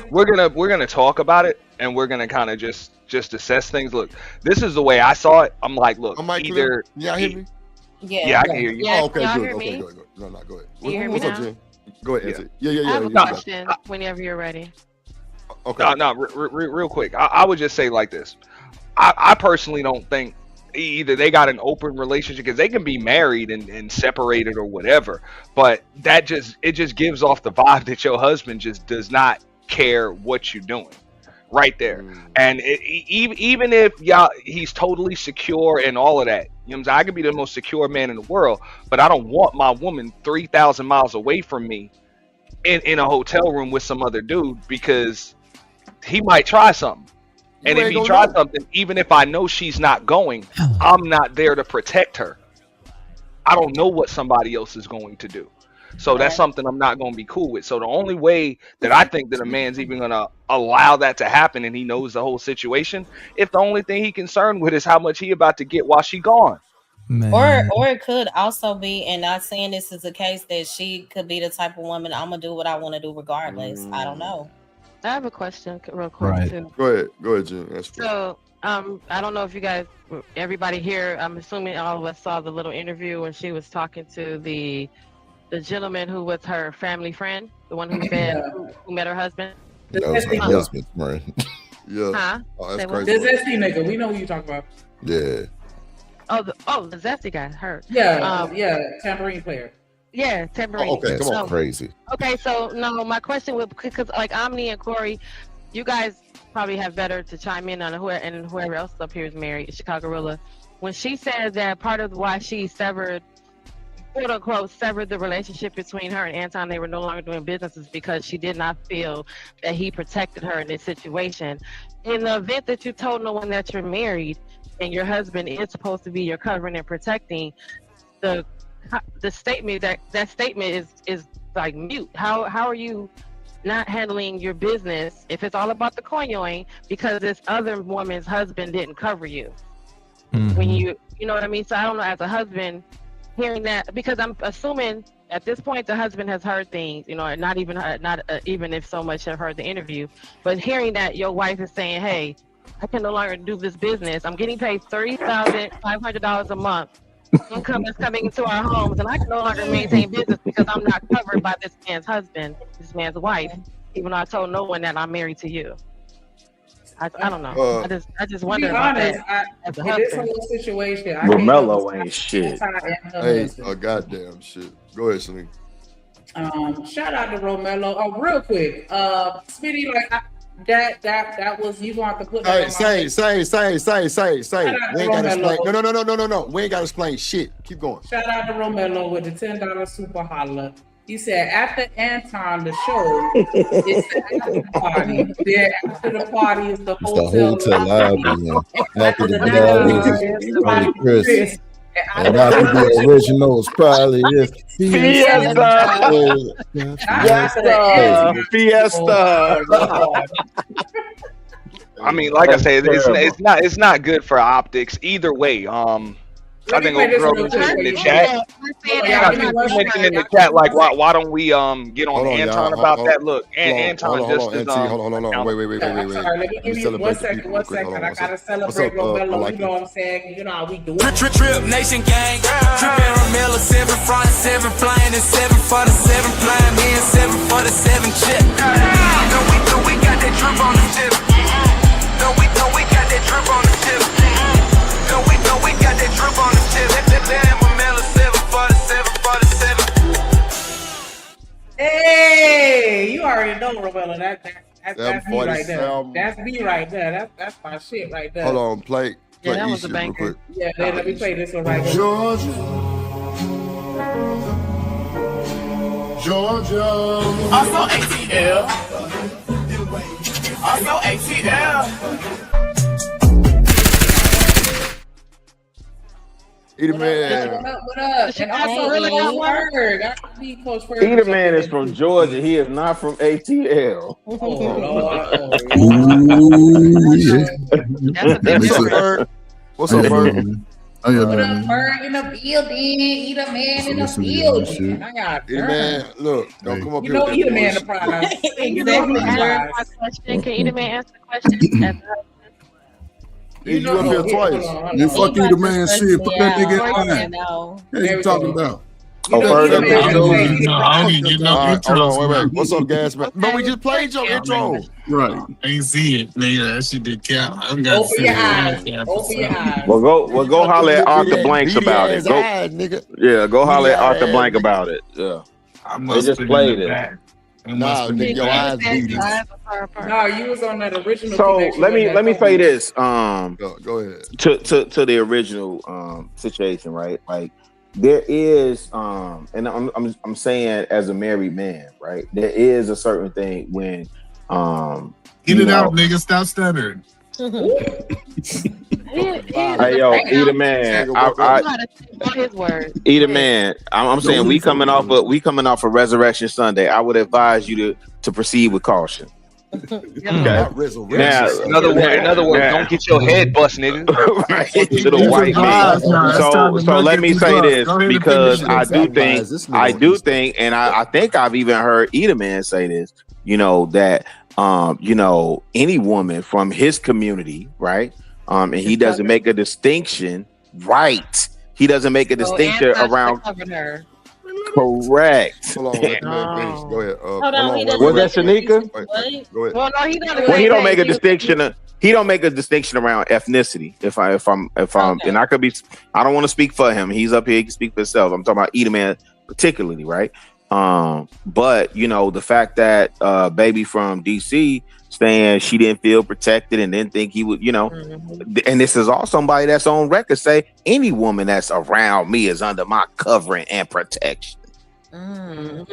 we're gonna talk about it, and we're gonna kind of just assess things. Look, this is the way I saw it. I'm like, look, Am I clear? either Yeah, hear me? yeah, I can hear you. Yeah, Oh, okay, can y'all good. hear Okay, me? good. No, go ahead. Can you hear me What's up, now? Jen? Go ahead, Yeah. answer. Yeah. I have a No, question whenever you're ready. Okay. no, real quick. I would just say like this. I personally don't think either they got an open relationship because they can be married and separated or whatever, but it just gives off the vibe that your husband just does not care what you're doing right there. And even if he's totally secure and all of that, you know what I'm saying? I could be the most secure man in the world, but I don't want my woman 3,000 miles away from me in a hotel room with some other dude because he might try something. And You if ain't he gonna tries know. something, even if I know she's not going, I'm not there to protect her. I don't know what somebody else is going to do. So that's something I'm not going to be cool with. So the only way that I think that a man's even going to allow that to happen and he knows the whole situation, if the only thing he concerned with is how much he about to get while she gone. Man. Or it could also be, and not saying this is the case, that she could be the type of woman I'm gonna do what I want to do regardless. I don't know. I have a question real quick Right. too. Go ahead, Jen. That's fair. So, I don't know if you guys, everybody here, I'm assuming all of us saw the little interview when she was talking to the gentleman who was her family friend, the one who said who met her husband. The That was her zesty husband, right? Yeah. Huh? Oh, Say that's what? the crazy. zesty nigga. We know who you talking about. Yeah. The zesty guy, her. Yeah, tambourine player. Yeah, tambourine. Oh, okay, That's come on. crazy. Okay, so no, my question would, because like Omni and Corey, you guys probably have better to chime in on whoever else up here is married, Chicago. When she said that part of why she severed, quote unquote, severed the relationship between her and Anton, they were no longer doing business, is because she did not feel that he protected her in this situation. In the event that you told no one that you're married and your husband is supposed to be your covering and protecting, the statement that statement is like mute. How are you not handling your business if it's all about the coin because this other woman's husband didn't cover you? When you know what I mean? So I don't know, as a husband, hearing that, because I'm assuming at this point the husband has heard things, not even if so much have heard the interview, but hearing that your wife is saying, hey, I can no longer do this business. I'm getting paid $30,500 a month. Income is coming into our homes, and I can no longer maintain business because I'm not covered by this man's husband, this man's wife, even though I told no one that I'm married to you. I don't know. I just To wonder be about honest, that as a in this husband. whole situation, Romello ain't shit. Hey, goddamn shit. Go ahead, Celine. Shout out to Romello. Real quick, Smitty, like that was, you gonna have to put that. Hey, say. Shout out We to ain't gotta Romello. explain. No. We ain't gotta explain shit. Keep going. Shout out to Romello with the $10 super holla. He said after Anton the show, it's the after party. Then after the party is the It's the hotel hotel lobby. And after the night lobby is probably Chris. And after the original is probably Fiesta. I mean, like I said, it's not good for optics either way. I think old girl mentioned in the chat. Yeah, she mentioned in the chat, like, why don't we get on Anton about that? Look, Anton just is hold on. Wait. Sorry, let me give you one second. I gotta celebrate Romello. You know what I'm saying? You know how we do it. Trip Nation gang. Trip Aramilla, 7 front, 7 flying, and 7 for the 7 flying, me and 7 for the 7 chip. No, we got that drip on the tip. No, we got that drip on the tip. No, we got that drip on the tip. Damn, Aramilla, 7 for the 7 for the 7. Hey, you already know, Romello. That's me right there. 47. That's me right there. That's my shit right there. Hold on, play Yeah, that E was a shit real banker. quick. Yeah, let me play this one right here. Georgia. Also ATL. Also ATL. Eat man. What up? And also, really got word. I be Coach Ferg. Peter Man is from Georgia. He is not from ATL. Oh, Lord. Ooh, yeah. That's a big What's up, difference. Bird? What's up, Bird? Oh yeah, Put a man. bird in the building, eat a man in the Listen to y'all shit. building. I got Hey, man, look, don't come up You here know, with eat a that man the bullshit. prize. Can you Exactly. answer Prize. my question? Can either man answer the question? As a husband? Yeah, you up here twice. You fuck you, the man. Shit, put that nigga in line. No. What you talking about? You know, first eat a man I don't say, even know. I don't even get no All right, hold intros. on, wait. What's up, gas man? But we just played your Okay. intro. Right. I ain't see it, nigga. That shit did count. I got open your eyes. Open your eyes. Well, go holler at Arthur Blanks about it. Go, Eyes, nigga. yeah, go holler at Beady Arthur eyes, Blank nigga. about it. Yeah, I they must just put played in the it. back. I Nah, must put nigga, in your the eyes back. beady. No, you was on that original. So connection let when me that say told me. this. Go ahead. To the original situation, right? Like there is and I'm saying as a married man, right? There is a certain thing when Get you it know, out, nigga. Stop stuttering. hey yo, eat a man. His word. Eat a man. I'm saying we coming off of Resurrection Sunday. I would advise you to proceed with caution. Not resurrection. Now, In other words, now- don't get your head bust, nigga. right, to the white man. So let me say this because I do think, and I think I've even heard Eat a Man say this. You know that any woman from his community, right? And he doesn't make a distinction, right? He doesn't make a distinction around. Her. Correct. Hold on, let the man finish. Go ahead. Hold on, he doesn't Was make that a Shanika? distinction. Go ahead. Well, no, he doesn't. Well, he don't make a distinction. He don't make a distinction around ethnicity. If I'm, Okay. and I could be. I don't want to speak for him. He's up here. He can speak for himself. I'm talking about Eat a Man particularly, right? But the fact that baby from DC saying she didn't feel protected and didn't think he would, and this is all somebody that's on record say any woman that's around me is under my covering and protection. Who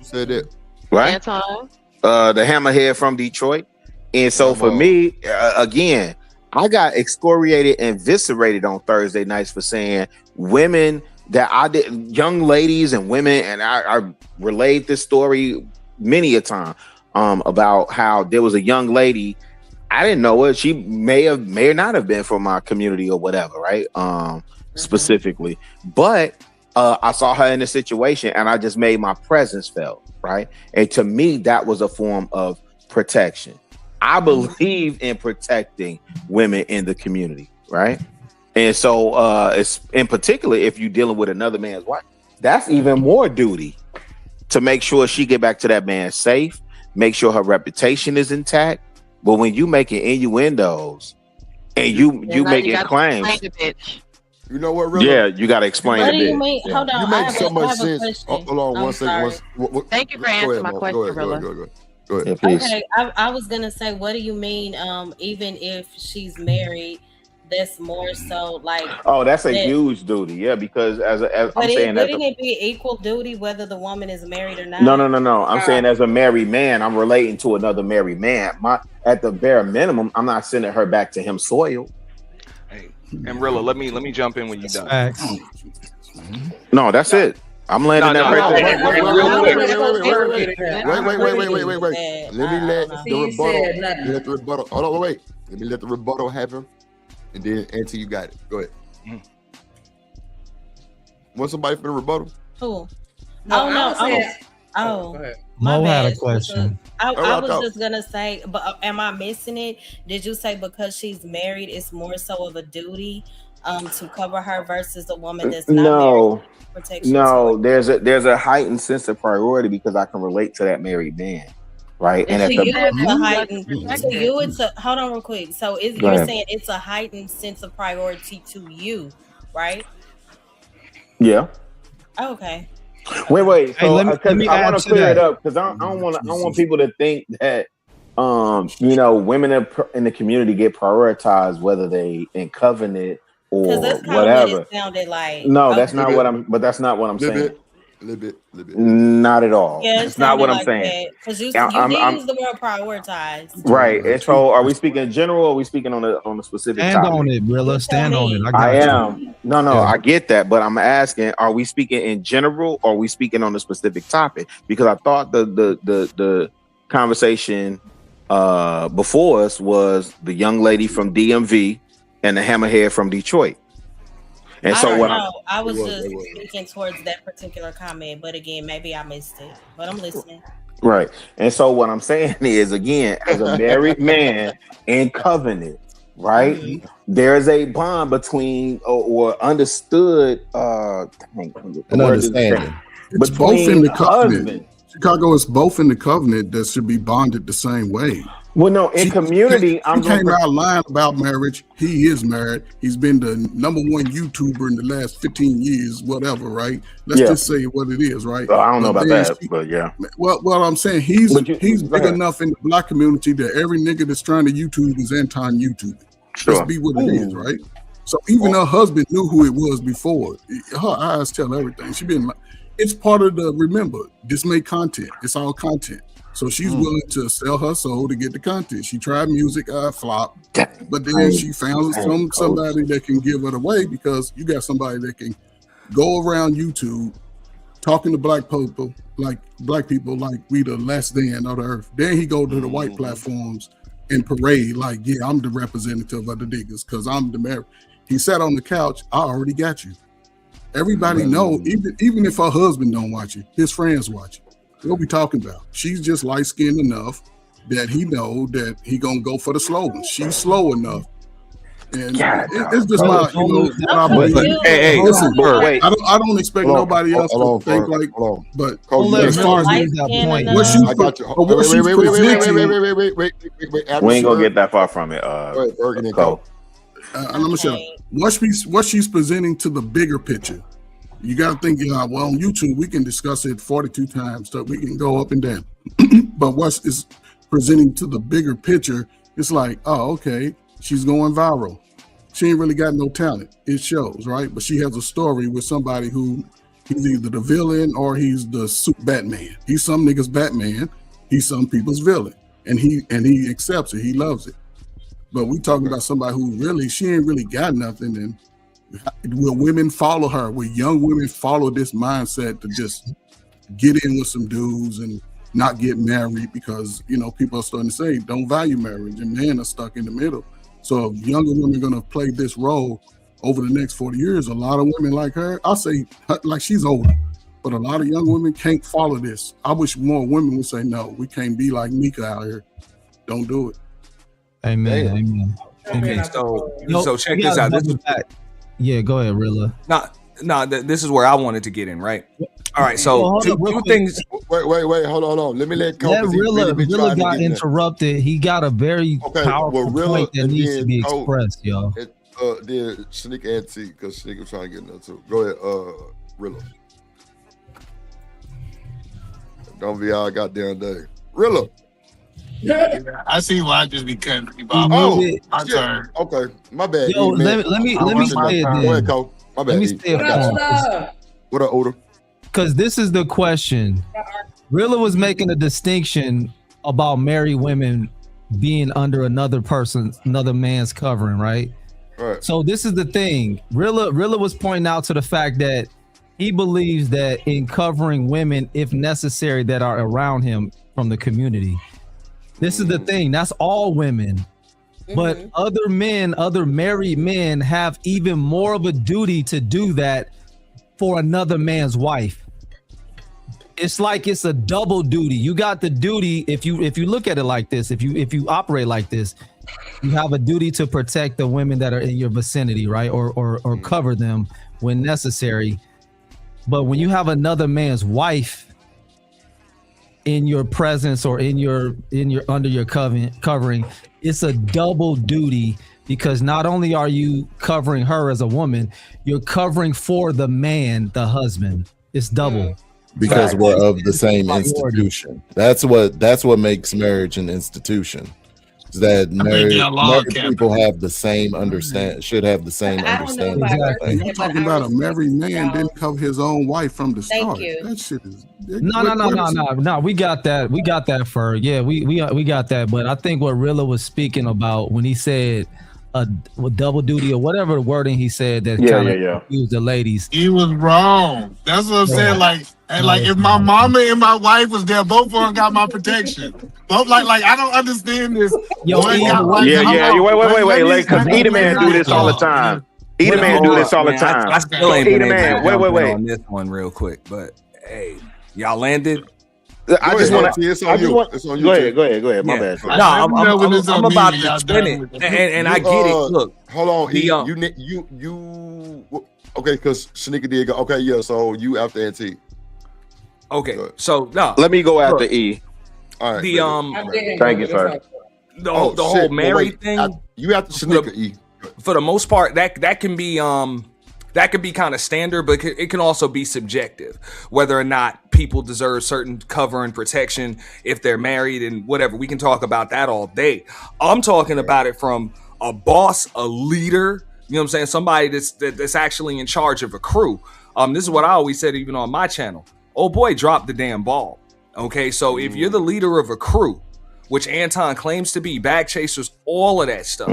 said that? Right? Anton. The hammerhead from Detroit. And so for me, again, I got excoriated and eviscerated on Thursday nights for saying women that I did, young ladies and women, and I relayed this story many a time about how there was a young lady. I didn't know her. She may or not have been from my community or whatever, right? Specifically, but I saw her in a situation, and I just made my presence felt, right? And to me, that was a form of protection. I believe in protecting women in the community, right? And so, it's in particular, if you're dealing with another man's wife, that's even more duty to make sure she get back to that man safe, make sure her reputation is intact. But when you making innuendos and you making claims, you know what? Really? Yeah, you got to explain What a do bit. you mean? Yeah. Hold on. You make I so have much a sense. question. Hold on I'm one second. sorry. Thank you for answering my question, Rilla. Go ahead. Yeah, please. Okay, I was gonna say, what do you mean? Even if she's married, that's more so like. Oh, that's a huge duty. Yeah, because as I'm saying, wouldn't it be equal duty whether the woman is married or not? No. I'm saying as a married man, I'm relating to another married man. At the bare minimum, I'm not sending her back to him soiled. Hey, and Rilla, let me jump in when you're done. No, that's it. I'm landing that right there. Wait. Let me let the rebuttal. Hold on, wait. Let me let the rebuttal happen, and then until you got it. Go ahead. Want somebody for the rebuttal? Who? No, Mo had a question. I was just gonna say, but am I missing it? Did you say because she's married, it's more so of a duty to cover her versus a woman that's not married? No, there's a heightened sense of priority because I can relate to that married man, right? And hold on real quick. So you're saying it's a heightened sense of priority to you, right? Yeah. Okay. Wait. So, let me I want add to to clear it that. up because I don't want people to think that women in the community get prioritized whether they in covenant or that's kind whatever. of what it sounded like. No, that's not what I'm. But that's not what I'm saying. A little bit. Not at all. Yeah, that's not what I'm saying. Because you did use the word prioritize. Right. And so, are we speaking general? Or are we speaking on a specific Stand topic? on it, Rilla. Stand on it. I am. No, I get that, but I'm asking: are we speaking in general, or are we speaking on a specific topic? Because I thought the conversation before us was the young lady from DMV and the hammerhead from Detroit. And so what I was just speaking towards that particular comment, but again, maybe I missed it. But I'm listening. Right. And so what I'm saying is, again, as a married man in covenant, right? Mm-hmm. There's a bond between or understood an understanding. It's both in the covenant. Chicago is both in the covenant that should be bonded the same way. Well, no, in community, he came out lying about marriage. He is married. He's been the #1 YouTuber in the last 15 years, whatever, right? Let's just say what it is, right? I don't know about that, but yeah. Well, I'm saying he's big enough in the black community that every nigga that's trying to YouTube is anti-YouTube. Sure. Let's be what it is, right? So even her husband knew who it was before. Her eyes tell everything. It's part of the, remember, this made content. It's all content. So she's willing to sell her soul to get the content. She tried music, flop, but then she found somebody that can give it away, because you got somebody that can go around YouTube talking to black people like we the less than of the earth. Then he go to the white platforms and parade like, yeah, I'm the representative of the niggas because I'm the married. He sat on the couch. I already got you. Everybody know, even if her husband don't watch it, his friends watch it. What we talking about? She's just light-skinned enough that he know that he gonna go for the slow one. She's slow enough, and it's just my, I believe. Hey, listen, I don't expect nobody else to think like. But as far as that point, we ain't gonna get that far from it. And I'm gonna say what she's presenting to the bigger picture. You got to think, well, on YouTube, we can discuss it 42 times, so we can go up and down. But what is presenting to the bigger picture, it's like, oh, okay, she's going viral. She ain't really got no talent. It shows, right? But she has a story with somebody who he's either the villain or he's the Batman. He's some niggas Batman. He's some people's villain. And he accepts it. He loves it. But we talking about somebody who really, she ain't really got nothing. And will women follow her? Will young women follow this mindset to just get in with some dudes and not get married? Because, people are starting to say don't value marriage, and men are stuck in the middle. So if younger women are going to play this role over the next 40 years, a lot of women like her, I'll say like she's older, but a lot of young women can't follow this. I wish more women would say, no, we can't be like Mika out here. Don't do it. Amen. Okay, so check this out. Yeah, go ahead, Rilla. No, this is where I wanted to get in, right? All right, so two things. Wait, hold on. Let me let Rilla got interrupted. He got a very powerful point that needs to be expressed, y'all. Then Sneak and T, because Sneak was trying to get in there too. Go ahead, Rilla. Don't be all goddamn day. Rilla. I see why I just be cutting people off. My turn. Okay, my bad. Yo, let me say it then. Go ahead, Cole. My bad. Let me say it. What up, Oda? Because this is the question. Rilla was making a distinction about married women being under another man's covering, right? Right. So this is the thing. Rilla was pointing out to the fact that he believes that in covering women, if necessary, that are around him from the community. This is the thing. That's all women. But other married men have even more of a duty to do that for another man's wife. It's like it's a double duty. You got the duty, if you look at it like this, if you operate like this, you have a duty to protect the women that are in your vicinity, right? Or cover them when necessary. But when you have another man's wife in your presence or in your under your covering, it's a double duty, because not only are you covering her as a woman, you're covering for the man, the husband. It's double. Because we're of the same institution. That's what makes marriage an institution. Is that married people have the same should have the same understanding. Exactly. You're talking about a married man didn't cover his own wife from the start. That shit is no. We got that. We got that for we got that. But I think what Rilla was speaking about when he said double duty or whatever wording he said that confused the ladies. He was wrong. That's what I'm saying. Like if my mama and my wife was there, both of them got my protection. Both like I don't understand this. Wait. Like, because Edaman do this all the time. Either man do this all the Man, time. I still ain't Either been able man, to jump in wait. on this one real quick, but hey, y'all landed. I just want to. It's on you. It's on you. Go ahead. My bad. No, I'm about to spin it, and I get it. Look, hold on. the, You. Okay, because Shanika did go. Okay, yeah. So you after NT. Okay, so no. Let me go after E. All right. The Thank you, sir. The whole married thing. You have to Shanika E. For the most part, that can be kind of standard, but it can also be subjective, whether or not people deserve certain cover and protection if they're married and whatever. We can talk about that all day. I'm talking about it from a boss, a leader, you know what I'm saying? Somebody that's actually in charge of a crew. This is what I always said, even on my channel. Oh boy, drop the damn ball. Okay, so if you're the leader of a crew, which Anton claims to be, bag chasers, all of that stuff,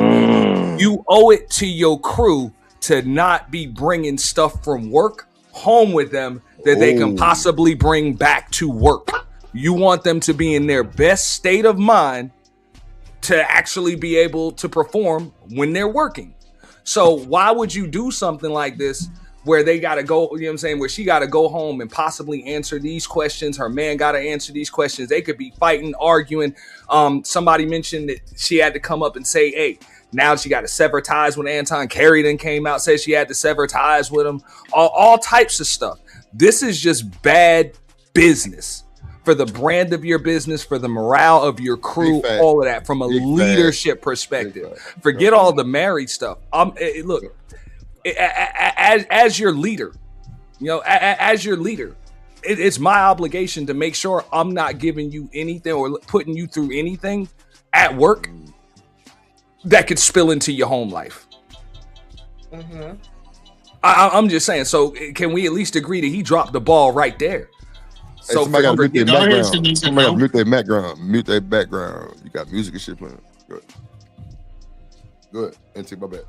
you owe it to your crew to not be bringing stuff from work home with them that they can possibly bring back to work. You want them to be in their best state of mind to actually be able to perform when they're working. So why would you do something like this where they got to go, you know what I'm saying, where she got to go home and possibly answer these questions, her man got to answer these questions, they could be fighting, arguing. Somebody mentioned that she had to come up and say, hey, now she got to sever ties when Anton Carey came out, said she had to sever ties with him, all types of stuff. This is just bad business for the brand of your business, for the morale of your crew, all of that from a leadership perspective. Forget all the married stuff. Look, as your leader, you know, as your leader, it's my obligation to make sure I'm not giving you anything or putting you through anything at work that could spill into your home life. I'm just saying. So can we at least agree that he dropped the ball right there? Hey, so somebody got to mute their background. Somebody got to mute their background. Mute their background. You got music and shit playing. Good. NT, my bad.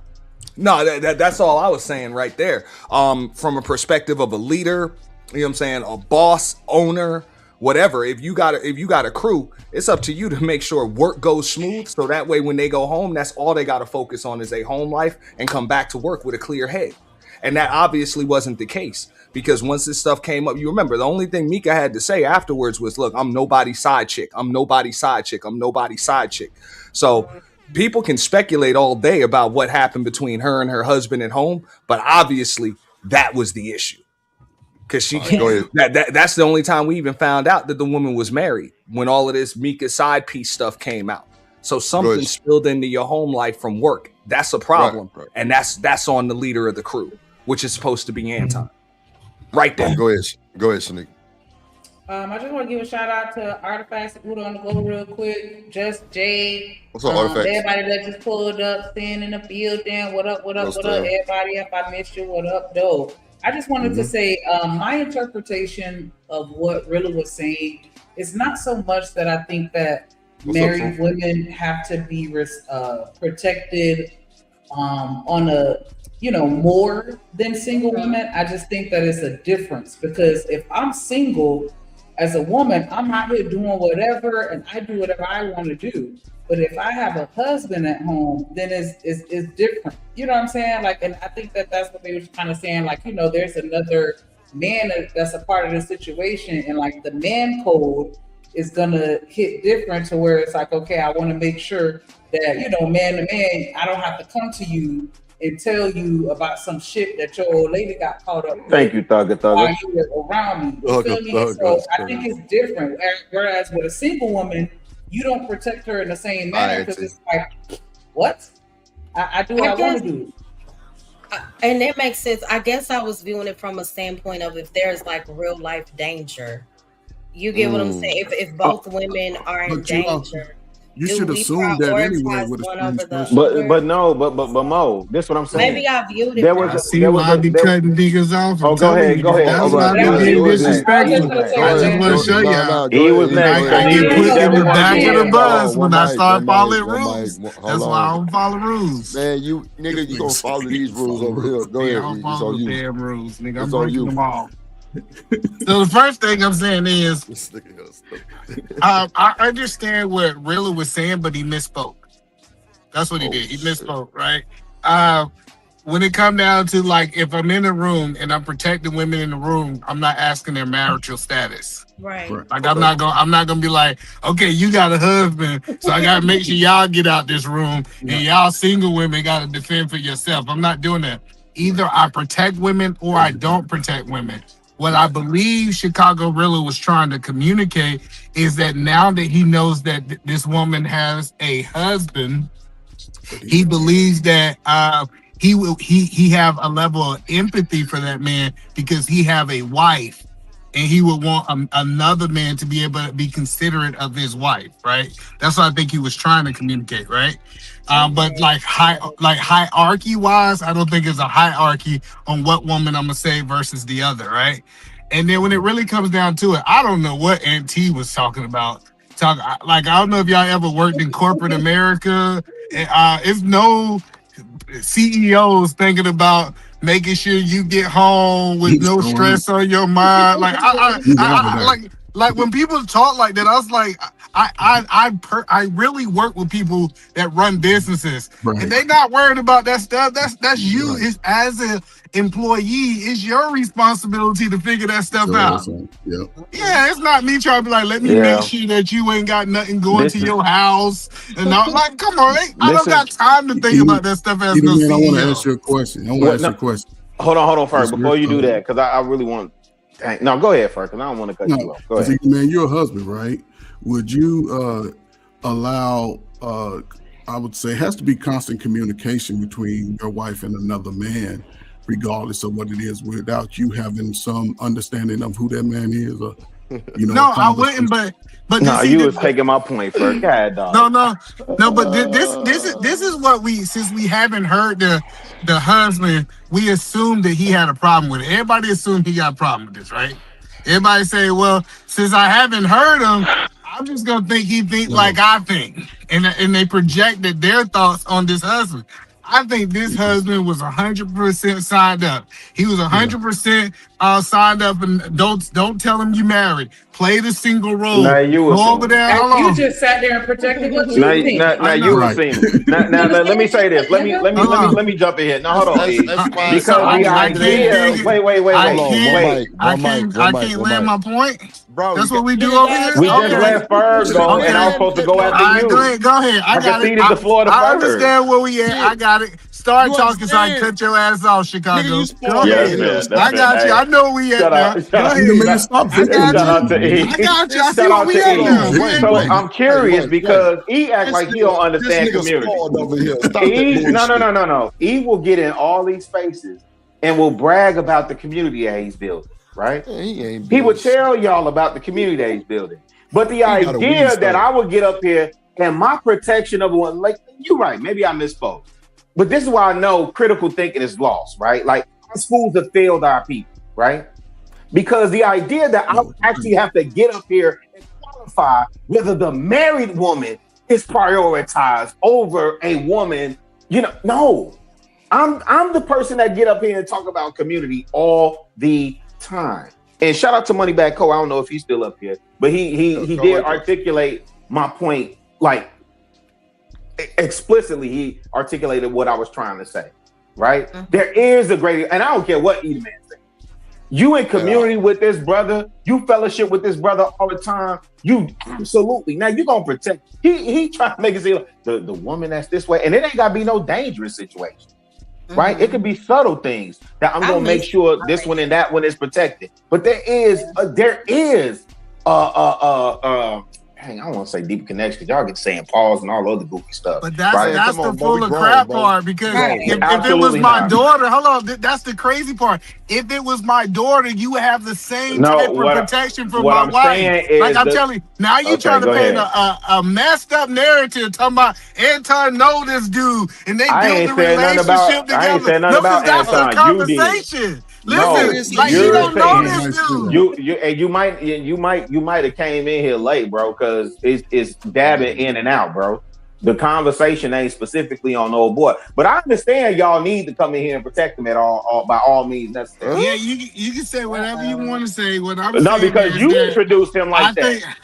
No, that's all I was saying right there. From a perspective of a leader, you know what I'm saying, a boss, owner, whatever. If you got a crew, it's up to you to make sure work goes smooth. So that way, when they go home, that's all they got to focus on is their home life and come back to work with a clear head. And that obviously wasn't the case, because once this stuff came up, you remember the only thing Mika had to say afterwards was, look, I'm nobody's side chick. I'm nobody's side chick. I'm nobody's side chick. So people can speculate all day about what happened between her and her husband at home, but obviously that was the issue. Because that's the only time we even found out that the woman was married, when all of this Mika side piece stuff came out. So something spilled into your home life from work. That's a problem. Right. And that's on the leader of the crew, which is supposed to be Anton. Right there. Go ahead, Shanika. I just want to give a shout out to Artifacts and Udo on the go real quick. Just Jade. What's up, Artifacts? Everybody that just pulled up, staying in the building. What up? Everybody, if I missed you, what up, though? I just wanted to say my interpretation of what Rilla was saying is not so much that I think that married women have to be protected on a, more than single women. I just think that it's a difference, because if I'm single as a woman, I'm out here doing whatever and I do whatever I want to do. But if I have a husband at home, then it's different. You know what I'm saying? Like, and I think that's what they were kind of saying. Like, there's another man that's a part of the situation, and like the man code is gonna hit different to where it's like, okay, I want to make sure that man to man, I don't have to come to you and tell you about some shit that your old lady got caught up with. Thank you, Thugger. While you were around me. You feel me? So I think it's different. Whereas with a single woman, you don't protect her in the same manner, because it's like, what? I do what I want to do. And that makes sense. I guess I was viewing it from a standpoint of if there's like real life danger. You get what I'm saying? If both women are in danger. You should assume that anyway with but Mo, this is what I'm saying. Maybe I viewed it. There was why be cutting niggas off. Oh, go ahead. That's why I be being disrespectful. I just want to show y'all. He was next. I get put in the back of the bus when I start following rules. That's why I don't follow rules. Man, you gonna follow these rules over here. Go ahead. I don't follow the damn rules, nigga. I'm breaking them all. So the first thing I'm saying is, I understand what Rilla was saying, but he misspoke. That's what he did. He misspoke, right? when it come down to like, if I'm in a room and I'm protecting women in the room, I'm not asking their marital status. Right. Like I'm not gonna be like, okay, you got a husband, so I gotta make sure y'all get out this room, and y'all single women gotta defend for yourself. I'm not doing that. Either I protect women or I don't protect women. What I believe Chicago Rilla was trying to communicate is that now that he knows that this woman has a husband, he believes that he have a level of empathy for that man because he have a wife, and he would want another man to be able to be considerate of his wife, right? That's what I think he was trying to communicate, right? But like hierarchy wise, I don't think it's a hierarchy on what woman I'm gonna say versus the other, right? And then when it really comes down to it, I don't know what Aunt T was talking about. Like, I don't know if y'all ever worked in corporate America. It's no CEOs thinking about making sure you get home with no stress on your mind. Like, like when people talk like that, I was like, I really work with people that run businesses, and they not worried about that stuff. That's you. It's, as an employee, it's your responsibility to figure that stuff out. Yeah, it's not me trying to be like, let me make sure that you ain't got nothing going to your house. And I'm like, come on, I don't got time to think about that stuff as no CEO. I want to ask you a question. Hold on, first, before you do that, because I really want. No, go ahead first, because I don't want to cut you off. Go ahead. Man, you're a husband, right? Would you allow? I would say it has to be constant communication between your wife and another man, regardless of what it is, without you having some understanding of who that man is, or no, I wouldn't. But no, you was taking my point first. Go ahead, dog. No. But this is what since we haven't heard the husband, we assumed that he had a problem with it. Everybody assumed he got a problem with this, right? Everybody say, well, since I haven't heard him, I'm just gonna think he thinks like I think, and they projected their thoughts on this husband. I think this husband was 100% signed up. He was 100% signed up, and don't tell him you married. Play the single role. Now you were over there. You just sat there and protected what you think. Now you were saying. Now let me say this. Let me jump in here. No, hold on. Because the idea. Wait. I can't land my point. Bro, that's what we do over here. We just let Ferg go, and I was supposed to go after you. Go ahead. I got it. The floor to I understand where we at. I got it. Start talking so I can cut your ass off, Chicago. Go ahead. I got you. I know where we at now. Go ahead. I got you. I see where we at now. So I'm curious because he act like he don't understand community. No. He will get in all these spaces and will brag about the community that he's building. Right? He would tell y'all about the community that he's building. But the idea that I would get up here and my protection of one, like, you're right, maybe I misspoke. But this is why I know critical thinking is lost, right? Like, our schools have failed our people, right? Because the idea that I would actually have to get up here and qualify whether the married woman is prioritized over a woman, no. I'm the person that get up here and talk about community all the time. And shout out to Moneybag Co. I don't know if he's still up here, but he did articulate my point, like explicitly. He articulated what I was trying to say, right? Mm-hmm. There is a great, and I don't care what either man says. You in community with this brother, you fellowship with this brother all the time. You absolutely. Now you gonna protect. He trying to make it seem like the woman that's this way, and it ain't gotta be no dangerous situation. Right? It could be subtle things that I'm gonna make sure this one and that one is protected. But there is I don't want to say deep connection. Y'all get saying pause and all other goofy stuff. But that's the full of crap part, because if it was my daughter, hold on, that's the crazy part. If it was my daughter, you would have the same type of protection from my wife. Like I'm telling you, now you trying to paint a messed up narrative talking about Anton know this dude and they built the relationship together. I ain't saying nothing about Anton. Conversation. Listen, like you don't know this dude. You might have came in here late, bro, because it's dabbing in and out, bro. The conversation ain't specifically on the old boy, but I understand y'all need to come in here and protect him at all by all means necessary. Yeah, you can say whatever you want to say. What I'm no, saying because is you that introduced him like that.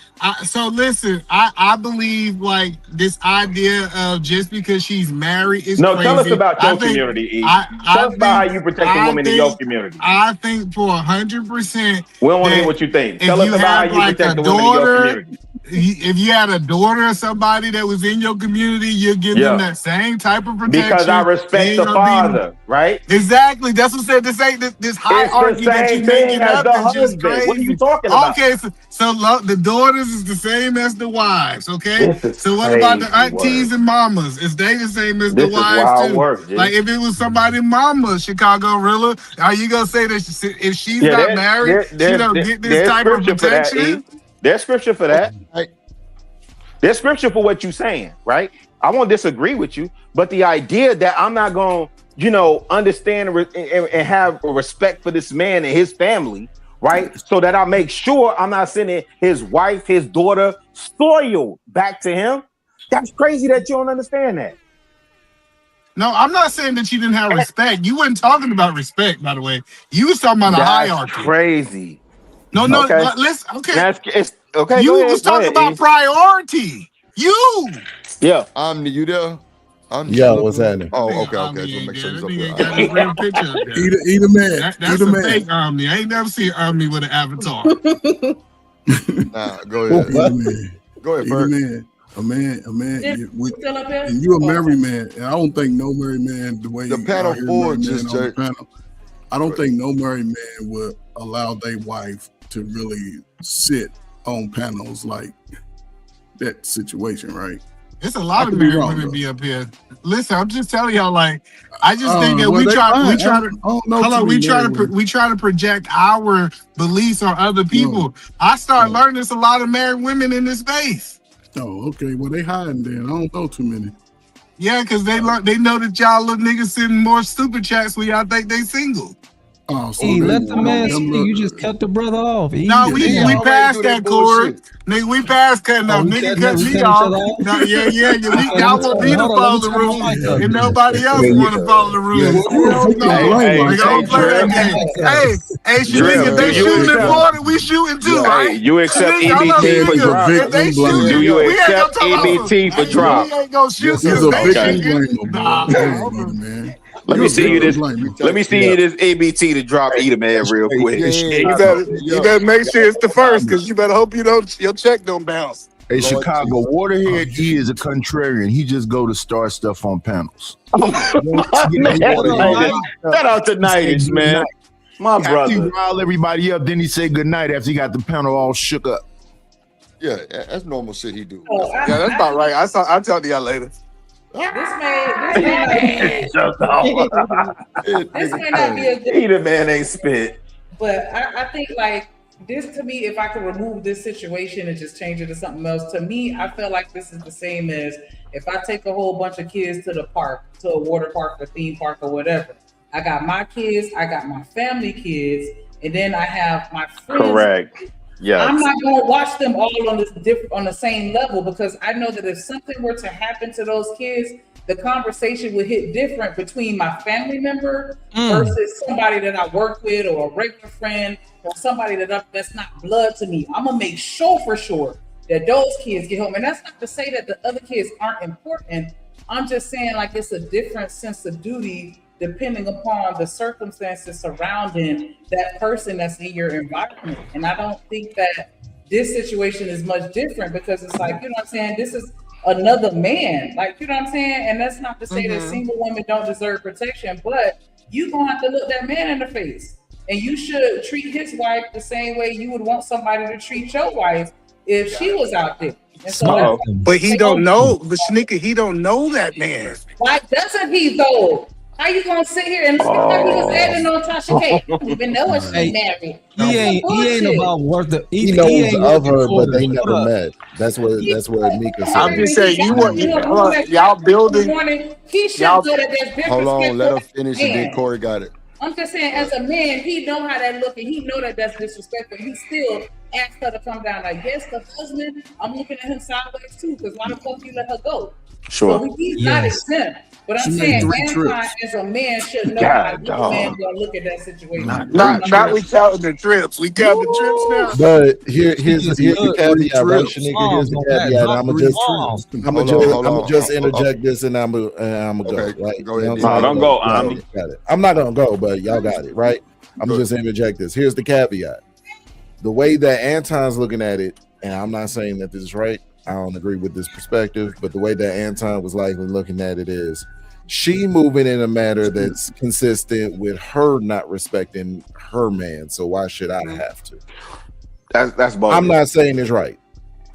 So listen, I believe like this idea of just because she's married is crazy. Tell us about your community, E. Tell us about how you protect the women in your community. I think for 100%. We don't want to hear what you think. Tell us about how you protect the women in your community. If you had a daughter or somebody that was in your community, you'll give them that same type of protection. Because I respect the father, right? Exactly. That's what I said. This hierarchy that you making up is just crazy. What are you talking about? Okay, so the daughters is the same as the wives, okay? So what about the aunties and mamas? Is they the same as the wives too? Like if it was somebody mama, Chicago Rilla, are you gonna say that if she's not married, she don't get this type of protection? There's scripture for that. There's scripture for what you're saying, right? I won't disagree with you, but the idea that I'm not going to, understand and have respect for this man and his family, right? So that I make sure I'm not sending his wife, his daughter, spoiled back to him. That's crazy that you don't understand that. No, I'm not saying that you didn't have respect. You weren't talking about respect, by the way. You was talking about a hierarchy. Crazy. No, okay. Listen, okay. Okay. You was talking about priority. You. Yeah. You there? Yeah, what's happening? Oh, okay. So make sure he's up there. Eat a man. That's a fake Omni. I ain't never seen Omni with an avatar. Nah, go ahead. Go ahead, Bert. A man. And you a married man, and I don't think no married man the way the panel four just I don't think no married man would allow their wife to really sit on panels like that situation, right? It's a lot of married women be up here. Listen, I'm just telling y'all, like, I just think that we try to project our beliefs on other people. I started learning there's a lot of married women in this space. Oh, okay. Well, they hiding then. I don't know too many. Yeah, because they know that y'all little niggas sending more stupid chats when y'all think they single. Oh, so let the man speak. You just cut the brother off. No, we passed that, Corey. Nigga, we passed cutting off. Nigga cut me off. No, yeah. Y'all want me to follow the rules, and nobody else want to follow the rules. Don't play that game. Hey, Shanika, they shooting in Florida, we shooting too, right? You accept EBT for drop. Do you accept EBT for drop? We ain't gonna shoot you. Let me see you this ABT to drop Edom man real quick. You better make sure it's the first, because you better hope your check don't bounce. Hey, Chicago, Waterhead E is a contrarian. He just go to start stuff on panels. Shout out to 90s, man. My brother. He rile everybody up, then he say goodnight after he got the panel all shook up. Yeah, that's normal shit he do. Yeah, that's about right. I'll tell y'all later. This may not be a good. Either man ain't spit. But I think like this to me, if I could remove this situation and just change it to something else, to me, I feel like this is the same as if I take a whole bunch of kids to the park, to a water park, a theme park, or whatever. I got my kids, I got my family kids, and then I have my friends. Correct. Yeah. I'm not going to watch them all on the same level, because I know that if something were to happen to those kids, the conversation would hit different between my family member versus somebody that I work with, or a regular friend, or somebody that's not blood to me. I'm gonna make sure for sure that those kids get home. And that's not to say that the other kids aren't important. I'm just saying like it's a different sense of duty depending upon the circumstances surrounding that person that's in your environment. And I don't think that this situation is much different, because it's like, you know what I'm saying? This is another man, like, you know what I'm saying? And that's not to say that single women don't deserve protection, but you gonna have to look that man in the face. And you should treat his wife the same way you would want somebody to treat your wife if she was out there. So but he don't know, but Shanika, he don't know that man. Why doesn't he though? How you gonna sit here and look like he was adding on Tasha K? I don't even know what she's married. He ain't about worth the. He knows of her, but they never met. That's what Mika said. I'm just saying, y'all building. He should know that there's different. Hold on, let her finish, and then Corey got it. I'm just saying, as a man, he know how that look, and he know that that's disrespectful. He still ask her to come down. Like, yes, the husband, I'm looking at him sideways too, because why the fuck you let her go? Sure. So he's not exempt. But I'm saying, Anton as a man should know how a man gonna look at that situation. Not we counting the trips. We count the trips now. But here's the caveat, right, Shanika? Here's the caveat. I'm gonna just interject this, and I'm gonna go. Right? Go ahead. Don't go. I'm not gonna go, but y'all got it, right? I'm just interject this. Here's the caveat. The way that Anton's looking at it, and I'm not saying that this is right. I don't agree with this perspective, but the way that Anton was likely looking at it is she moving in a manner that's consistent with her not respecting her man. So why should I have to? That's bogus. I'm not saying it's right.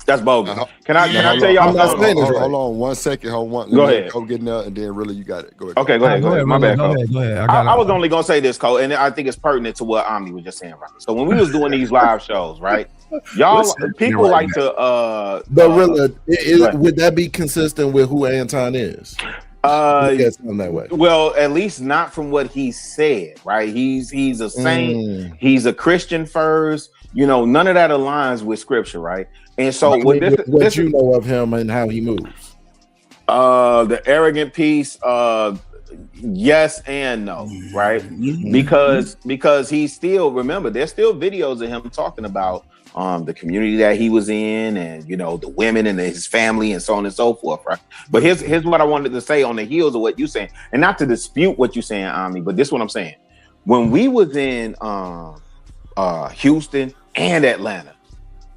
That's bogus. Can I tell y'all? I'm not saying it's right. Hold on 1 second. Go ahead. Go get there, and then really you got it. Go ahead. Okay, go ahead. My bad, Cole. Go ahead. I was only gonna say this, Cole, and I think it's pertinent to what Omni was just saying, right? So when we was doing these live shows, right? Y'all people like to but really, would that be consistent with who Anton is? That way. Well, at least not from what he said, right? He's a saint, he's a Christian first, none of that aligns with scripture, right? And so what you know of him and how he moves. The arrogant piece, yes and no, right? Because he's still, remember, there's still videos of him talking about the community that he was in, and the women and his family and so on and so forth, right? But here's what I wanted to say on the heels of what you're saying, and not to dispute what you're saying, Omni, but this is what I'm saying. When we was in Houston and Atlanta,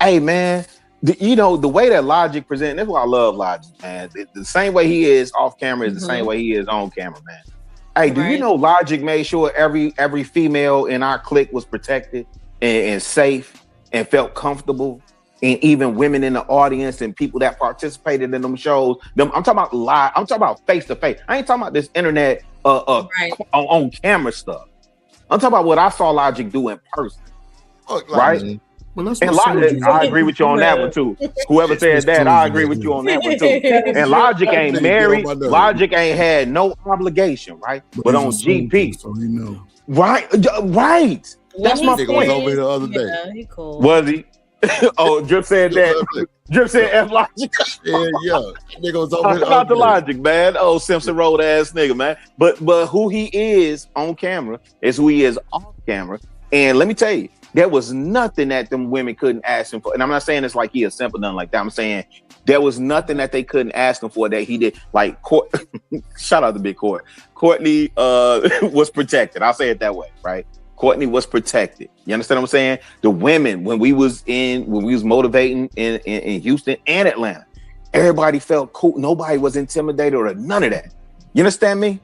hey man, the way that Logic presented, that's why I love Logic, man. The same way he is off camera is the same way he is on camera, man. Hey, do you know Logic made sure every female in our clique was protected and safe and felt comfortable, and even women in the audience and people that participated in them shows. I'm talking about live. I'm talking about face to face. I ain't talking about this internet on camera stuff. I'm talking about what I saw Logic do in person, right? Well, that's and Logic, I agree with you on that one too. Whoever said that, I agree with you on that one too. And Logic ain't married. Logic ain't had no obligation, right? But on GP, so you know, right. That's my point. Was over here the other day. Yeah, he cool. Was he? Oh, Drip said that. Drip said F Logic. Yeah. Nigga was over here. About the Logic, man. Oh, Simpson Road ass nigga, man. But who he is on camera is who he is off camera. And let me tell you, there was nothing that them women couldn't ask him for. And I'm not saying it's like he a simple nothing like that. I'm saying there was nothing that they couldn't ask him for that he did. Like, shout out to Big Court. Courtney was protected. I'll say it that way, right? Courtney was protected. You understand what I'm saying? The women, when we was motivating in Houston and Atlanta, everybody felt cool. Nobody was intimidated or none of that. You understand me?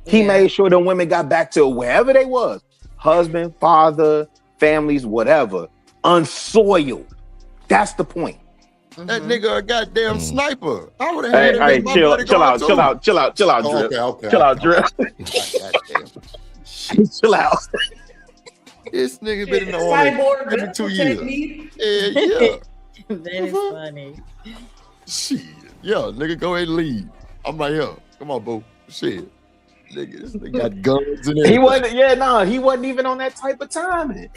He made sure the women got back to wherever they was. Husband, father, families, whatever. Unsoiled. That's the point. That nigga a goddamn sniper. I would have had him. Hey, chill out, Drip. Chill out, Drip. Chill out. This nigga been in the army every 2 years. Yeah. That is funny. Shit. Yeah, nigga, go ahead and leave. I'm right here. Come on, boo. Shit. Nigga, this nigga got guns in there. He wasn't even on that type of timing.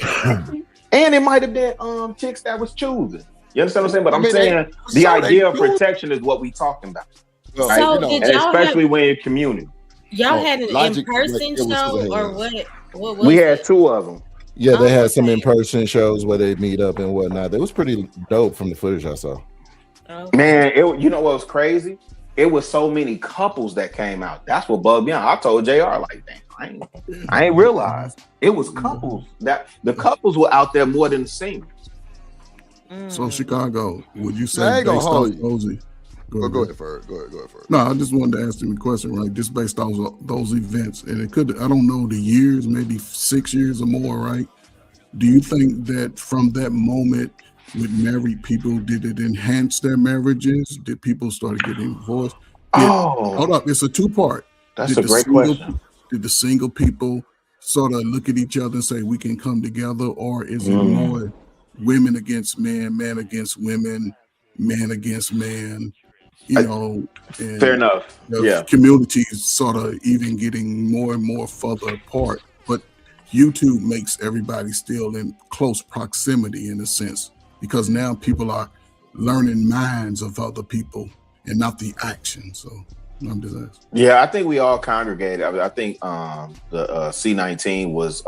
And it might have been chicks that was choosing. You understand what I'm saying? But I'm saying the idea of protection is what we talking about. So right? did y'all especially when in community. Y'all had an in-person show or what? What was we had two of them. Yeah, they had some in-person shows where they meet up and whatnot. It was pretty dope from the footage I saw. Man, you know what was crazy? It was so many couples that came out. That's what bugged me out. I told JR like, damn, I ain't realized it was couples. That the couples were out there more than the singers. So Chicago, would you say I ain't gonna based hold off you. those? Go ahead first. Go ahead first. No, I just wanted to ask him a question, right? Just based on those events, and it could, I don't know the years, maybe 6 years or more, right? Do you think that from that moment with married people, did it enhance their marriages? Did people start getting divorced? Hold up, it's a two-part. That's a great question. Did the single people sort of look at each other and say, we can come together, or is it more women against men, man against women, man against man? You know, and fair enough. communities sort of even getting more and more further apart. But YouTube makes everybody still in close proximity in a sense, because now people are learning minds of other people and not the action. So I'm just asking. Yeah, I think we all congregated. I think the C19 was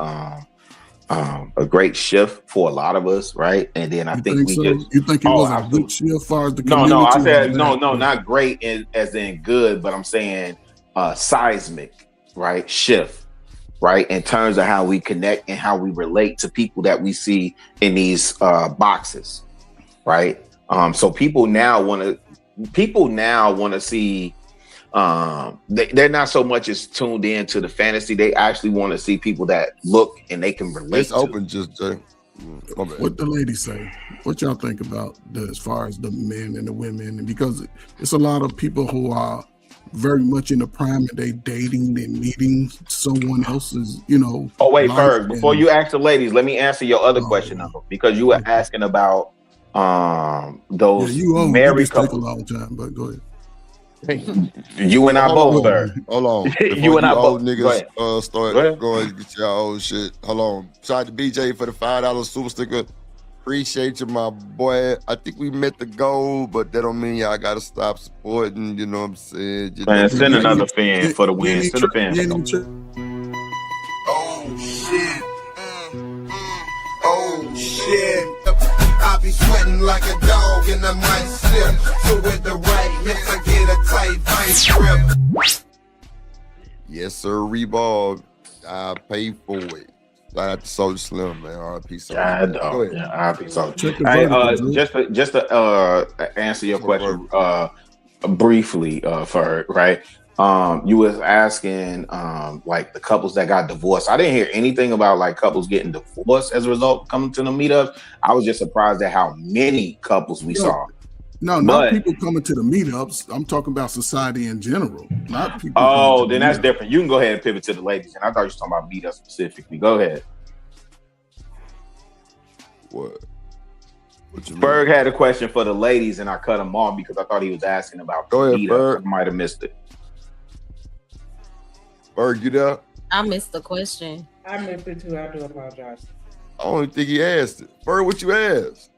a great shift for a lot of us, right? And then I think we so? just You think it was a good shift as far as the community? No, I said no, not great as in good, but I'm saying seismic, right? Shift, right? In terms of how we connect and how we relate to people that we see in these boxes, right? So people now want to see. They're not so much as tuned in to the fantasy. They actually want to see people that look and they can relate. It's open, just what the ladies say. What y'all think about as far as the men and the women? Because it's a lot of people who are very much in the prime of they dating and meeting someone else's, Oh wait, Ferg, before you ask the ladies, let me answer your other question now, because you were asking about those married couples. A long time, but go ahead. You and I both, sir. Hold on. You and I both. Niggas start going and get y'all old shit. Hold on. Shout out to BJ for the $5 super sticker. Appreciate you, my boy. I think we met the goal, but that don't mean y'all gotta stop supporting. You know what I'm saying? Man, send another fan for the win. Send a fan. Oh shit. Oh shit. I be sweating like a dog in a nice sip. So with the right mix, I get a tight vice grip. Yes, sir, Reebok. I pay for it. Shout out to Soulja Slim, man. R.I.P. Soulja. Go ahead. R.I.P. Soulja. Just to answer your question briefly, for right. You was asking like the couples that got divorced. I didn't hear anything about like couples getting divorced as a result of coming to the meetups. I was just surprised at how many couples we saw. No, not people coming to the meetups. I'm talking about society in general, not people. Oh, then that's different. You can go ahead and pivot to the ladies. And I thought you were talking about meetups specifically. Go ahead. What Berg had a question for the ladies, and I cut him off because I thought he was asking about the meetups. I might have missed it. Berg, you there? I missed the question. I missed it too. I do apologize. I don't think he asked it. Berg, what you asked?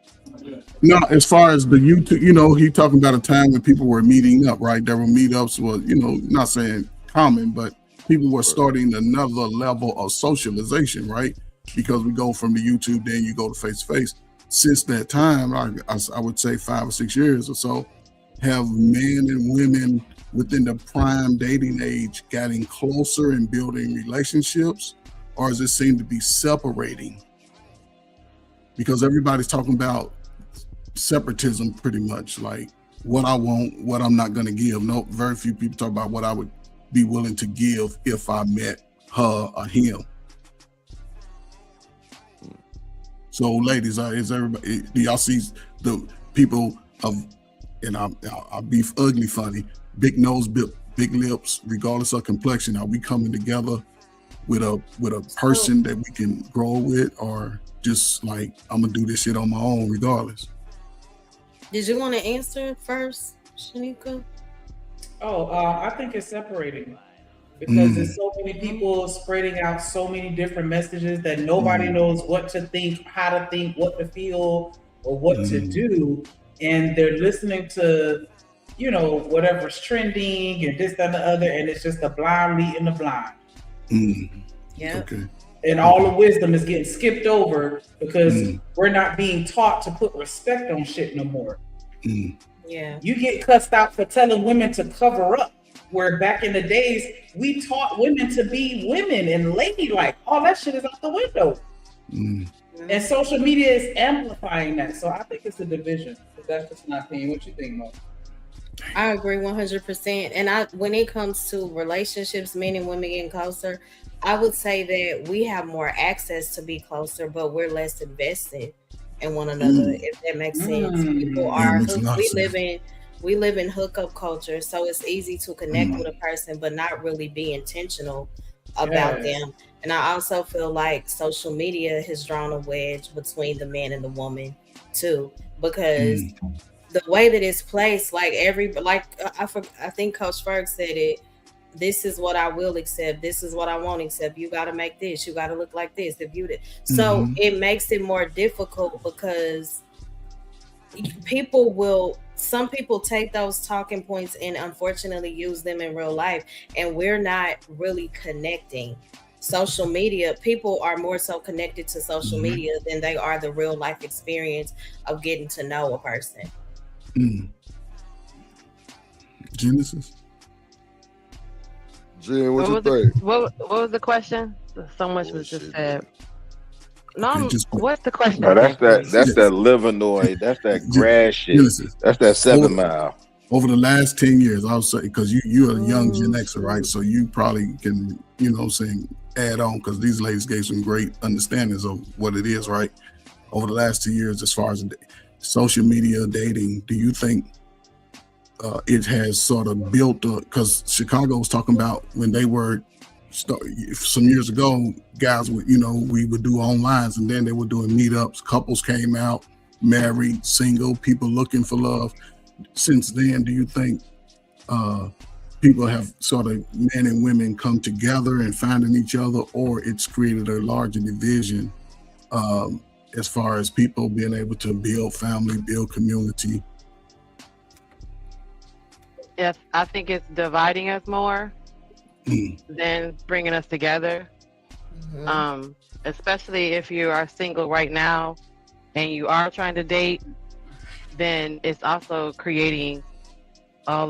No, as far as the YouTube, he talking about a time when people were meeting up, right? There were meetups, not saying common, but people were starting another level of socialization, right? Because we go from the YouTube, then you go to face-to-face. Since that time, I would say 5 or 6 years or so, have men and women within the prime dating age getting closer and building relationships, or does it seem to be separating? Because everybody's talking about separatism pretty much, like what I want, what I'm not going to give. No, very few people talk about what I would be willing to give if I met her or him. So ladies, is everybody, do y'all see the people of, and I'll be ugly funny, big nose, big lips, regardless of complexion? Are we coming together with a person that we can grow with, or just like, I'm gonna do this shit on my own regardless? Did you want to answer first, Shanika? I think it's separating because there's so many people spreading out so many different messages that nobody knows what to think, how to think, what to feel, or what to do. And they're listening to, whatever's trending and this, that, and the other. And it's just a blind leading the blind. Yeah. Okay. And all the wisdom is getting skipped over because we're not being taught to put respect on shit no more. Yeah. You get cussed out for telling women to cover up, where back in the days, we taught women to be women and ladylike. All that shit is out the window. And social media is amplifying that. So I think it's a division. But that's just my opinion. What you think, Mo? I agree 100%. And when it comes to relationships, men and women getting closer, I would say that we have more access to be closer, but we're less invested in one another, if that makes sense. People are, we live in hookup culture, so it's easy to connect with a person, but not really be intentional about them. And I also feel like social media has drawn a wedge between the man and the woman too, because the way that it's placed, I think Coach Ferg said it, this is what I will accept. This is what I won't accept. You got to make this. You got to look like this. If you did, so it makes it more difficult because some people take those talking points and unfortunately use them in real life, and we're not really connecting. Social media, people are more so connected to social media than they are the real life experience of getting to know a person. Genesis? Jen, what you think? What was the question? So much was just said. No, what's the question? Oh, that's that Livernois. That's that grass shit. Genesis. That's that 7 Mile. Over the last 10 years, I would say, because you're a young Gen Xer, right? So you probably can, add on, because these ladies gave some great understandings of what it is, right? Over the last 2 years, as far as social media dating, do you think it has sort of built because Chicago was talking about when they were some years ago, guys would, we would do online, and then they were doing meetups. Couples came out, married, single, people looking for love. Since then, do you think people have sort of men and women come together and finding each other, or it's created a larger division as far as people being able to build family, build community? Yes, I think it's dividing us more than bringing us together. Especially if you are single right now and you are trying to date, then it's also creating a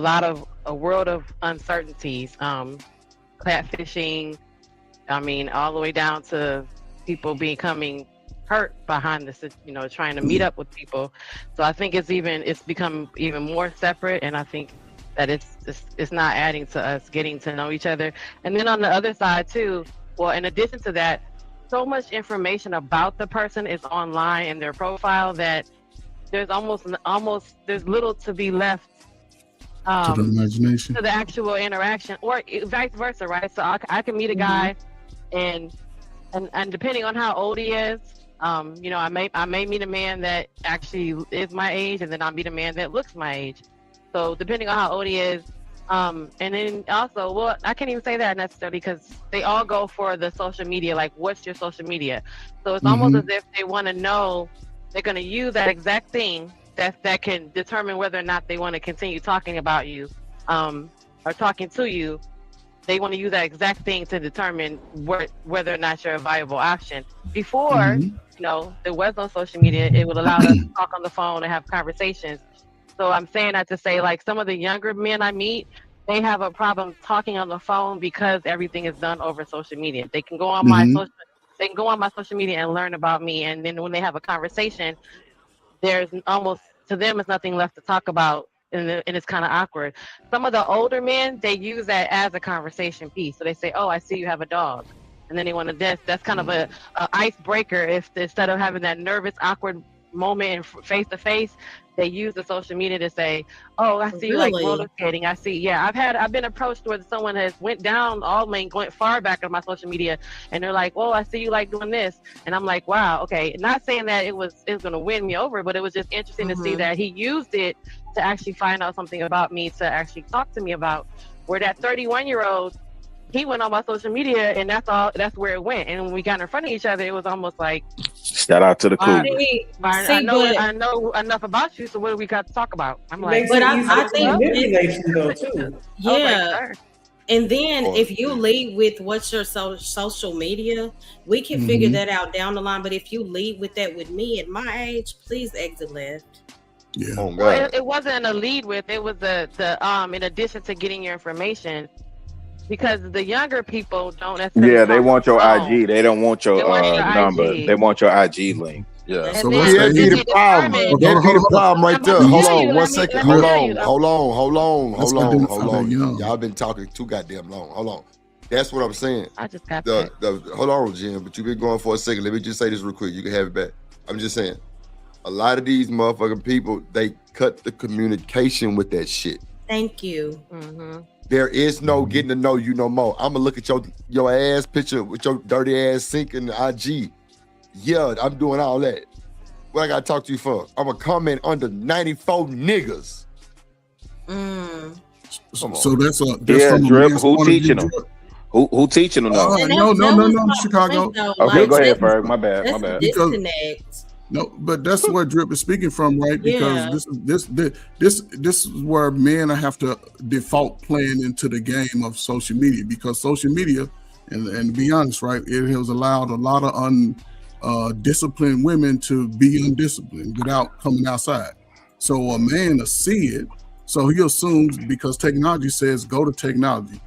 world of uncertainties. Catfishing, all the way down to people becoming hurt behind this, trying to meet up with people. So I think it's become even more separate, and I think that it's not adding to us getting to know each other. And then on the other side too, well, in addition to that, so much information about the person is online in their profile that there's almost there's little to be left to the imagination, to the actual interaction, or vice versa, right? So I can meet a guy, and depending on how old he is, I may meet a man that actually is my age, and then I'll meet a man that looks my age. So depending on how old he is, and then also, well, I can't even say that necessarily because they all go for the social media. Like, what's your social media? So it's almost as if they want to know, they're going to use that exact thing that can determine whether or not they want to continue talking about you, or talking to you. They want to use that exact thing to determine whether or not you're a viable option. Before, there was no social media, it would allow us to talk on the phone and have conversations. So I'm saying that to say, like, some of the younger men I meet, they have a problem talking on the phone because everything is done over social media. They can go on my social media and learn about me, and then when they have a conversation, there's almost, to them, it's nothing left to talk about, and it's kind of awkward. Some of the older men, they use that as a conversation piece. So they say, "Oh, I see you have a dog," and then they want to. That's kind of a icebreaker. If instead of having that nervous, awkward moment face to face, they use the social media to say, "Oh, I see you like roller skating. I see." Yeah, I've been approached where someone has went down all lane, going far back on my social media, and they're like, "Oh, I see you like doing this," and I'm like, "Wow, okay." Not saying that it was going to win me over, but it was just interesting to see that he used it to actually find out something about me, to actually talk to me about. Where that 31-year-old, he went on my social media, and that's where it went. And when we got in front of each other, it was almost like, shout out to the crew. I know enough about you, so what do we got to talk about? I'm like, but I think manipulation though too. Yeah. And then if you lead with what's your social media, we can figure that out down the line. But if you lead with that with me at my age, please exit left. Yeah. Oh, God. Well, it wasn't a lead with, it was the in addition to getting your information. Because the younger people don't necessarily. Yeah, they want your IG. They don't want your number. IG. They want your IG link. Yeah. So that'd be the problem. That'd be the problem right there. Hold on 1 second. Hold on. Y'all been talking too goddamn long. Hold on. That's what I'm saying. I just got hold on, Jim, but you've been going for a second. Let me just say this real quick. You can have it back. I'm just saying, a lot of these motherfucking people, they cut the communication with that shit. Thank you. There is no getting to know you no more. I'm gonna look at your ass picture with your dirty ass sink in the IG. Yeah, I'm doing all that. What I gotta talk to you for? I'm gonna comment under 94 niggas. So that's from a Drip. man's Who point of view, teaching them? Drip. Who teaching them though? No, Chicago. Okay, go ahead, Ferg. My bad. Disconnect. No, but that's where Drip is speaking from, right? Because this is where men have to default playing into the game of social media, because social media, and to be honest, right, it has allowed a lot of undisciplined women to be undisciplined without coming outside. So a man will see it, so he assumes because technology says go to technology.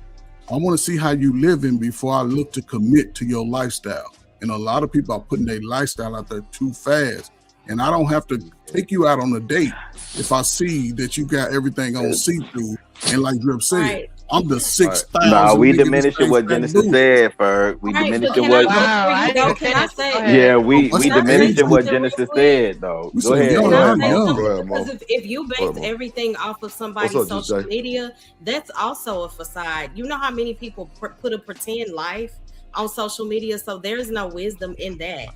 I want to see how you living before I look to commit to your lifestyle. And a lot of people are putting their lifestyle out there too fast. And I don't have to take you out on a date if I see that you got everything on see-through. And like Drip said, I'm the 6,000. Nah, we diminishing what Genesis said, Ferg. We diminishing what. Can I say? Yeah, we diminishing what Genesis said, though. Go ahead. Because if you base everything off of somebody's social media, that's also a facade. You know how many people put a pretend life on social media, so there's no wisdom in that.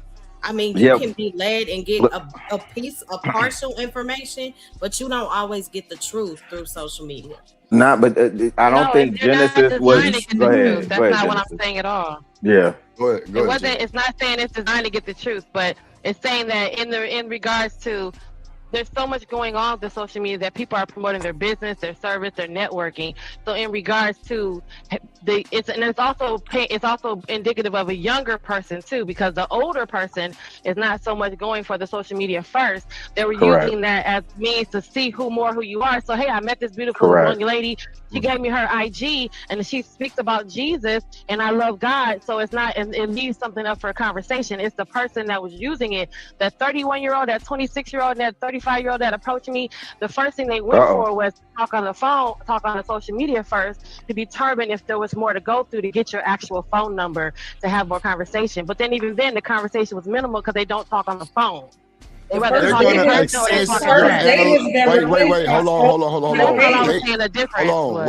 I mean, you can be led and get a piece of partial information, but you don't always get the truth through social media. Nah, but I don't think Genesis was. Go ahead. That's not what I'm saying at all. Yeah. Go ahead. It's not saying it's designed to get the truth, but it's saying that in regards to, there's so much going on with the social media that people are promoting their business, their service, their networking. So in regards to it's also indicative of a younger person too, because the older person is not so much going for the social media first. They were using that as means to see who you are. So hey, I met this beautiful young lady. She gave me her IG, and she speaks about Jesus, and I love God. So it's not, it leaves something up for a conversation. It's the person that was using it, that 31-year-old, that 26-year-old, and that 35-year-old that approached me. The first thing they went for was talk on the phone, talk on the social media first, to determine if there was more to go through to get your actual phone number to have more conversation. But then even then, the conversation was minimal because they don't talk on the phone. They rather talk in person or they talk Wait, hold on.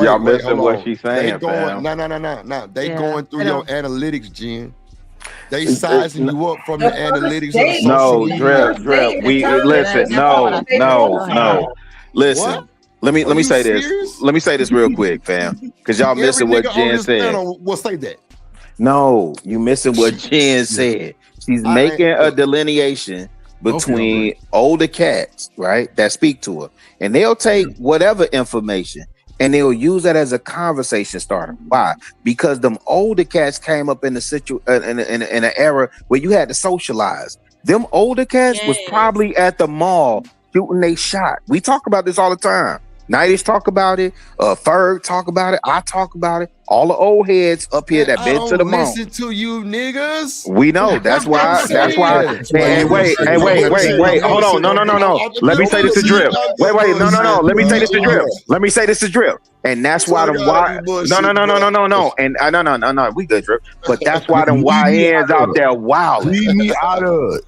Y'all missing what she's saying, fam. No. They going through your analytics, Jen. They sizing you up from the analytics. No, Drip. We listen. No. Listen. What? Let me say this. Let me say this real quick, fam, because y'all missing what Jen said. We'll say that. No, you missing what Jen said. She's making a delineation between older cats, right, that speak to her, and they'll take whatever information and they'll use that as a conversation starter. Why? Because them older cats came up in in an era where you had to socialize. Them older cats was probably at the mall shooting they shot. We talk about this all the time. Nighties talk about it. Ferg talk about it. I talk about it. All the old heads up here that been to the mall. Listen to you niggas. We know. That's why. Hey, wait. Hold on. No. Let me say this to Drip. Wait. No. Let me say this to Drip. And that's why them Y. No. And no. We good, Drip. But that's why them YNs out there wild. Leave me out of it.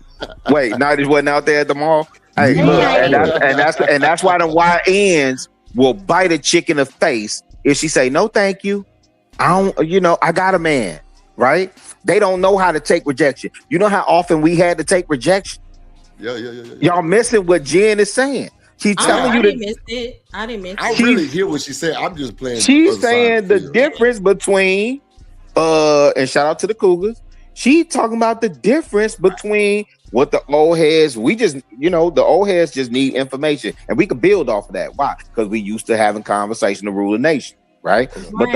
Wait, Nighties wasn't out there at the mall. Hey, look, and that's why the YNs will bite a chick in the face if she say no, thank you. I got a man, right? They don't know how to take rejection. You know how often we had to take rejection? Yeah. Y'all missing what Jen is saying. She's telling you that. I didn't miss it. I really hear what she said. I'm just playing. She's saying the difference between and shout out to the Cougars. She talking about the difference between what the old heads, the old heads just need information, and we can build off of that. Why? Because we used to having conversation to rule the nation, right? But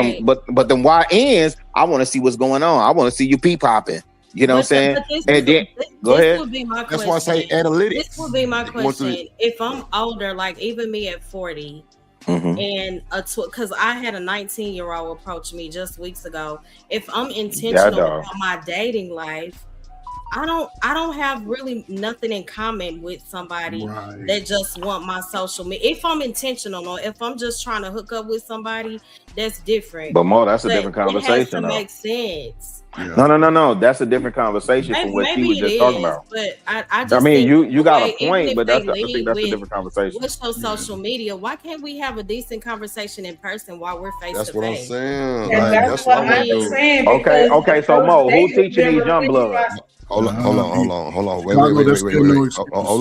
them YNs, I want to see what's going on. I want to see you pee popping. You know what I'm saying? Go ahead. Would be my That's why I say analytics. This would be my question. If I'm older, like even me at 40, and because I had a 19-year-old approach me just weeks ago. If I'm intentional about my dating life, I don't have really nothing in common with somebody that just want my social media. If I'm intentional or if I'm just trying to hook up with somebody, that's different. But Mo, that's a different conversation. It has to make sense. Yeah. No. That's a different conversation from what she was just talking about. But I just you got a point, but I think that's a different conversation. What's your social media? Why can't we have a decent conversation in person while we're face to face? That's what I'm saying. That's what I'm saying. Okay. So Mo, who teaching these young bloods? Hold on. Wait. Hold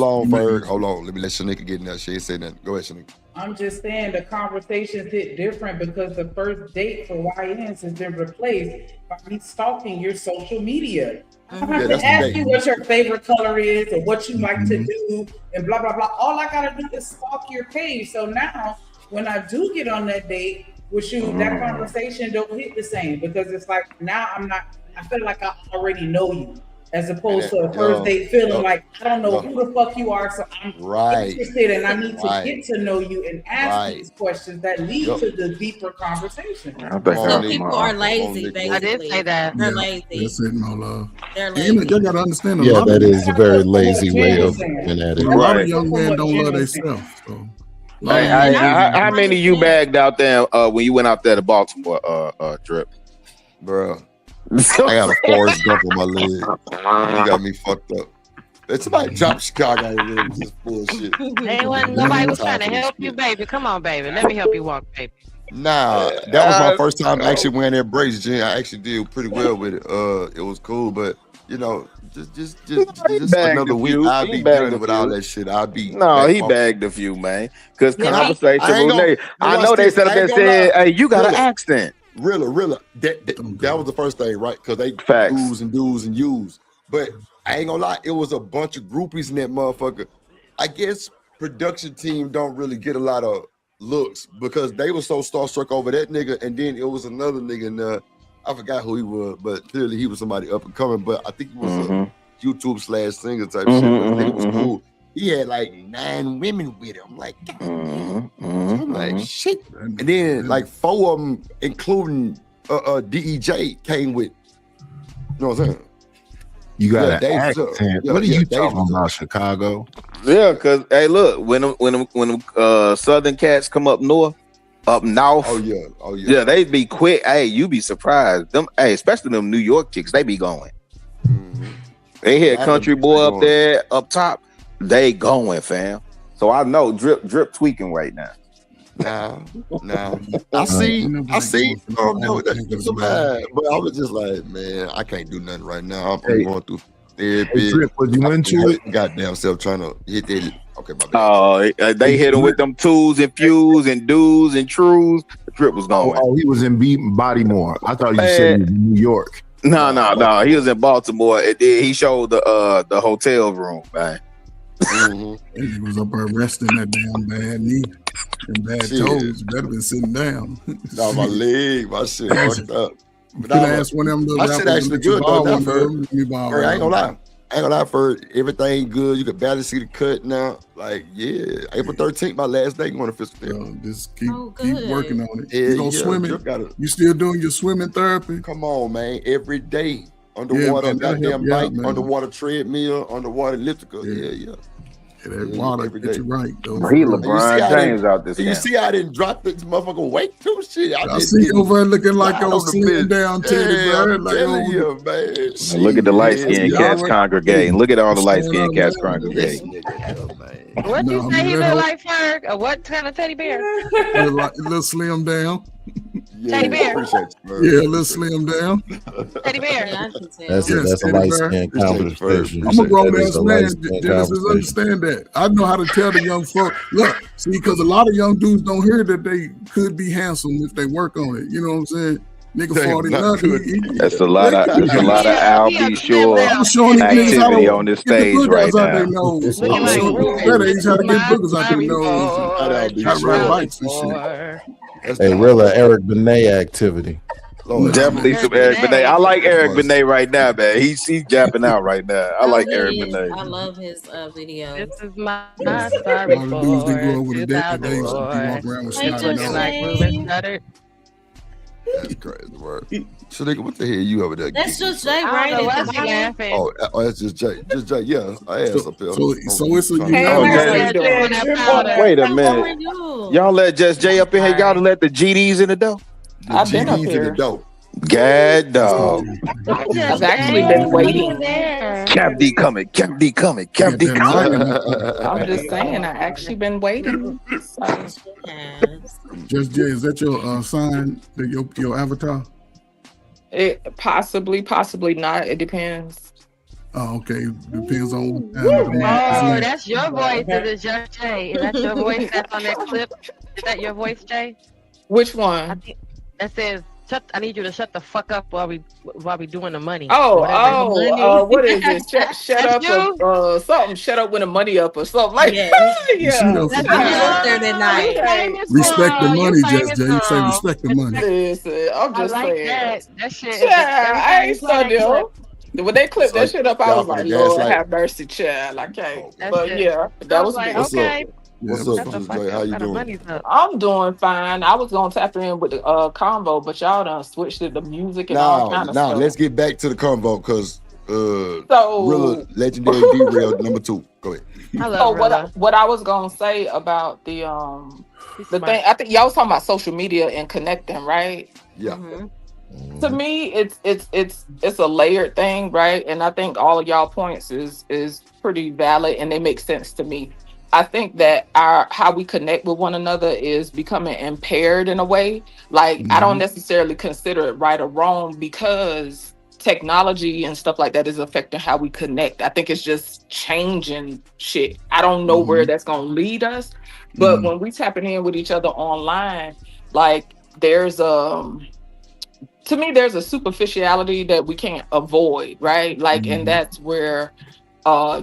on, Ferg. Hold on. Let me let Shanika get in there. She ain't say nothing. Go ahead, Shanika. I'm just saying the conversations hit different because the first date for YNs has been replaced by me stalking your social media. I don't have to ask you what your favorite color is or what you like to do and blah, blah, blah. All I got to do is stalk your page. So now when I do get on that date with you, that conversation don't hit the same because it's like now I feel like I already know you. As opposed to a first date feeling like I don't know who the fuck you are, so I'm interested and I need to get to know you and ask these questions that lead to the deeper conversation. So people are lazy, basically. I did say that. They're lazy. That's it, no love. They're lazy. You gotta understand. Yeah, that is a very lazy way of looking at it. A lot of young men don't love themselves. So. How many of you bagged out there when you went out there to Baltimore, Drip? Bro. I got a Forrest Gump on my leg. You got me fucked up. It's somebody drop Chicago. Just bullshit. Nobody was trying to help you, baby. Come on, baby. Let me help you walk, baby. Nah, that was my first time actually wearing that brace. I actually did pretty well with it. It was cool, but you know, just another week. I'll be done with all that shit. He bagged a few, man. Because conversation. I know they said hey, you got an accent. Rilla. That was the first thing, right? Because they do's and use. But I ain't gonna lie, it was a bunch of groupies in that motherfucker. I guess production team don't really get a lot of looks because they were so starstruck over that nigga, and then it was another nigga in there. I forgot who he was, but clearly he was somebody up and coming. But I think he was a YouTube /singer type shit. But I think it was cool. He had like 9 women with him. I'm like, God. I'm like, shit. And then like 4 of them, including DEJ, came with. You know what I'm saying? You got an accent. What are you talking about, Chicago? Yeah, because hey, look, when them Southern cats come up north. Oh yeah, they be quick. Hey, you be surprised. Them, especially them New York chicks, they be going. They hear country boy up there, up top. They going, fam. So I know drip tweaking right now. Nah. I see. Oh, no, that's so bad. But I was just like, man, I can't do nothing right now. I'm going through therapy. Drip, was you into it? Goddamn self trying to hit that. Okay, my bad. Oh, they hit him with them twos and fews and do's and trues. The Drip was going. Oh, he was in Bodymore. I thought you said he was in New York. No. He was in Baltimore. He showed the hotel room, man. He was up there resting that damn bad knee and bad toes. Better been sitting down. No, my leg, my shit fucked up. But I asked one of them. My shit actually good though. I ain't gonna lie, for everything good. You can barely see the cut now. Like, yeah, April 13th, my last day going to physical therapy. Just keep working on it. You go swimming. You still doing your swimming therapy? Come on, man. Every day. Underwater, goddamn bike, underwater treadmill, underwater elliptical. Yeah. That water get you right, though. He LeBron James out this. You see, I didn't drop this motherfucker weight too. Shit, I see you over there looking like a slim down teddy bear. Man. Look at the light skinned cats congregating. Look at all the light skinned cats congregating. What you say he look like, Ferg? Or what kind of teddy bear? A little slim down. Teddy bear. Yeah, a little slim down. Teddy bear. That's a light skin conversation. I'm a grown ass man. Genesis, understand that. I know how to tell the young folk. Look, see, because a lot of young dudes don't hear that they could be handsome if they work on it. You know what I'm saying? Nigga 40 That's a lot of Al B. Shore activity on this stage right now. He's trying to get boogers out their nose. Hey, really Eric Benet activity. Definitely some Eric Benet. I like Eric Benet right now, man. He's japping out right now. I like Eric Benet. I love his videos. This is my sorry for That's crazy word. So nigga, what the hell you over there? That's just Jay, right? Oh, that's just Jay. Just Jay, yeah. I asked up here. So it's a wait a minute. Y'all let Just Jay up in here. Y'all let the GDs in the dough. I've been up here. God dog. I've actually been waiting. Cap D coming. I'm just saying, I actually been waiting. Just Jay, is that your sign? Your avatar? It possibly not. It depends. Oh, okay. Depends on what time of the month. Oh, that's your voice. Is it just Jay? Is that your voice that's on that clip? Is that your voice, Jay? Which one? I think that says, I need you to shut the fuck up while we doing the money. What is it? Shut up, something. Shut up when the money up or something like that. Respect the money, Just Jay. You say respect the money. Listen, I'm just saying. That shit. Yeah, I ain't so when they clipped that shit up, I was like, Lord have mercy, child. I can't. But yeah, that was me. Okay. What's up, Jay? How you doing? I'm doing fine. I was gonna tap in with the convo, but y'all done switched to the music and all kind of stuff. Now let's get back to the convo because Rilla, legendary derailed number 2. Go ahead. So what I was gonna say about the thing, I think y'all was talking about social media and connecting, right? Yeah. To me, it's a layered thing, right? And I think all of y'all points is pretty valid and they make sense to me. I think that how we connect with one another is becoming impaired in a way. Like I don't necessarily consider it right or wrong because technology and stuff like that is affecting how we connect. I think it's just changing shit. I don't know where that's gonna lead us, but when we tapping in with each other online, like there's to me there's a superficiality that we can't avoid, right? Like and that's where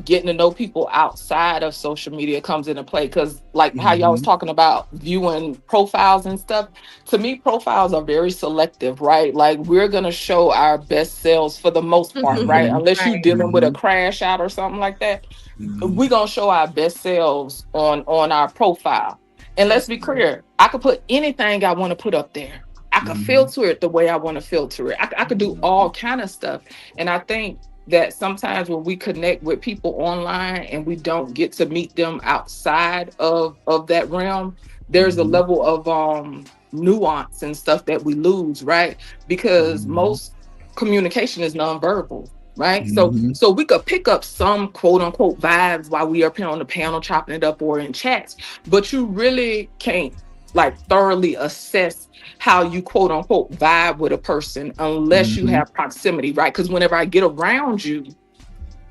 getting to know people outside of social media comes into play, because like how y'all was talking about viewing profiles and stuff, to me profiles are very selective, right? Like we're gonna show our best selves for the most part, right? Unless you're dealing with a crash out or something like that, we're gonna show our best selves on our profile. And let's be clear, I could put anything I want to put up there. I could filter it the way I want to filter it. I could do all kind of stuff. And I think that sometimes when we connect with people online and we don't get to meet them outside of that realm, there's a level of nuance and stuff that we lose, right? Because most communication is nonverbal, right? So we could pick up some quote unquote vibes while we are up here on the panel chopping it up or in chats, but you really can't like thoroughly assess how you quote unquote vibe with a person unless you have proximity, right? Because whenever I get around you,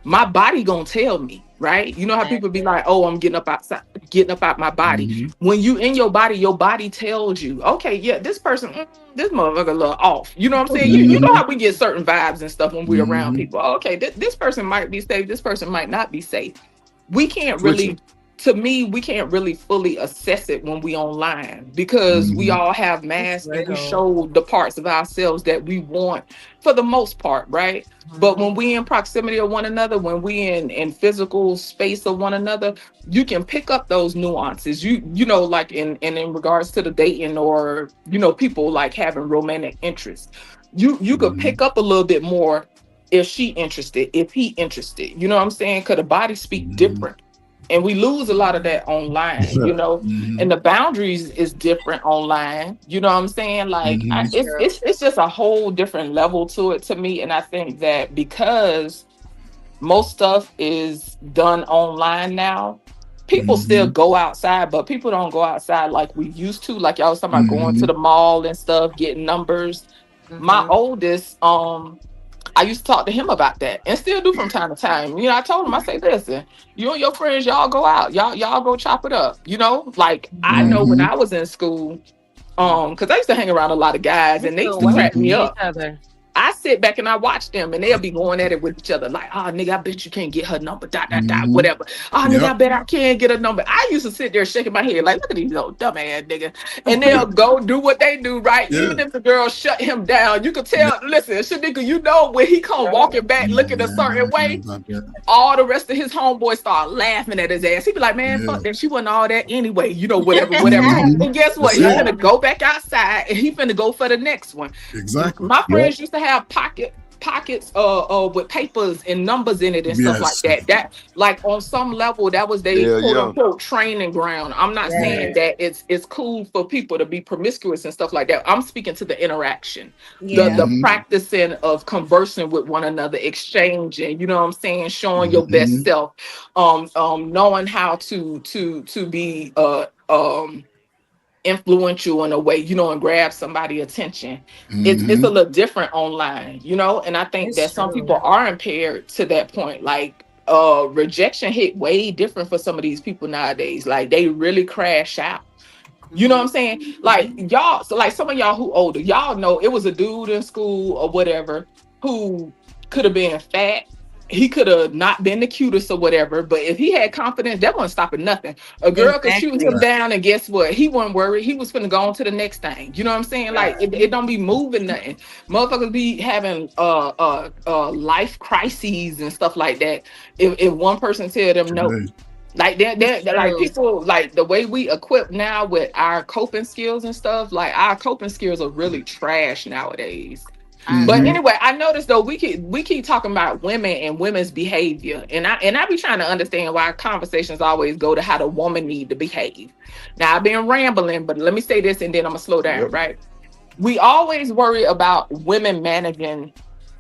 my body gonna tell me, right? You know how people be like, oh, I'm getting up out my body. When you in your body tells you, okay, yeah, this person, this motherfucker a little off. You know what I'm saying? You know how we get certain vibes and stuff when we're around people. Okay, this person might be safe, this person might not be safe. We can't really, to me, we can't really fully assess it when we online because we all have masks and we show the parts of ourselves that we want for the most part, right? But when we in proximity of one another, when we in physical space of one another, you can pick up those nuances. You know, like in regards to the dating or, you know, people like having romantic interests, you could pick up a little bit more if she interested, if he interested, you know what I'm saying? Because the body speak different. And we lose a lot of that online, you know, and the boundaries is different online. You know what I'm saying? Like it's just a whole different level to it to me. And I think that because most stuff is done online now, people still go outside, but people don't go outside like we used to. Like y'all was talking about going to the mall and stuff, getting numbers. My oldest, I used to talk to him about that and still do from time to time. You know, I told him, I say, listen, you and your friends, y'all go out, y'all go chop it up. You know, like I know when I was in school, because I used to hang around a lot of guys and they used to crack me up. I sit back and I watch them and they'll be going at it with each other. Like, oh, nigga, I bet you can't get her number, whatever. Oh, nigga, I bet I can't get a number. I used to sit there shaking my head like, look at these old dumbass nigga. And they'll go do what they do, right? Even if the girl shut him down, you could tell, listen, Shanika, you know, when he come walking back looking a certain way, all the rest of his homeboys start laughing at his ass. He be like, man, fuck that. She wasn't all that anyway. You know, whatever. And guess what? He's gonna go back outside and he's gonna go for the next one. Exactly. My friends used to have pockets with papers and numbers in it and stuff like that. That like on some level that was their quote unquote training ground. I'm not saying that it's cool for people to be promiscuous and stuff like that. I'm speaking to the interaction, the practicing of conversing with one another, exchanging, you know what I'm saying, showing your best self, knowing how to be influential in a way, you know, and grab somebody's attention. It's a little different online, you know, and I think that some people are impaired to that point. Like rejection hit way different for some of these people nowadays. Like they really crash out. You know what I'm saying? Like y'all, so like some of y'all who older, y'all know it was a dude in school or whatever who could have been fat. He could have not been the cutest or whatever, but if he had confidence, that wasn't stopping nothing. A girl could shoot him down, and guess what? He wasn't worried. He was finna go on to the next thing. You know what I'm saying? Like it don't be moving nothing. Motherfuckers be having life crises and stuff like that. If one person tell them no. Like they're like people, like the way we equip now with our coping skills and stuff, like our coping skills are really trash nowadays. But anyway, I noticed though we keep talking about women and women's behavior, and I be trying to understand why conversations always go to how the woman need to behave. Now I've been rambling, but let me say this and then I'm gonna slow down. Right? We always worry about women managing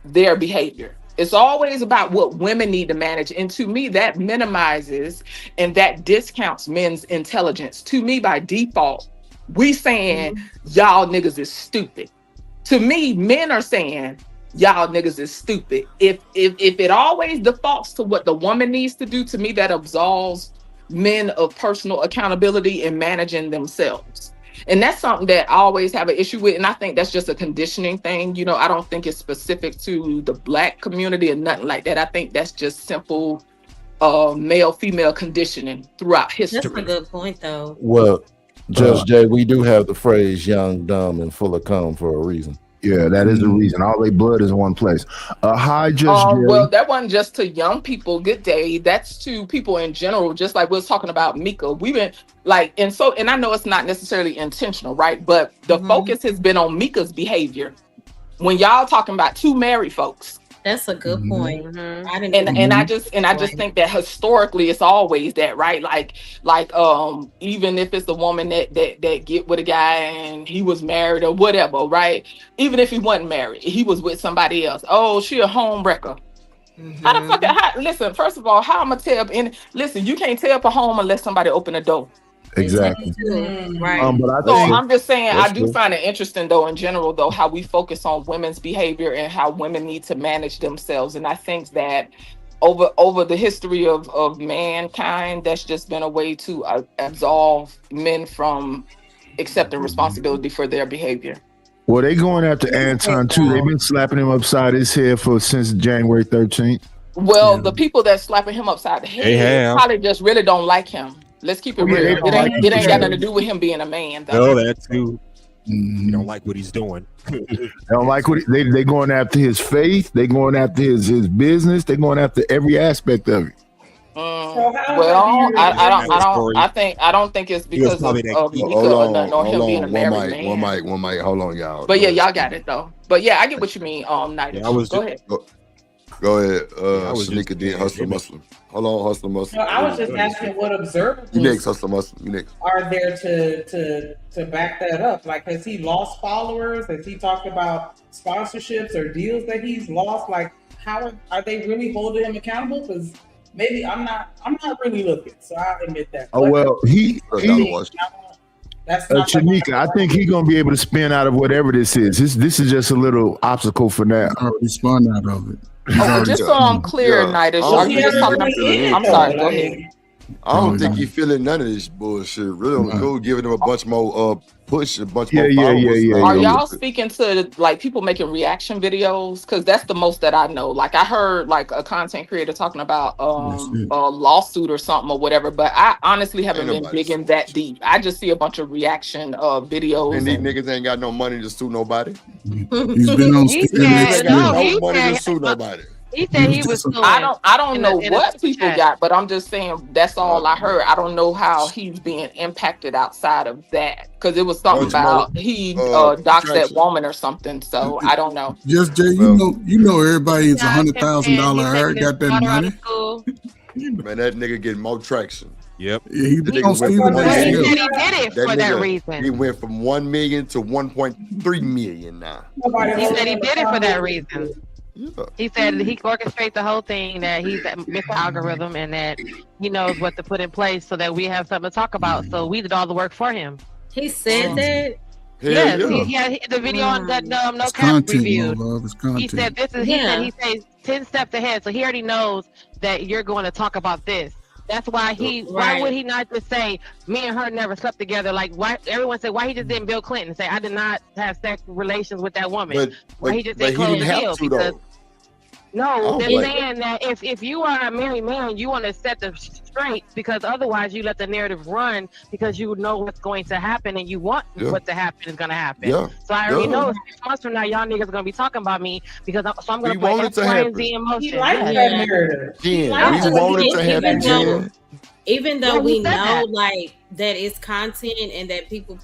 their behavior. It's always about what women need to manage, and to me that minimizes and that discounts men's intelligence. To me, by default, we saying y'all niggas is stupid. To me, men are saying y'all niggas is stupid. If it always defaults to what the woman needs to do, to me that absolves men of personal accountability and managing themselves. And that's something that I always have an issue with. And I think that's just a conditioning thing. You know, I don't think it's specific to the Black community or nothing like that. I think that's just simple male female conditioning throughout history. That's a good point though. Well, Judge Jay, we do have the phrase young, dumb, and full of cum for a reason. Yeah, that is the reason. All their blood is one place. Hi, Judge Jay. Well, that wasn't just to young people. Good day. That's to people in general. Just like we was talking about Mika. We've been like, and I know it's not necessarily intentional, right? But the focus has been on Mika's behavior. When y'all talking about two married folks. That's a good point. I just think that historically it's always that, right? Like even if it's a woman that get with a guy and he was married or whatever, right? Even if he wasn't married, he was with somebody else. Oh, she a home wrecker. How the fuck? Listen, first of all, how I'm gonna tell? Listen, you can't tear up a home unless somebody open the door. Exactly. Right. But I So think I'm just saying, I do true. find it interesting, though, in general, though, how we focus on women's behavior and how women need to manage themselves. And I think that over the history of mankind, that's just been a way to absolve men from accepting responsibility for their behavior. Well, they going after Anton too. They've been slapping him upside his head since January 13th. Well, the people that's slapping him upside the head probably just really don't like him. Let's keep it real. It ain't got nothing to do with him being a man, though. No, that too. You don't like what he's doing. They don't like what they going after his faith. They going after his business. They going after every aspect of it. Well, I don't think it's because of Mika or nothing, or him being a married man. One mic. Hold on, y'all. But yeah, y'all got it though. But yeah, I get what you mean. Nigel. Go ahead. Go ahead. Shanika did Hustler Muslim. Hold on, Hustler Muslim. No, I was just asking what observables You next, Hustler Muslim. You next. are there to back that up? Like, has he lost followers? Has he talked about sponsorships or deals that he's lost? Like, how are they really holding him accountable? Because maybe I'm not really looking, so I admit that. Oh well, that's not Shanika, I think he's gonna be able to spin out of whatever this is. This is just a little obstacle for now. I already spun out of it. Just so I'm clear, Nida, are you just talking about? I'm sorry. Go ahead. I don't think he's feeling none of this bullshit. Really, cool. Giving him a bunch more push, a bunch more followers. Are y'all speaking to like people making reaction videos? Because that's the most that I know. Like I heard like a content creator talking about a lawsuit or something or whatever. But I honestly haven't been digging that deep. I just see a bunch of reaction videos. And these niggas ain't got no money to sue nobody. He's been on. He ain't got no money to sue nobody. He said he was. I don't know what people got, but I'm just saying that's all I heard. I don't know how he's being impacted outside of that because it was something about he doxed that woman or something. So I don't know. Just Jay, you know everybody's $100,000 hair got that money. Man, that nigga getting more traction. Yep. Yeah, he did it for that reason. He went from 1 million to 1.3 million now. He said he did it for that reason. Yeah. He said he orchestrates the whole thing, that he's Mr. Algorithm and that he knows what to put in place so that we have something to talk about. So we did all the work for him. He said that. Yes, yeah. the video on that No It's Cap content, reviewed. my love. It's He content. said this is. He says 10 steps ahead, so he already knows that you're going to talk about this. That's why why would he not just say me and her never slept together? Like why everyone say why he just didn't Bill Clinton say I did not have sex relations with that woman. Why he just didn't close the deal because no, they're saying that if you are a married man, you want to set them straight because otherwise you let the narrative run because you know what's going to happen and you want what to happen is going to happen. Yeah. So I already know 6 months from now, y'all niggas going to be talking about me because I'm going to put X, Y, and Z in motion. He likes that narrative. We want it to happen, Jen. Even though Yeah, we he said know that. like that it's content and that people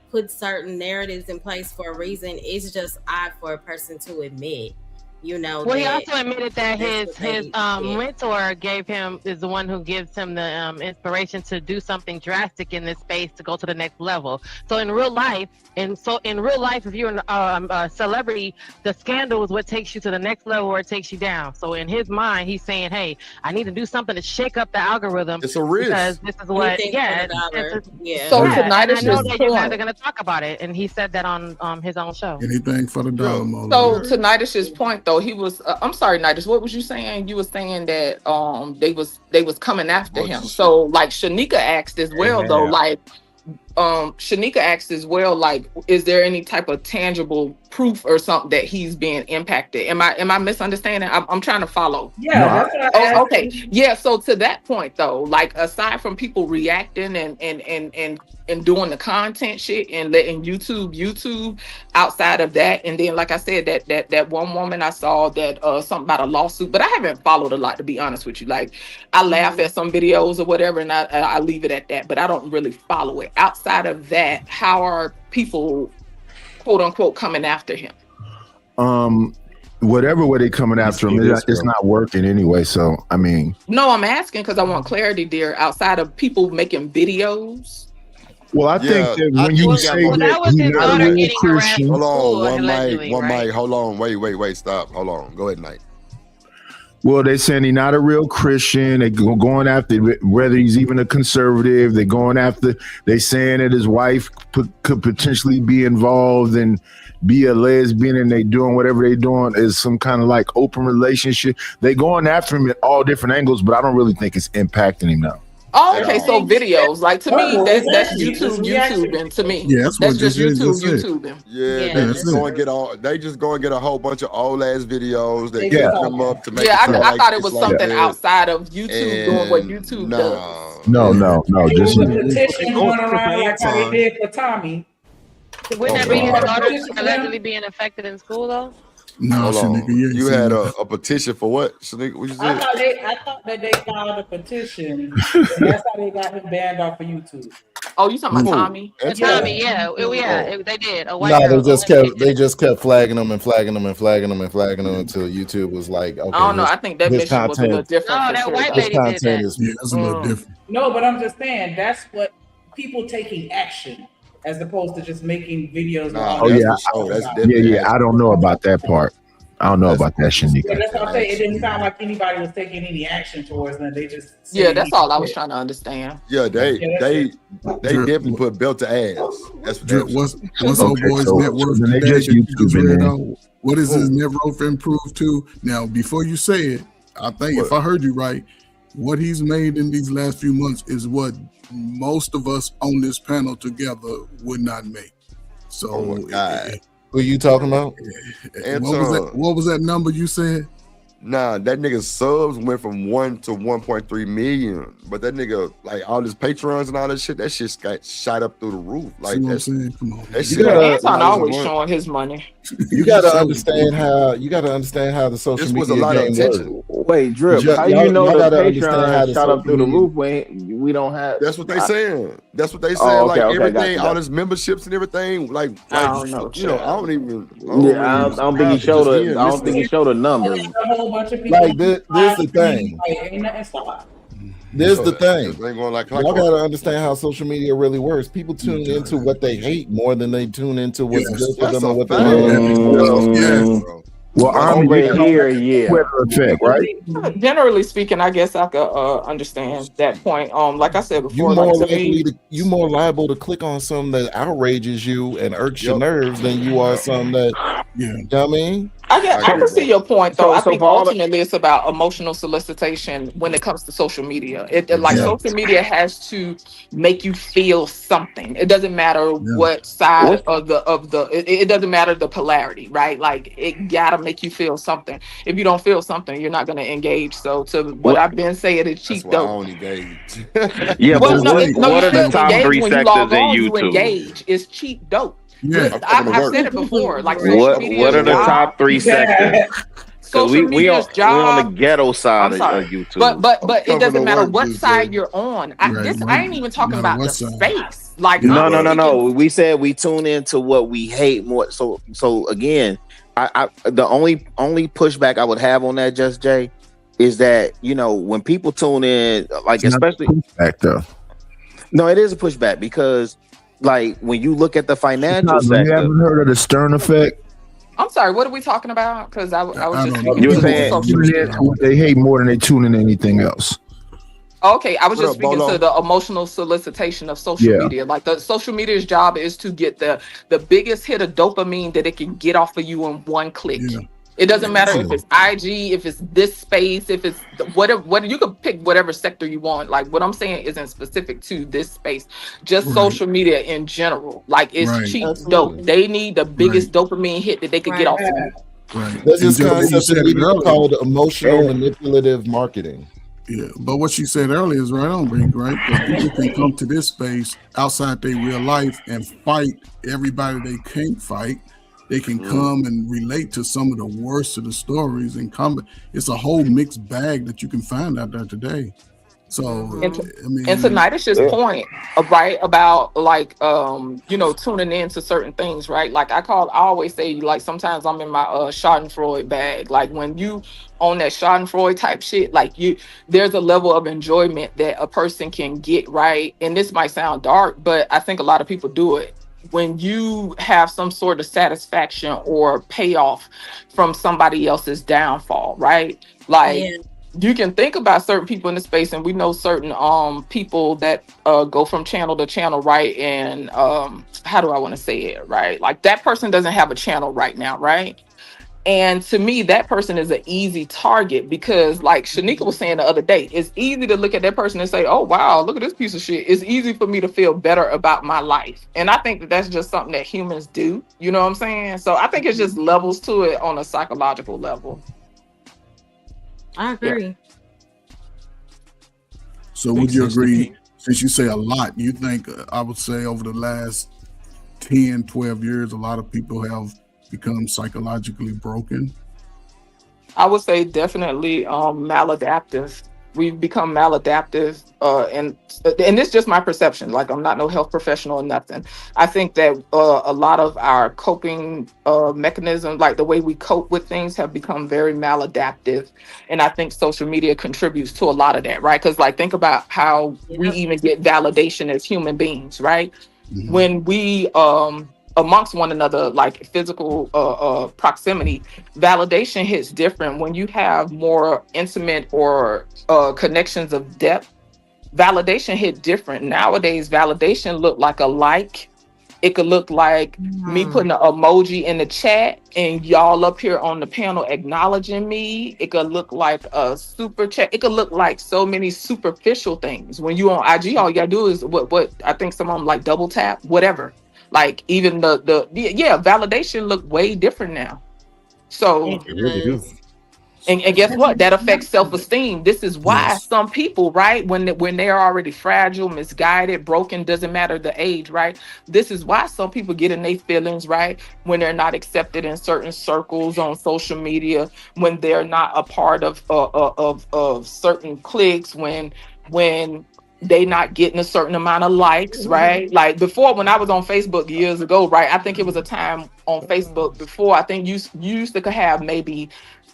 put certain narratives in place for a reason, it's just odd for a person to admit. You know, well, he that also admitted that his yeah. mentor is the one who gives him the inspiration to do something drastic in this space to go to the next level. So in real life, if you're a celebrity, the scandal is what takes you to the next level or it takes you down. So in his mind, he's saying, "Hey, I need to do something to shake up the algorithm. It's a risk because this is what, yeah. So yeah, tonight and is I know his that you guys point. are going to talk about it, and he said that on his own show. Anything for the dollar, my So love. to Nidish's point, though, he was. I'm sorry, Nidish. What was you saying? You were saying that they was coming after him. So like Shanika asked as well, though, like Shanika asked as well, like, is there any type of tangible proof or something that he's being impacted? Am I misunderstanding? I'm trying to follow. Yeah, that's what I asked. Okay. Yeah. So to that point though, like aside from people reacting and doing the content shit and letting YouTube outside of that, and then like I said, that one woman I saw that something about a lawsuit, but I haven't followed a lot to be honest with you. Like I laugh at some videos or whatever, and I leave it at that, but I don't really follow it. Outside of that, how are people quote unquote coming after him? Whatever way they coming after him, it's not working anyway. So I mean, No, I'm asking because I want clarity, dear. Outside of people making videos. well, I think that when you say that he's not a real Christian, Hold on, school, one allegedly, mic, right? Hold on, wait, stop. Hold on, go ahead, Knight. well, they saying he's not a real Christian. They going after whether he's even a conservative. They're going after. They saying that his wife could potentially be involved and be a lesbian, and they doing whatever they doing is some kind of like open relationship. They going after him at all different angles, but I don't really think it's impacting him now. Oh, okay. So videos, like to me, that's YouTube, and to me, Yeah, that's what just just YouTube, said. YouTube. Yeah, they just go and get they just go and get a whole bunch of old ass videos. They Yeah. put them up to make Yeah, it feel I like thought it it's was like something that. outside of YouTube doing what YouTube does. No, It just was a petition going around like how they did for Tommy. Wouldn't that Oh, be his God. daughter allegedly being affected in school though? No, Hold on. Shanika, you ain't You seen had that. a petition for what? Shanika, what you I said? thought that they filed a petition, and that's how they got him banned off of YouTube. Oh, you talking about Who? Tommy? Tommy, yeah, they did. A white No, girl. they just kept flagging them and flagging them and flagging them and flagging them until YouTube was like, okay, I don't know. I think that this mission was a little different. No, for that sure, white though. lady did that. Yeah, it's a little different. No, but I'm just saying that's what people taking action as opposed to just making videos. Nah, Oh that's yeah, for sure. That's yeah. definitely I don't know about that part. I don't know about that, Yeah, Shanika. that's what I'm saying. It didn't sound like anybody was taking any action towards them. They just Yeah, that's all I was trying to understand. Yeah, they that's definitely put belt to ass. That's what Drip, what's old Okay, boy's so net worth then they today just that you just YouTubing read then. out? What is his net worth improved to? Now, before you say it, I think if I heard you right, what he's made in these last few months is what most of us on this panel together would not make. So, Oh my God. who you talking about? what was that number you said? Nah, that nigga's subs went from 1 to 1.3 million. But that nigga, like all his Patrons and all that shit got shot up through the roof. Like See what I'm that's saying? Come on. that shit. Anton always showing his money. You gotta understand how the social This media was a lot of game attention. works. Wait, Drip, how Y'all you know the gotta understand how Patreon the shot up social through the media- roof when we don't have? That's what they saying. That's what they saying. Oh, like okay, everything, gotcha. all his memberships and everything. Like I don't know, you know, I don't even. Yeah, I don't think he showed the. I don't think he showed the numbers. A whole bunch of people. Like this the thing. Like, ain't nothing stopped. This the thing. They going like Y'all gotta understand how social media really works. People tune into what they hate more than they tune into what's good for them or what they love. Well, Over here, yeah. weather effect, right? Generally speaking, I guess I could understand that point. Like I said You before, more like to me, likely to you more liable to click on something that outrages you and irks your nerves than you are something that you know what I mean. I can see your point though. So- I so think for all the- ultimately it's about emotional solicitation when it comes to social media. Like social media has to make you feel something. It doesn't matter what side of the it doesn't matter the polarity, right? Like it gotta make you feel something. If you don't feel something, you're not gonna engage. So to what I've been saying, it's cheap That's why I dope. don't engage. Yeah, Well, but what you are the still top engage 3 when you sectors log in on. You YouTube? engage. It's cheap dope. Yeah. I've said it before. Like social What media's are the job- top 3 sectors? Because Social we on media's job. the ghetto side I'm of sorry, YouTube. but it Coming doesn't to matter work, what just side say. you're on. I ain't even talking about the space. Like No. I'm We said we tune into what we hate more. So again, I the only pushback I would have on that, Just Jay, is that when people tune in, like especially pushback though. No, it is a pushback because like when you look at the financial You sector, haven't heard of the Stern effect? I'm sorry. What are we talking about? Because I was just speaking You were to saying- social Tune media. into what they hate more than they tune into anything else. Okay, I was What just up, speaking Bolo? to the emotional solicitation of social Yeah. media. Like the social media's job is to get the biggest hit of dopamine that it can get off of you in one click. Yeah. It doesn't matter if it's IG, if it's this space, if it's whatever you can pick whatever sector you want. Like what I'm saying isn't specific to this space, just social media in general. Like it's Right. cheap Absolutely. dope. They need the biggest dopamine hit that they could get off of you. Right. There's And this Joe, you concept said in it media earlier. called emotional manipulative marketing. Yeah, but what she said earlier is right on, Rick, right? Because people can come to this space outside their real life and fight everybody they can't fight. They can come and relate to some of the worst of the stories and come. It's a whole mixed bag that you can find out there today. So, I mean, And tonight it's just point right about like tuning into certain things, right? Like I always say, like sometimes I'm in my Schadenfreude bag. Like when you on that Schadenfreude type shit, like there's a level of enjoyment that a person can get, right? And this might sound dark, but I think a lot of people do it. When you have some sort of satisfaction or payoff from somebody else's downfall, right? Like you can think about certain people in the space, and we know certain people that go from channel to channel, right? And how do I want to say it, right? Like that person doesn't have a channel right now, right? And to me, that person is an easy target because, like Shanika was saying the other day, it's easy to look at that person and say, "Oh wow, look at this piece of shit." It's easy for me to feel better about my life, and I think that's just something that humans do. You know what I'm saying? So I think it's just levels to it on a psychological level. I agree. So would you agree, since you say a lot, you think, I would say over the last 10, 12 years, a lot of people have become psychologically broken? I would say definitely maladaptive. We've become maladaptive, and it's just my perception. Like I'm not no health professional or nothing. I think that a lot of our coping mechanisms, like the way we cope with things, have become very maladaptive, and I think social media contributes to a lot of that, right? Because like think about how we even get validation as human beings, right? Mm-hmm. When we amongst one another, like physical proximity, validation hits different when you have more intimate or connections of depth. Validation hit different. Nowadays, validation look like a like. It could look like me putting an emoji in the chat and y'all up here on the panel acknowledging me. It could look like a super chat. It could look like so many superficial things. When you on IG, all you gotta do is what I think some of them like double tap, whatever. Like even the validation look way different now. So and guess what? That affects self-esteem. This is why some people, right, when they're already fragile, misguided, broken, doesn't matter the age, right? This is why some people get in their feelings, right, when they're not accepted in certain circles on social media, when they're not a part of certain cliques, when they not getting a certain amount of likes, right? Like before, when I was on Facebook years ago, right? I think it was a time on Facebook before, I think you used to have maybe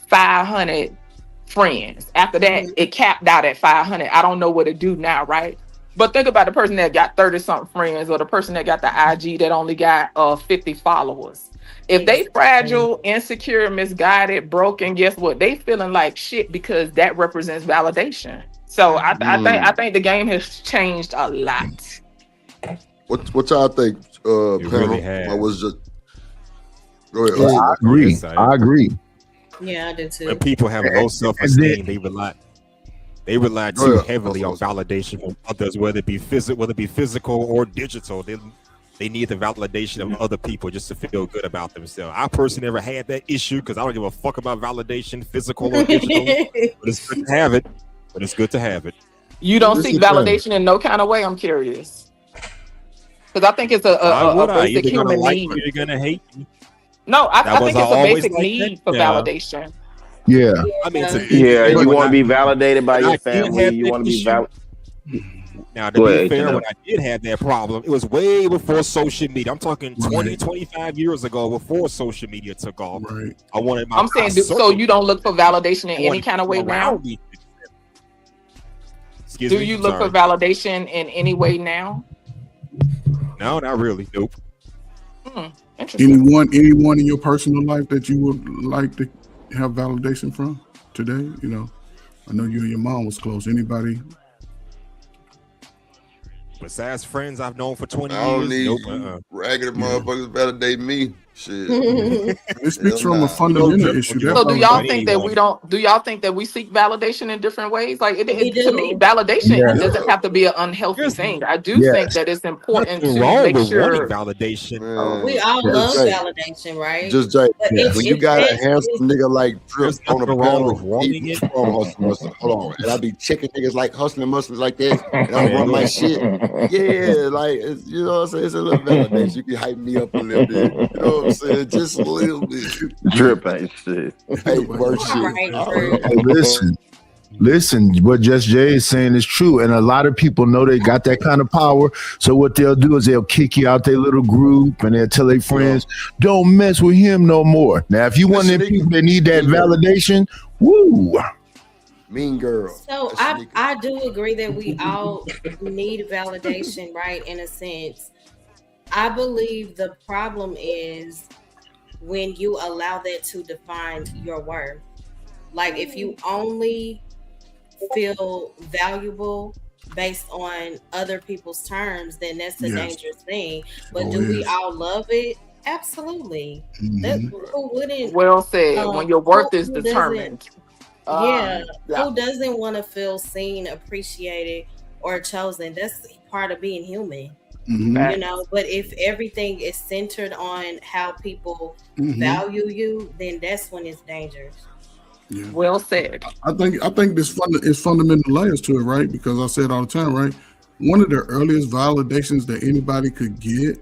500 friends. After that, it capped out at 500. I don't know what to do now, right? But think about the person that got 30 something friends, or the person that got the IG that only got 50 followers. If they fragile, insecure, misguided, broken, guess what? They feeling like shit because that represents validation. So I think the game has changed a lot. What y'all think? Panel? really has. I was just go ahead. I agree. I agree. Yeah, I did too. When people have low self-esteem, they rely Go too ahead. heavily on validation from others, whether it be physical or digital. They need the validation of other people just to feel good about themselves. I personally never had that issue because I don't give a fuck about validation, physical or digital. But it's good to have it. You don't This seek is the thing. validation in no kind of way. I'm curious because I think it's a basic You're gonna human like need. me, you're gonna hate me. No, I That think was it's a always basic like need that. for Yeah. validation. Yeah. I mean, Yeah, you want to be validated by I your did family. have You that want to be issue. validated. Now, to Go be ahead, fair, Janelle. when I did have that problem, it was way before social media. I'm talking 20, 25 years ago, before social media took off. Right. I wanted my I'm saying, so you don't look for validation in any kind of way now? Excuse Do me? you look Sorry. for validation in any way now? No, not really. Nope. Interesting. Anyone in your personal life that you would like to have validation from today? You know, I know you and your mom was close. Anybody? Besides friends I've known for 20 I don't years, need nope. you ragged motherfuckers validate me. Shit. It speaks Hell from nah. a fundamental issue. So do y'all think that we don't? Do y'all think that we seek validation in different ways? Like to me, validation Yeah. doesn't have to be an unhealthy thing. I do Yes. think that it's important Nothing to wrong make with sure. wanting validation. We all Just love Jay. validation, right? Just Jay, But when you got a handsome nigga like Drip There's on the nothing wrong panel, with wanting he it. hustling. Hold on, and I be checking niggas like hustling muscles like this, and I run my shit. Yeah, like you know what I'm saying. It's a little validation. You can hype me up a little bit. You know what I'm saying? Just a little bit. Drip ain't shit. Hey, worse shit. Right, All Drip. right. Hey, listen, what Just Jay is saying is true. And a lot of people know they got that kind of power. So what they'll do is they'll kick you out their little group and they'll tell their friends, don't mess with him no more. Now, if you one of them people that need that validation, woo. Mean girl. So I do agree that we all need validation, right? In a sense, I believe the problem is when you allow that to define your worth. Like if you only feel valuable based on other people's terms, then that's a Yes. dangerous thing. But Oh, do we yes. all love it? Absolutely. Mhm. That, who wouldn't? Well said. When your worth is who doesn't- determined. Yeah. Yeah. Who doesn't want to feel seen, appreciated, or chosen? That's part of being human. Mhm. You know, but if everything is centered on how people Mhm. value you, then that's when it's dangerous. Yeah. Well said. I think this it's fundamental layers to it, right? Because I said all the time, right? One of the earliest validations that anybody could get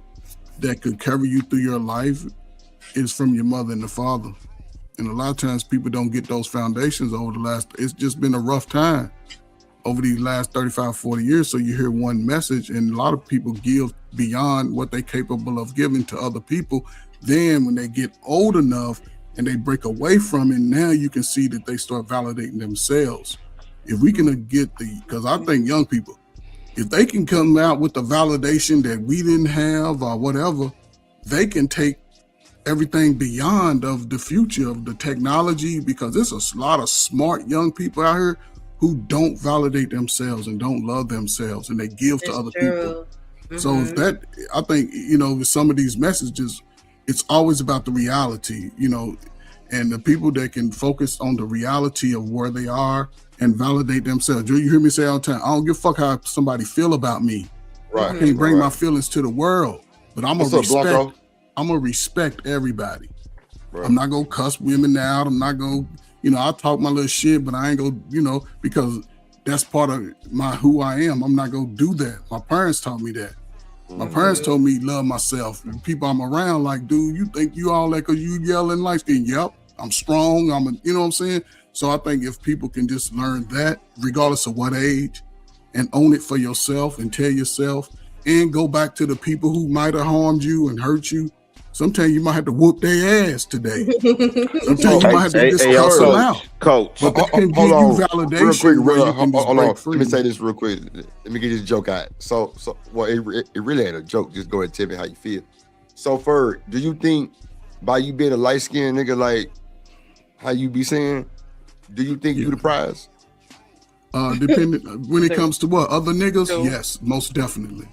that could carry you through your life is from your mother and the father. And a lot of times people don't get those foundations over the last, it's just been a rough time over these last 35, 40 years. So you hear one message and a lot of people give beyond what they're capable of giving to other people. Then when they get old enough and they break away from it, now you can see that they start validating themselves. If we can get because I think young people, if they can come out with the validation that we didn't have or whatever, they can take everything beyond of the future of the technology, because there's a lot of smart young people out here who don't validate themselves and don't love themselves and they give to other people. So if that, I think, you know, with some of these messages, it's always about the reality, you know, and the people that can focus on the reality of where they are and validate themselves. You hear me say all the time, I don't give a fuck how somebody feel about me. Right. I can't bring my feelings to the world, but I'm What's gonna up, Blanco? respect everybody. Right. I'm not gonna cuss women out. I'm not gonna, you know, I'll talk my little shit, but I ain't gonna, you know, because that's part of my who I am. I'm not gonna do that. My parents taught me that. My parents told me love myself. And people I'm around, like, dude, you think you all that because you yelling light skin? Yep, I'm strong. You know what I'm saying? So I think if people can just learn that, regardless of what age, and own it for yourself and tell yourself, and go back to the people who might have harmed you and hurt you, Sometimes you might have to whoop their ass today. Sometimes you might have to just cuss them out. Coach. But that can give Hold you on, validation. real quick, where you can just hold on. break free. Let me say this real quick. Let me get this joke out. So, well, it really ain't a joke. Just go ahead and tell me how you feel. So, Ferg, do you think by you being a light skinned nigga, like how you be saying, do you think you the prize? Depending when it comes to what other niggas, yes, most definitely.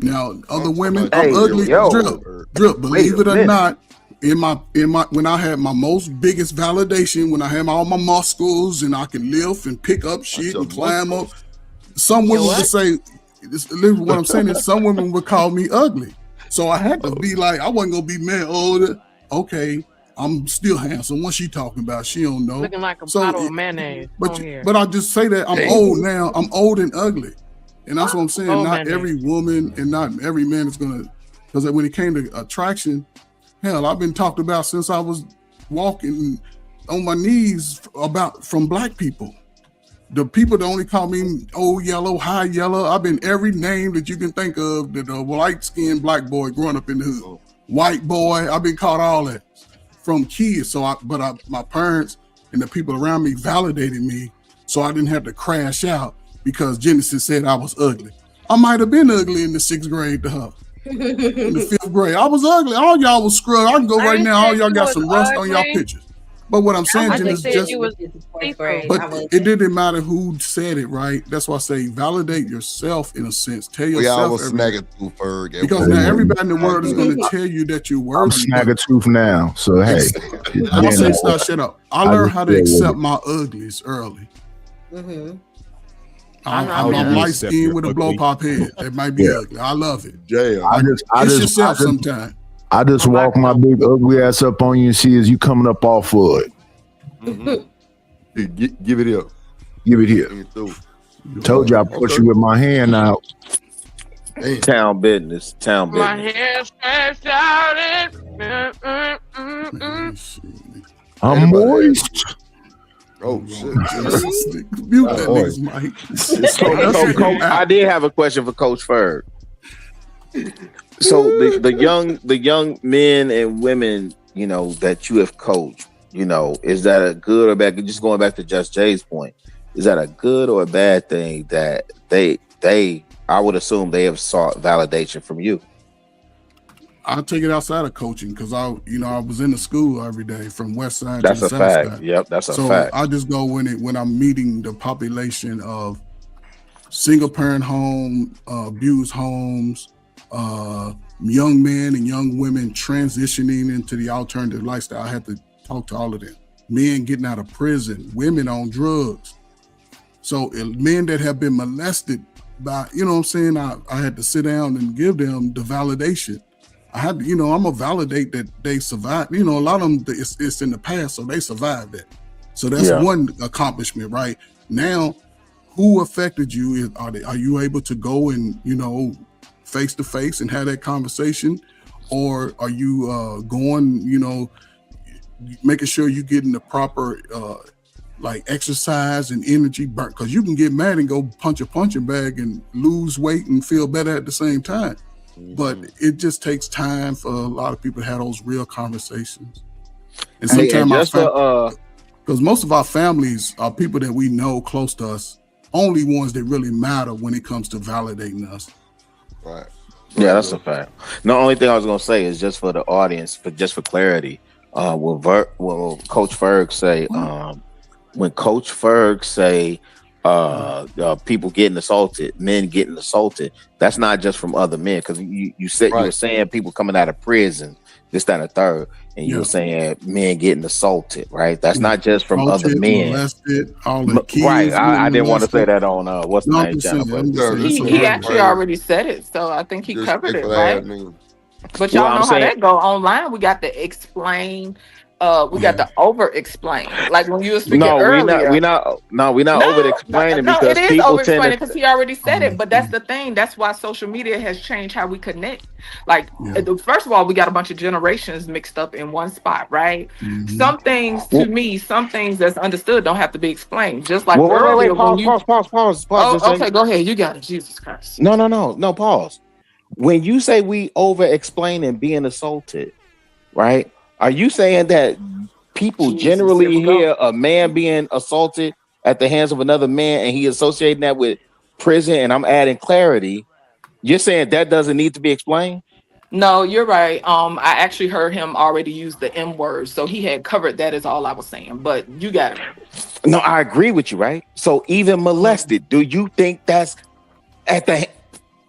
Now, other women, I'm ugly. Drip. Believe it or not, in my when I had my most biggest validation, when I had all my muscles and I can lift and pick up shit and climb up, some women would say, what I'm saying is, some women would call me ugly. So I had to be like, I wasn't gonna be mad. Oh, okay, I'm still handsome. What's she talking about? She don't know. Looking like a bottle of mayonnaise. But I just say that I'm old now. I'm old and ugly. And that's what I'm saying. Not every woman and not every man is gonna, because when it came to attraction, hell, I've been talked about since I was walking on my knees from black people. The people that only call me old yellow, high yellow. I've been every name that you can think of. That a light skinned black boy growing up in the hood, white boy. I've been called all that from kids. So, my parents and the people around me validated me, so I didn't have to crash out. Because Genesis said I was ugly. I might have been ugly in the 6th grade to her. In the 5th grade, I was ugly. All y'all was scrubbed. I can go right now. All y'all got some rust on y'all pictures. But what I'm saying, Genesis, it didn't matter who said it, right? That's why I say validate yourself in a sense. Tell yourself. I was snagging too, Ferg. Because now everybody in the world is going to tell you that you're worthy. I'm snagging tooth now, so hey. I'll say stop, shut up. I learned how to accept my uglies early. Mm-hmm. I'm light skinned with a blow pop head. It might be ugly. I love it. Yourself sometimes. I just walk my big ugly ass up on you and see as you coming up off of it. Mm-hmm. Give it up. Give it here. Told you I put you with my hand out. Town business. My hair stretched out. I'm moist. Oh shit! Mute that nigga's mic. So, Coach, I did have a question for Coach Ferg. So the young men and women, that you have coached, is that a good or bad? Just going back to Just Jay's point, is that a good or a bad thing that I would assume they have sought validation from you? I'll take it outside of coaching because I was in the school every day from West Side to the South fact. Side. Yep, that's a so fact. I just go when I'm meeting the population of single parent home, abused homes, young men and young women transitioning into the alternative lifestyle. I had to talk to all of them. Men getting out of prison, women on drugs. So men that have been molested by, I had to sit down and give them the validation. I had to, I'm gonna validate that they survived. A lot of them, it's in the past, so they survived it. So that's one accomplishment, right? Now, who affected you? Are you able to go and, face to face and have that conversation? Or are you going, making sure you're getting the proper exercise and energy burn? Because you can get mad and go punch a punching bag and lose weight and feel better at the same time. But it just takes time for a lot of people to have those real conversations. And sometimes because most of our families are people that we know close to us, only ones that really matter when it comes to validating us. Right. Yeah, that's a fact. The only thing I was gonna say is just for the audience, just for clarity, will Coach Ferg say, people getting assaulted, men getting assaulted, that's not just from other men, because you said you were saying people coming out of prison, this, that, and the third, and you were saying men getting assaulted, right? That's not just from other men. Molested, all the kids, right. I didn't want to say that on what's the name, Jennifer. He actually already said it, so I think he covered it, right? But y'all know how that go online. We got to explain. We got to over explain. Like when you were speaking earlier. We're not over explaining because it is people over explaining tend to. because he already said it. But that's the thing. That's why social media has changed how we connect. Like first of all, we got a bunch of generations mixed up in one spot, right? Mm-hmm. Some things to me, some things that's understood don't have to be explained. Just like Wait, earlier pause. Okay, go ahead. You got it. Jesus Christ. No. Pause. when you say we over explaining being assaulted, right? Are you saying that people generally hear a man being assaulted at the hands of another man and he associating that with prison? And I'm adding clarity. You're saying that doesn't need to be explained? No, you're right. I actually heard him already use the M word, so he had covered that is all I was saying. But you got it. No, I agree with you, right? So even molested, do you think that's at the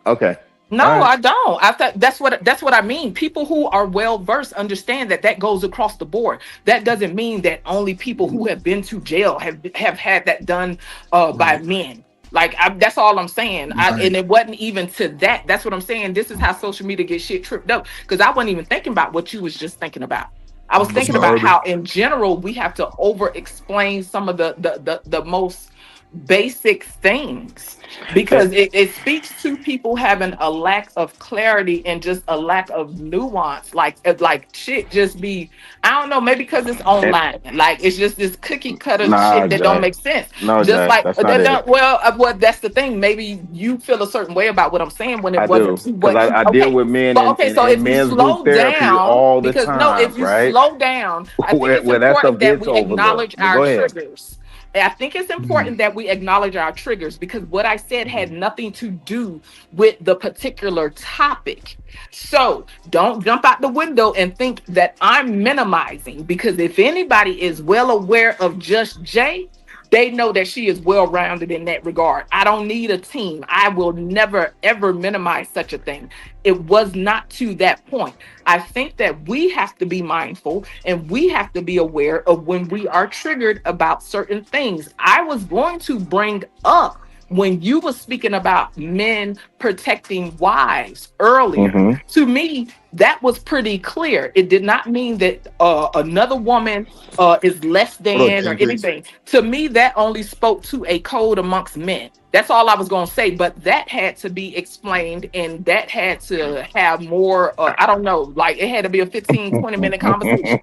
okay? No, I don't. I thought that's what I mean. People who are well versed understand that goes across the board. That doesn't mean that only people who have been to jail have had that done by men. Like that's all I'm saying. And it wasn't even to that. That's what I'm saying. This is how social media gets shit tripped up. Because I wasn't even thinking about what you was just thinking about. I was thinking about how in general we have to over explain some of the most basic things because it speaks to people having a lack of clarity and just a lack of nuance. Like shit just be, I don't know, maybe because it's online. Like it's just this cookie cutter shit that don't make sense. No, just Jack, like that's not it. well, that's the thing. Maybe you feel a certain way about what I'm saying when it I wasn't. do, because I deal with men So if you slow down, all the because time, no, if you right? slow down, I think it's important that we acknowledge our triggers. I think it's important that we acknowledge our triggers because what I said had nothing to do with the particular topic. So don't jump out the window and think that I'm minimizing, because if anybody is well aware of Just Jay, they know that she is well-rounded in that regard. I don't need a team. I will never, ever minimize such a thing. It was not to that point. I think that we have to be mindful and we have to be aware of when we are triggered about certain things. I was going to bring up when you were speaking about men protecting wives earlier. To me, that was pretty clear. It did not mean that another woman is less than or anything. To me, that only spoke to a code amongst men. That's all I was going to say. But that had to be explained and that had to have more, I don't know, like it had to be a 15, 20-minute conversation.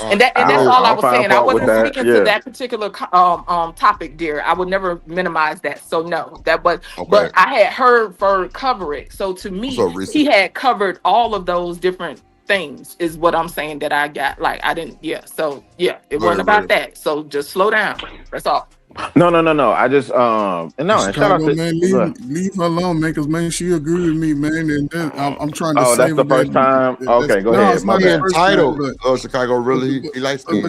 And that's all I was saying. I wasn't speaking to that particular topic, dear. I would never minimize that. So no, that was, but I had heard Ferg cover it. So to me, he had covered all of those different things is what I'm saying that I got. Like I didn't, So it wasn't about that. So just slow down. That's all. No. I just and shout out to man, leave her alone, man, because man, she agreed with me, man. And then I'm trying to. Oh, that's the first time. Okay, go ahead. It's not entitled. Chicago really he likes me.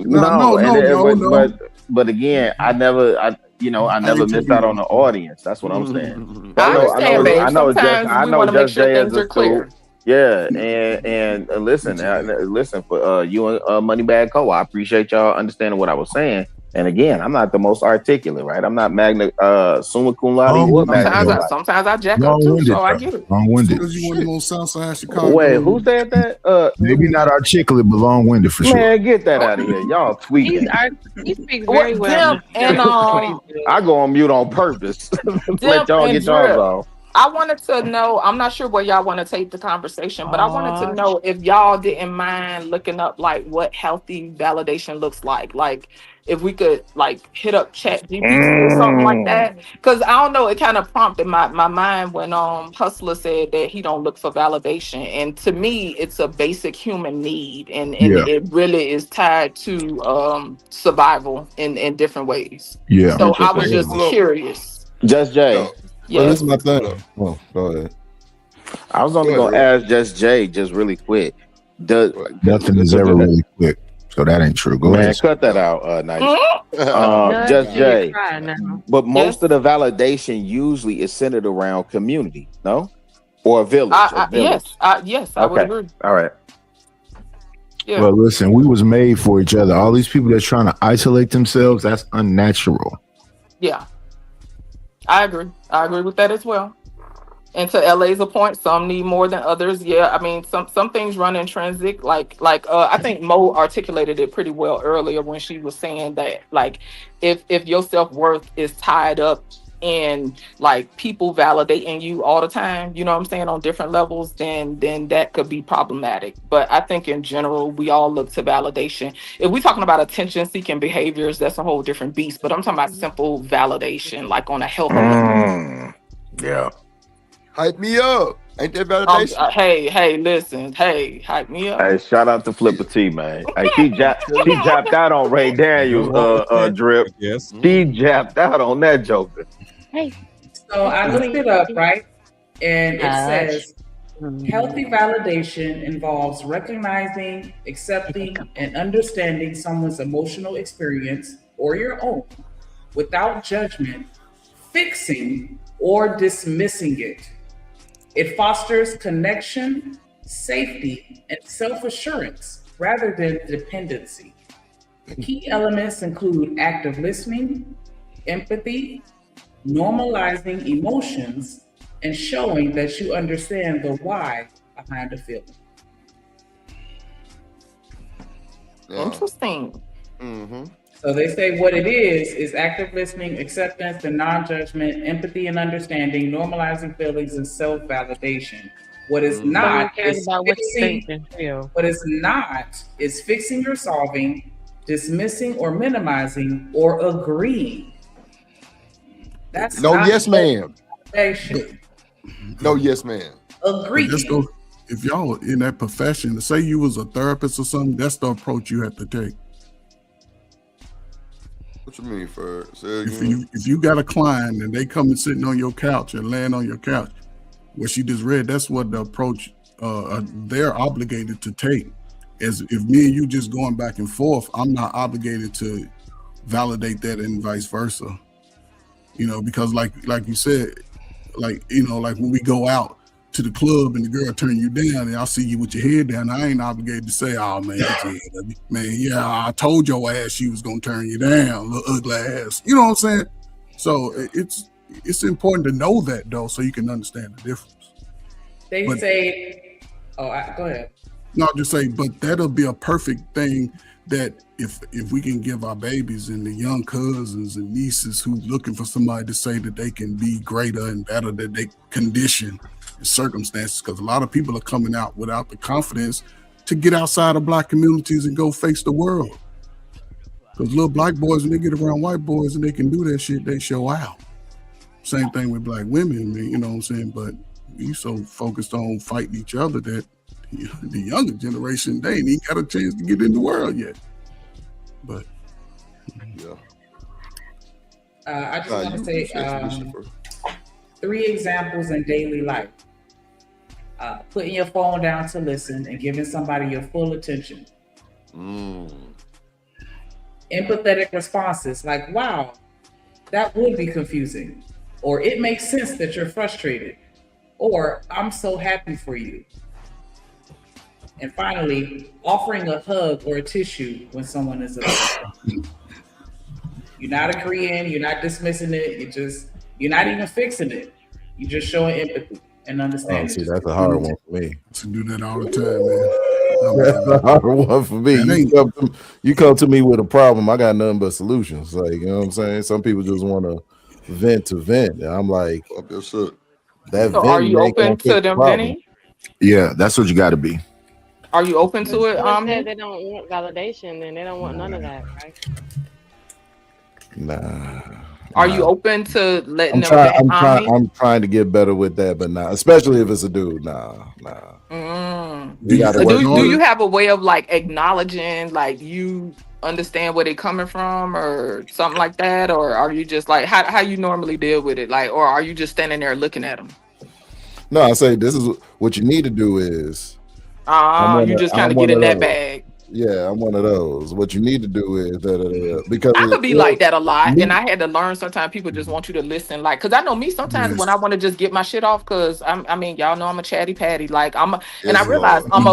No. But again, I never missed out on the audience. That's what I'm saying. I know Just Jay is a clear. Yeah, and listen for you and Moneybag Co. I appreciate y'all understanding what I was saying. And again, I'm not the most articulate, right? I'm not summa cum laude. Sometimes I jack up too, so I get it. Long-winded. Because you want to go Southside Chicago. Wait, who said that? Maybe not articulate, but long-winded for sure. Man, get that out of here. Y'all tweaking. He speaks very well. And I go on mute on purpose. Let y'all get y'all off. I wanted to know, I'm not sure where y'all want to take the conversation, but I wanted to know if y'all didn't mind looking up like what healthy validation looks like. Like if we could like hit up ChatGPT or something like that. Cause I don't know, it kind of prompted my mind when Hustler said that he don't look for validation. And to me, it's a basic human need. And it really is tied to survival in different ways. Yeah. So I was just curious. Just Jay. Well, this is my thing. Oh, go ahead. I was only gonna ask Just Jay, just really quick. Nothing is ever really quick, so that ain't true. Go ahead. Cut that out, nice. Just Jay. But most of the validation usually is centered around community, no, or a village. Yes, I would agree. All right. Yeah. Well, listen, we was made for each other. All these people that's trying to isolate themselves, that's unnatural. Yeah. I agree with that as well. And to LA's a point, some need more than others. Yeah, I mean, some things run intrinsic. Like I think Mo articulated it pretty well earlier when she was saying that, like, if your self-worth is tied up in like people validating you all the time, you know what I'm saying, on different levels, then that could be problematic. But I think in general, we all look to validation. If we're talking about attention-seeking behaviors, that's a whole different beast. But I'm talking about simple validation, like on a healthy level. Yeah. Hype me up. Ain't that validation? Hey, listen. Hey, hype me up. Hey, shout out to Flipper T, man. Hey, she japped out on Ray Daniels, Drip. Yes. She japped out on that joker. Hey. So I looked it up, right? And it says healthy validation involves recognizing, accepting, and understanding someone's emotional experience or your own without judgment, fixing, or dismissing it. It fosters connection, safety, and self-assurance rather than dependency. Key elements include active listening, empathy, normalizing emotions, and showing that you understand the why behind the feeling. Interesting. Mm-hmm. So they say what it is active listening, acceptance and non-judgment, empathy and understanding, normalizing feelings, and self-validation. What is not is fixing. What is not is fixing or solving, dismissing or minimizing, or agreeing. That's no not yes, ma'am. validation. No yes, ma'am. Agree. Let's go. If y'all in that profession, say you was a therapist or something, that's the approach you have to take. What you mean for? If you got a client and they come and sitting on your couch and laying on your couch, what she just read, that's what the approach they're obligated to take. As if me and you just going back and forth, I'm not obligated to validate that and vice versa. You know, because like you said, like when we go out to the club and the girl turn you down and I see you with your head down, I ain't obligated to say, oh man, get your head up. Man, yeah, I told your ass she was gonna turn you down, little ugly ass. You know what I'm saying? So it's important to know that though, so you can understand the difference. They say, go ahead. No, just say, but that'll be a perfect thing that if we can give our babies and the young cousins and nieces who's looking for somebody to say that they can be greater and better, that they condition circumstances, because a lot of people are coming out without the confidence to get outside of black communities and go face the world. Because little black boys, when they get around white boys and they can do that shit, they show out. Same thing with black women, you know what I'm saying? But we so focused on fighting each other that the younger generation, they ain't even got a chance to get in the world yet. But yeah. I just want to say 3 examples in daily life. Putting your phone down to listen and giving somebody your full attention. Empathetic responses like, wow, that would be confusing. Or it makes sense that you're frustrated. Or I'm so happy for you. And finally, offering a hug or a tissue when someone is upset. You're not agreeing, you're not dismissing it, you're not even fixing it. You're just showing empathy and understanding. See, that's a hard one for me. To do that all the time, man. That's a hard one for me. You come to me with a problem, I got nothing but solutions. Like, you know what I'm saying? Some people just want to vent. And I'm like, so are you open to them venting? Yeah, that's what you got to be. Are you open to it? They don't want validation and they don't want none of that, right? Nah. Are you open to letting them? I'm trying to get better with that, but nah. Especially if it's a dude. Nah. Do you have a way of like acknowledging, like you understand where they're coming from, or something like that, or are you just like how you normally deal with it, like, or are you just standing there looking at them? No, I say this is what you need to do is. You just kind of get in that bag. Yeah, I'm one of those. What you need to do is because I could be like that a lot, and I had to learn. Sometimes people just want you to listen, like, because I know me. Sometimes when I want to just get my shit off, because I mean, y'all know I'm a chatty patty. Like and I realize I'm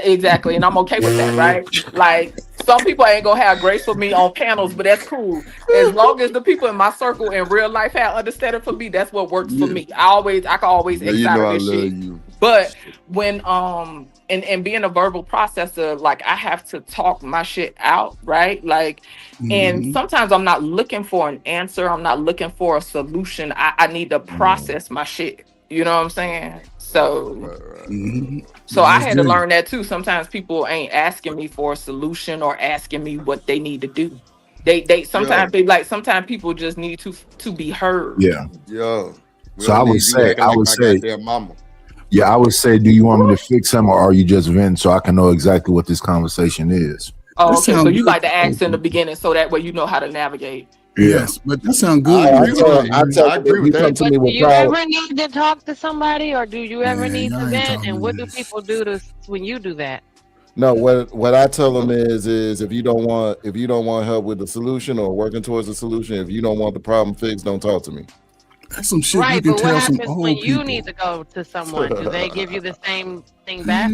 exactly, and I'm okay with that, right? Like some people ain't gonna have grace for me on panels, but that's cool. As long as the people in my circle in real life have understanding for me, that's what works for me. I can always exaggerate this shit. But when and being a verbal processor, like I have to talk my shit out, right? Like, and sometimes I'm not looking for an answer. I'm not looking for a solution. I need to process my shit. You know what I'm saying? So, so I had to learn that too. Sometimes people ain't asking me for a solution or asking me what they need to do. They sometimes they like, sometimes people just need to be heard. Yeah. Yo. So I would say, mama. Yeah, I would say, do you want me to fix him or are you just venting so I can know exactly what this conversation is? Oh, That okay. So sound you good. like to ask in the beginning so that way you know how to navigate. Yes, but that sounds good. I agree with that. But do you ever need to talk to somebody, or do you ever need to y'all ain't vent? talking And to what do people do to when you do that? No, what I tell them is if you don't want help with the solution or working towards a solution, if you don't want the problem fixed, don't talk to me. That's some shit Right, you can but what tell some happens old when people. you need to go to someone? Do they give you the same thing back?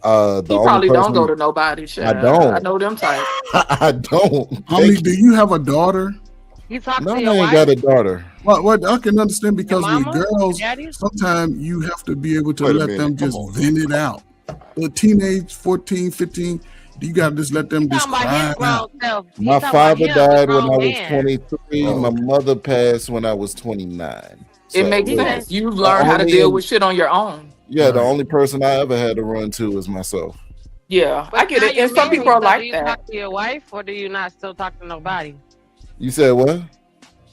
The You only probably don't person- go to nobody. Shit. I don't. I know them type. I don't. Homie, do you have a daughter? You talk No, to I your ain't wife? got a daughter. What I can understand because with mama? girls, Your daddy? sometimes you have to be able to Wait a let minute, them come just on. vent it out. A teenage, 14, 15, you gotta just let them just Talking about cry his it grown out. self. He My talking about father him, a died when I grown was man. 23. Oh, My okay. mother passed when I was 29. It So, makes look, sense. You learn how to only- deal with shit on your own. Yeah, the Right. only person I ever had to run to is myself. Yeah, But I get now it. you're And some married, people are so like do you that. talk to your wife, or do you not still talk to nobody? You said what?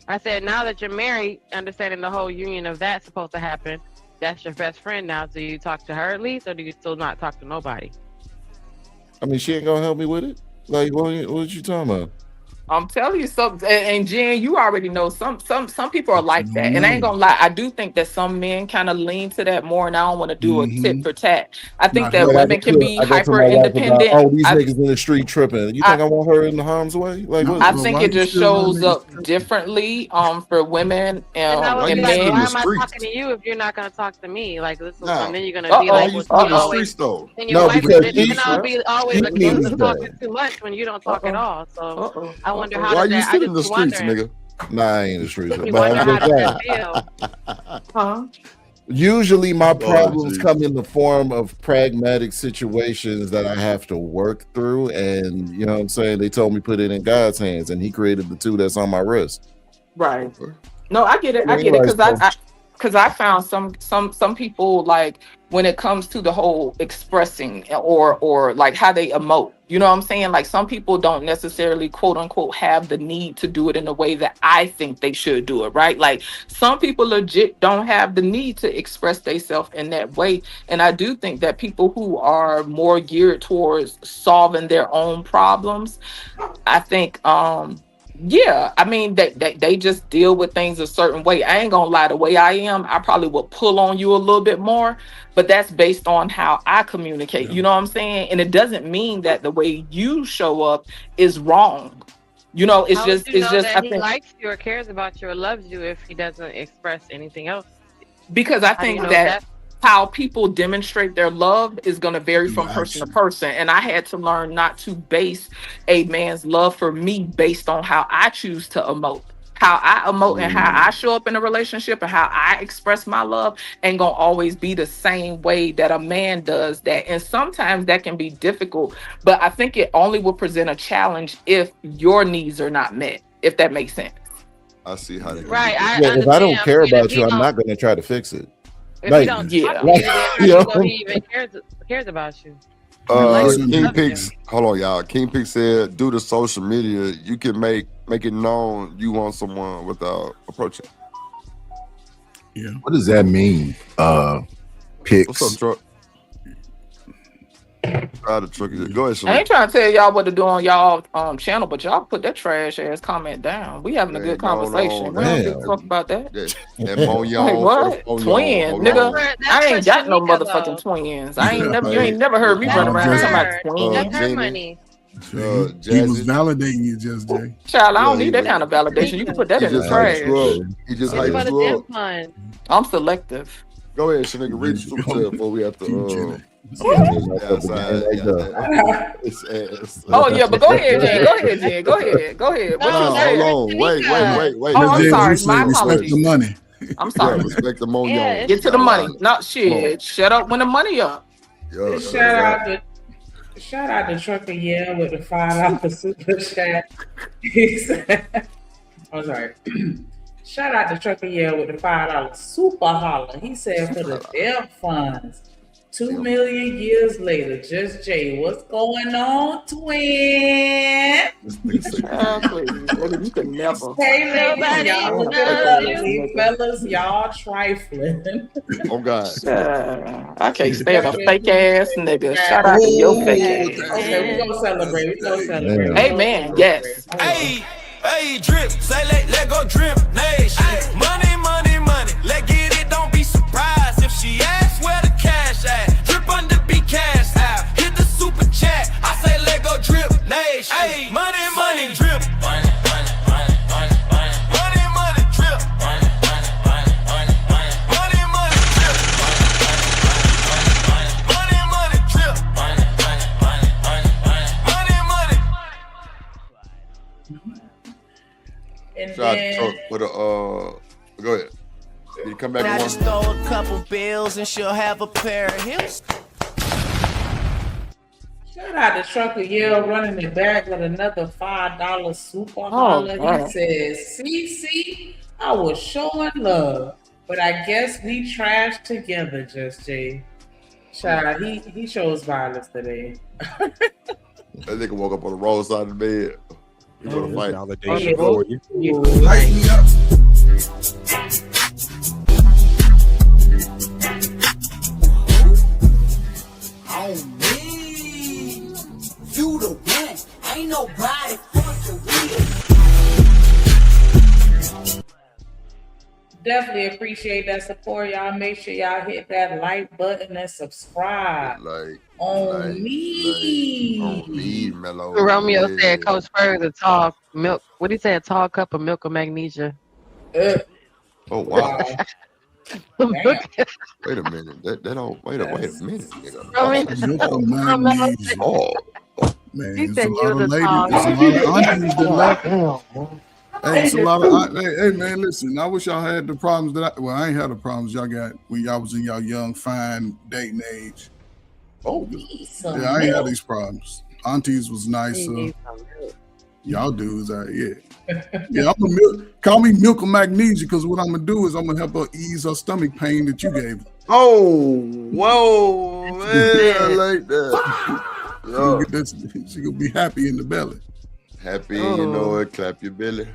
I said, now that you're married, understanding the whole union of that's supposed to happen, that's your best friend now. Do you talk to her at least, or do you still not talk to nobody? I mean, she ain't gonna help me with it. Like, what you talking about? I'm telling you something, and Jen, you already know some people are like that. And I ain't gonna lie, I do think that some men kind of lean to that more, and I don't want to do a tit for tat. I think that Like, women can be I go to hyper my wife about, independent. oh, these niggas in the street tripping. You think I want her in the harm's way? Like, what? I think it just shows up differently for women And I would and be like, men. why am I talking to you if you're not going to talk to me? Like, this is, and then you're going to be Uh-oh. like, well, Uh-oh. you always, though. then your No, wife because then I'll be always she accused needs of talking that. too much when you don't talk at all. So I wonder how Why does you that, I still in just the be streets, wondering. nigga? Nah, I ain't in the streets. You But wonder I'm how just does saying. that feel? Huh? Usually my problems geez. come in the form of pragmatic situations that I have to work through. And you know what I'm saying? They told me put it in God's hands and he created the two that's on my wrist. Right. No, I get it. I get it because I found some people, like, when it comes to the whole expressing or like how they emote, you know what I'm saying? Like, some people don't necessarily quote unquote have the need to do it in the way that I think they should do it, right? Like, some people legit don't have the need to express themselves in that way. And I do think that people who are more geared towards solving their own problems, I think yeah, I mean they just deal with things a certain way. I ain't gonna lie, the way I am, I probably would pull on you a little bit more, but that's based on how I communicate. You know what I'm saying? And it doesn't mean that the way you show up is wrong. You know, it's How just would you know that I he think likes you or cares about you or loves you if he doesn't express anything else? because I How do you think know that how people demonstrate their love is going to vary from Gotcha. person to person. And I had to learn not to base a man's love for me based on how I choose to emote. How I emote and how I show up in a relationship and how I express my love ain't gonna always be the same way that a man does that. And sometimes that can be difficult, but I think it only will present a challenge if your needs are not met, if that makes sense. I see how they Right. I Yeah, if I don't understand, care but if about he you, I'm don't- not gonna try to fix it. If Like, he don't yeah. talk to you, then how do you you know? know he even cares about you? King Love Pix, hold on, y'all. King Pix said, due to social media, you can make it known you want someone without approaching. Yeah. What does that mean? Picks. What's up, truck? Try the truck. Go ahead, I Shalane. ain't trying to tell y'all what to do on y'all channel, but y'all put that trash ass comment down. We having a Man, good go on, conversation. We don't give a man. fuck about that. That Moyon. Like, what? Twin, nigga. I ain't got no motherfucking twins. I ain't never. You ain't never heard me run around talking about twins. That's her Jenny. money. He was validating you, Just Jay. Child, I don't Yeah, need that kind of validation. You can put that He in the just hyped trash. you up. He just It's for hyped the you damn up. fun. I'm selective. Go ahead, Shanigga. Read the super chat before we have to. It's ass. Oh yeah, but go ahead, Jen. Go ahead, Jen. Go ahead. Go ahead. What No, you say? hold on. Wait. Oh, I'm Jay, sorry. we say My respect apologies. the money. I'm sorry. Yeah, respect the Moyon. Yeah, Get to the money. Not shit. Shut up when the money up. Yeah, Shout out to Trucker Yeah with the $5 super chat. He said, I'm sorry. Shout out to Trucker Yeah with the $5 super holler. He said for the dev funds. 2 million years later, Just Jay, what's going on, twin? You could never. Hey, ladies, y'all look lovely. Fellas, y'all trifling. Oh God. I can't stand a fake ass nigga. Shout out to your fake ass. Okay, we gonna celebrate. We gonna celebrate. Amen. Yes. Hey, hey, drip. Say let go drip. Nation. Money, money, money. Let get it. Don't be surprised if she asks where the cash at. Drip under be cash out. Hit the super chat. I say let go drip. Nation. Hey, money, money, drip. Money, money, money, money, money. Money, money, drip. Money, money, money, money, money. Money, money, drip. Money, money, drip. Money, money, money, money, money. Money, money. And Shout out to then, Truck with a go ahead. Did you come back I to just one? stole a couple bills and she'll have a pair of hips. shout out to Trucker Yell running it back with another $5 super holler. wow. He says, CC, I was showing love, but I guess we trashed together, Just Jay. Child, he shows violence today. That nigga woke up on the wrong side of the bed. He wanna fight. Validation for you. Light me up. On me, you the one, ain't nobody fucking with. Definitely appreciate that support, y'all. Make sure y'all hit that like button and subscribe. Like On me. on me, Mellow. Romeo Yeah. said Coach Spurs a tall milk. What did he say? A tall cup of milk of magnesia. Oh wow. Damn. Wait a minute. That don't wait a minute, nigga. Milk-o-magnesia. Oh, Man, He it's said a lot you of the ladies. tall. It's a lot of aunties that like. Hey, it's a lot of. Hey, man, listen. I wish y'all had the problems that I ain't had the problems y'all got when y'all was in y'all young, fine dating age. oh. Yeah, I ain't had these problems. Aunties was nicer. Y'all dudes, yeah. Yeah, I'm gonna call me Milk of Magnesia because what I'm gonna do is I'm gonna help her ease her stomach pain that you gave her. Oh, whoa, man, I like that. She gonna be happy in the belly. Happy, you know it. Clap your belly.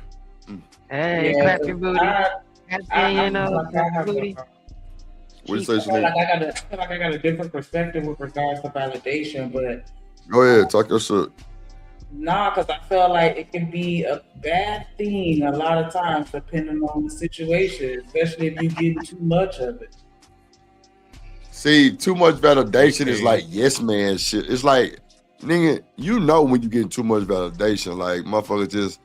Hey, Yeah, clap your booty. Happy, you know, like I have booty. What you I say, feel Shanique? like I feel like I got a different perspective with regards to validation, but Go ahead, talk your shit. nah, because I feel like it can be a bad thing a lot of times depending on the situation, especially if you get too much of it. See, too much validation is like yes man shit. It's like, nigga, you know when you get too much validation, like motherfucker just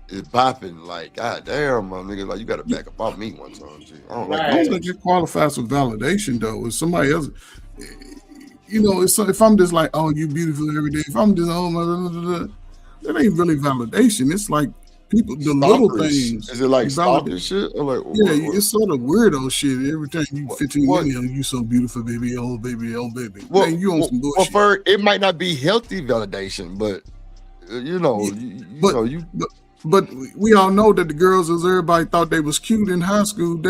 is bopping. Like, god damn, my nigga, like you gotta back up off me one time. G. I don't like I don't that. think it qualifies for validation though. If somebody else, you know, if I'm just like, oh, you beautiful every day. If I'm just that ain't really validation. It's like people, the little Stalkerish. things. Is it like validate. stalking shit? Or like, Yeah, what? it's sort of weirdo shit. Every time you 15 what? million, you so beautiful, baby, oh baby, oh baby. Well, Man, you on some well, bullshit. for it might not be healthy validation, but you know, you But we all know that the girls, as everybody thought they was cute in high school,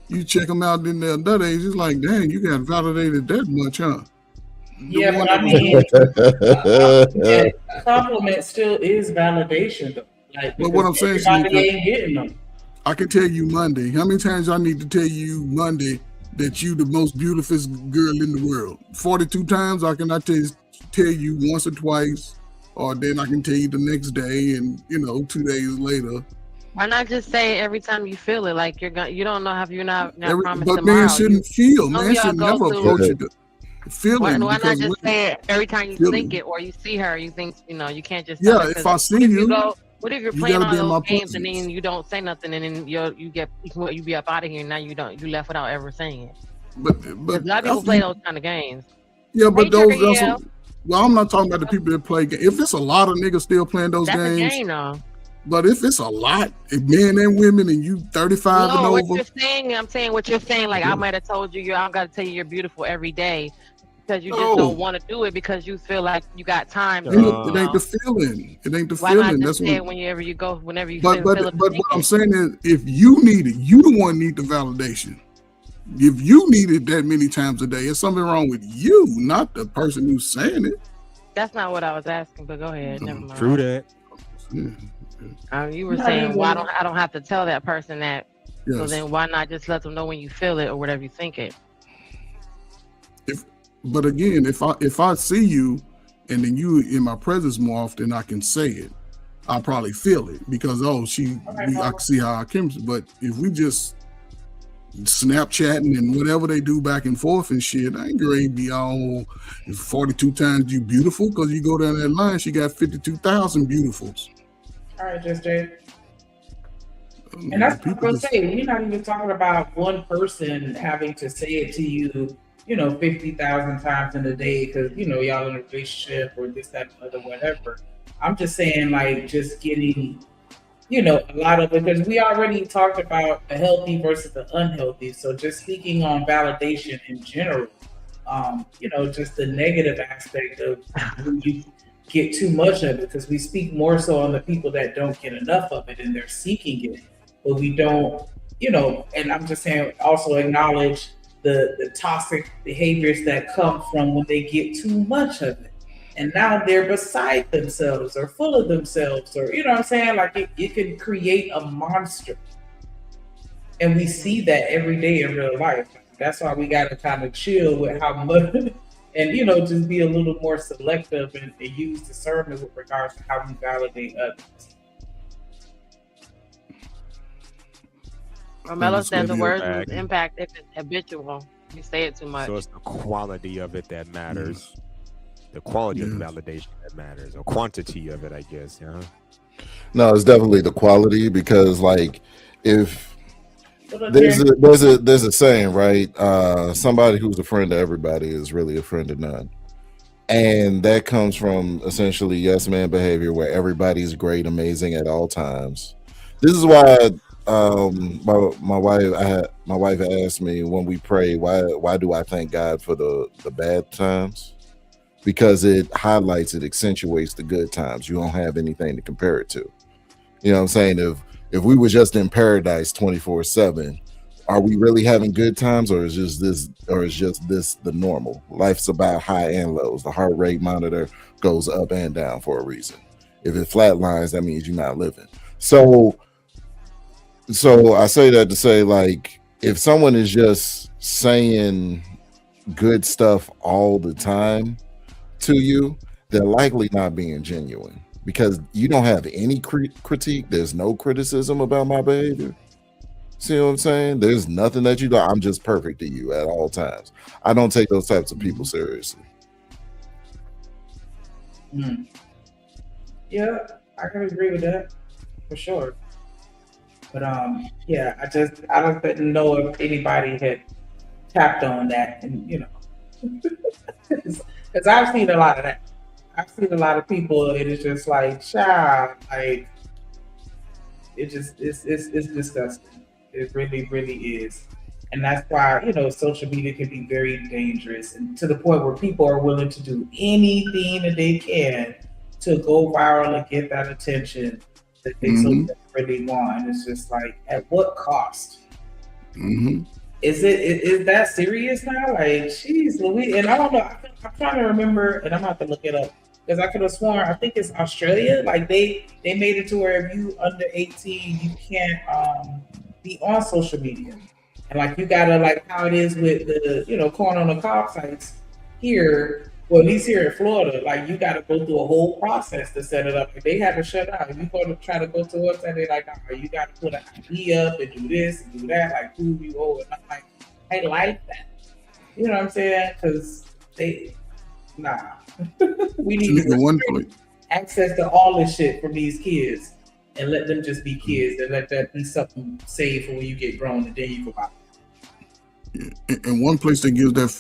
you check them out in their adult age, it's like, dang, you got validated that much, huh? Yeah, one but I that was- mean, compliment still is validation, though. Like, But what I'm saying, everybody Shanika, ain't getting them. I can tell you Monday. How many times I need to tell you Monday that you the most beautiful girl in the world? 42 times. I cannot tell you once or twice, or then I can tell you the next day, and 2 days later. Why not just say it every time you feel it? Like you don't know how you're not promised But tomorrow. man shouldn't feel. Some of Man y'all should go never through- approach it feeling. Why not because just say it every time you feeling. think it or you see her? You think you can't just. Yeah, tell her, if 'cause I see what if you, what if you're you playing gotta all be in my those games and presence. then you don't say nothing and then you be up out of here and now you left without ever saying it. But 'Cause a lot of people that's- play those kind of games. Yeah, but Hey, those. Trigger, That's yeah. well, I'm not talking about the people that play. If it's a lot of niggas still playing those That's a games, game, though. but if it's a lot, if men and women, and you 35 No, and what over, you're saying, I'm saying what you're saying. Like I might have told you, I don't got to tell you you're beautiful every day because you just No. don't want to do it because you feel like you got time. it ain't the feeling. It ain't the Why not feeling. just That's say what. it whenever you go, whenever you But feel it? what I'm saying is, if you need it, you the one need the validation. If you need it that many times a day, it's something wrong with you, not the person who's saying it. That's not what I was asking, but go ahead. Never mind. True that. You were saying, well, I don't have to tell that person that. So Yes. then why not just let them know when you feel it or whatever you think it? But again, if I see you and then you in my presence more often, I can say it. I'll probably feel it because I can see how I can. But if we just Snapchatting and whatever they do back and forth and shit, I ain't gonna be all 42 times you beautiful because you go down that line, she got 52,000 beautifuls. All right, Just Jay. And that's what I'm gonna say. We're not even talking about one person having to say it to you, 50,000 times in a day because y'all in a relationship or this, that, and other, whatever. I'm just saying, like, just getting, a lot of it, because we already talked about the healthy versus the unhealthy. So just speaking on validation in general, just the negative aspect of when you get too much of it, because we speak more so on the people that don't get enough of it and they're seeking it, but we don't, and I'm just saying also acknowledge the toxic behaviors that come from when they get too much of it. And now they're beside themselves or full of themselves, or what I'm saying? Like it can create a monster. And we see that every day in real life. That's why we gotta kind of chill with how much and just be a little more selective and use discernment with regards to how we validate others. Romelo says the words lose impact if it's habitual. You say it too much. So it's the quality of it that matters. The quality of the validation that matters, or quantity of it, I guess. No, it's definitely the quality, because like if there's a saying, right? Somebody who's a friend to everybody is really a friend to none. And that comes from essentially yes man behavior, where everybody's great, amazing at all times. This is why my wife asked me when we pray, why do I thank God for the bad times? Because it highlights, it accentuates the good times. You don't have anything to compare it to. You know what I'm saying? If we were just in paradise 24/7, are we really having good times, or is just this the normal? Life's about high and lows. The heart rate monitor goes up and down for a reason. If it flatlines, that means you're not living. So I say that to say, like, if someone is just saying good stuff all the time to you, they're likely not being genuine, because you don't have any critique. There's no criticism about my behavior. See what I'm saying? There's nothing that you do. I'm just perfect to you at all times. I don't take those types of people seriously. Yeah, I can agree with that for sure. But I don't know if anybody had tapped on that, and because I've seen a lot of that. I've seen a lot of people, and it's just like, child, like it's disgusting. It really, really is. And that's why, social media can be very dangerous, and to the point where people are willing to do anything that they can to go viral and get that attention that they so really want. And it's just like, at what cost? Is that serious now? Like, geez, Louis, and I don't know. I'm trying to remember, and I'm gonna have to look it up, because I could have sworn, I think it's Australia. Like they made it to where if you under 18, you can't be on social media, and like you gotta, like how it is with the calling on the cop sites here. Well, at least here in Florida, like you gotta go through a whole process to set it up. If they have to shut down, if you go to try to go to a website, they're like, oh, you gotta put an ID up and do this and do that, like who you owe. And I'm like, I like that. You know what I'm saying? Because we need access to all this shit from these kids, and let them just be kids, and let that be something safe for when you get grown, and then you go out. And one place that gives that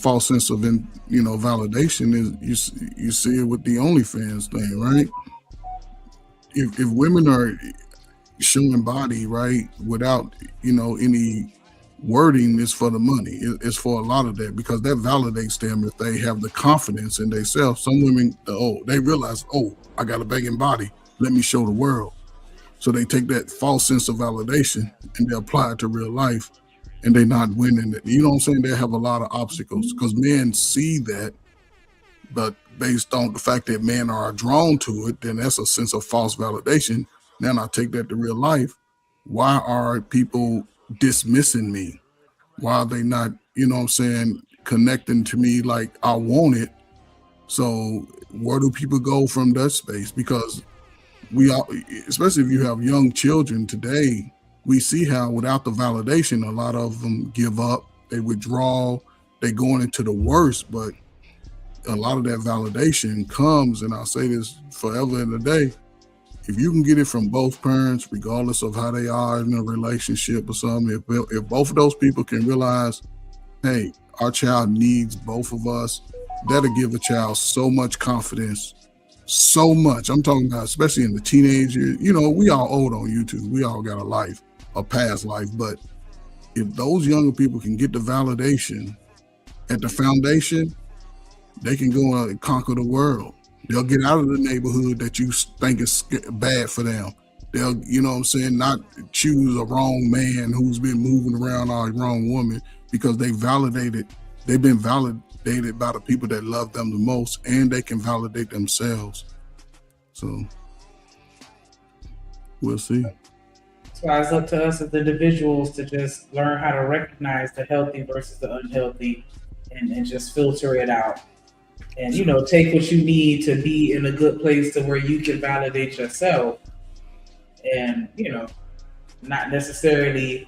false sense of validation is you see it with the OnlyFans thing, right? If women are showing body, right, without any wording, is for the money. It's for a lot of that, because that validates them if they have the confidence in themselves. Some women, they realize, I got a banging body, let me show the world. So they take that false sense of validation and they apply it to real life. and they're not winning it. You know what I'm saying? They have a lot of obstacles because men see that, but based on the fact that men are drawn to it, then that's a sense of false validation. Then I take that to real life. Why are people dismissing me? Why are they not, you know what I'm saying, connecting to me like I want it? So where do people go from that space? Because we all, especially if you have young children today, we see how without the validation, a lot of them give up, they withdraw, they going into the worst. But a lot of that validation comes, and I'll say this forever and a day, if you can get it from both parents, regardless of how they are in a relationship or something, if both of those people can realize, hey, our child needs both of us, that'll give a child so much confidence, so much. I'm talking about, especially in the teenage years. You know, we all old on YouTube. We all got a life, a past life. But if those younger people can get the validation at the foundation, they can go and conquer the world. They'll get out of the neighborhood that you think is bad for them. They'll, you know what I'm saying, not choose a wrong man who's been moving around or a wrong woman, because they've been validated by the people that love them the most, and they can validate themselves. So we'll see. That's why it's up to us as individuals to just learn how to recognize the healthy versus the unhealthy and just filter it out. And, you know, take what you need to be in a good place to where you can validate yourself and, you know, not necessarily,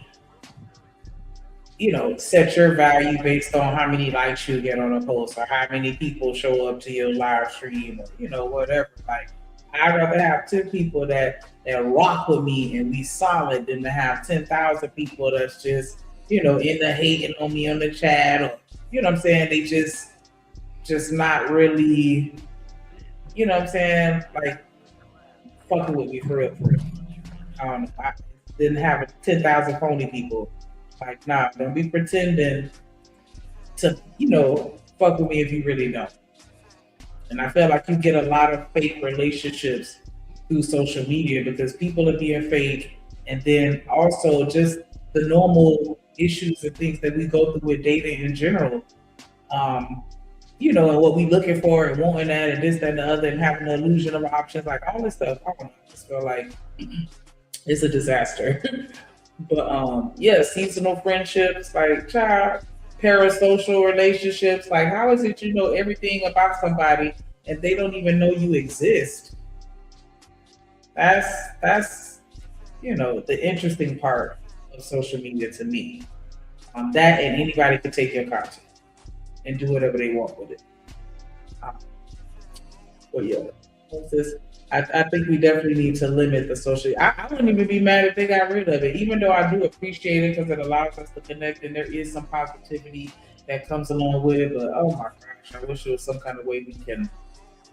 you know, set your value based on how many likes you get on a post or how many people show up to your live stream or, you know, whatever. Like, I'd rather have 10 people that rock with me and be solid than to have 10,000 people that's just, you know, in the hating on me on the chat or, you know what I'm saying, they just not really, you know what I'm saying, like fucking with me for real. I didn't have 10,000 phony people. Like, nah, don't be pretending to, you know, fuck with me if you really don't. And I feel like you get a lot of fake relationships through social media because people are being fake, and then also just the normal issues and things that we go through with dating in general. You know, and what we looking for and wanting that and this, that, and the other, and having the illusion of options, like all this stuff. I don't know, I just feel like it's a disaster. But yeah, seasonal friendships, like parasocial relationships. Like, how is it you know everything about somebody and they don't even know you exist? That's you know the interesting part of social media to me. That and anybody can take your content and do whatever they want with it. But yeah, what's this? I think we definitely need to limit the social. I wouldn't even be mad if they got rid of it, even though I do appreciate it because it allows us to connect and there is some positivity that comes along with it. But oh my gosh, I wish there was some kind of way we can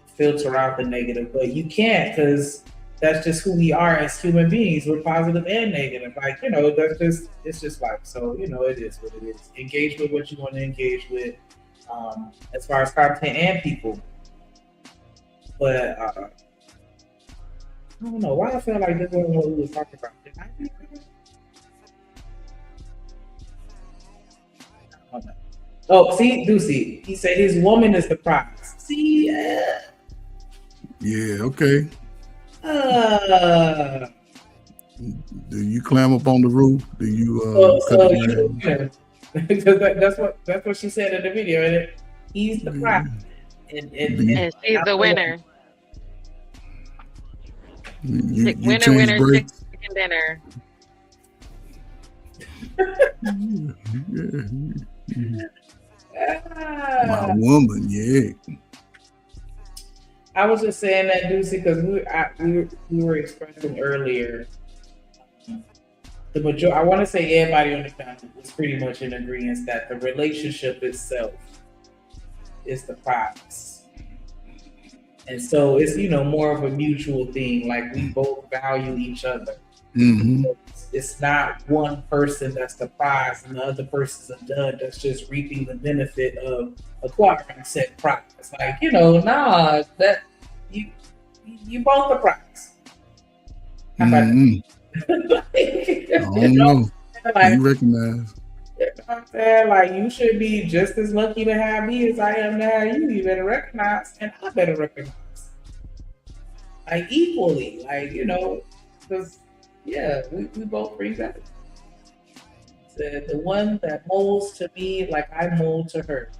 filter out the negative. But you can't, because that's just who we are as human beings. We're positive and negative. Like, you know, it's just life. So, you know, it is what it is. Engage with what you want to engage with. As far as content and people, but I don't know why I feel like this wasn't what we was talking about. Did I think that? Oh, see, Ducey, he said his woman is the prize. See, yeah, okay. Do you climb up on the roof? Do you cut the grass? Because that's what she said in the video, and he's the prize, and she's the winner. Winner, chicken dinner. My woman, yeah. I was just saying that, Ducey, because we were expressing earlier. I want to say everybody on the panel was pretty much in agreement that the relationship itself is the prize. And so it's, you know, more of a mutual thing. Like, we both value each other. Mm-hmm. It's not one person that's the prize and the other person's a dud that's just reaping the benefit of acquiring said prize. Like, you know, nah, that you both the prize. How about I don't know. Like, you recognize. You know what I'm saying? Like, you should be just as lucky to have me as I am to have you. You better recognize, and I better recognize. Like, equally. Like, you know, because, yeah, we both bring value. The one that molds to me like I mold to her.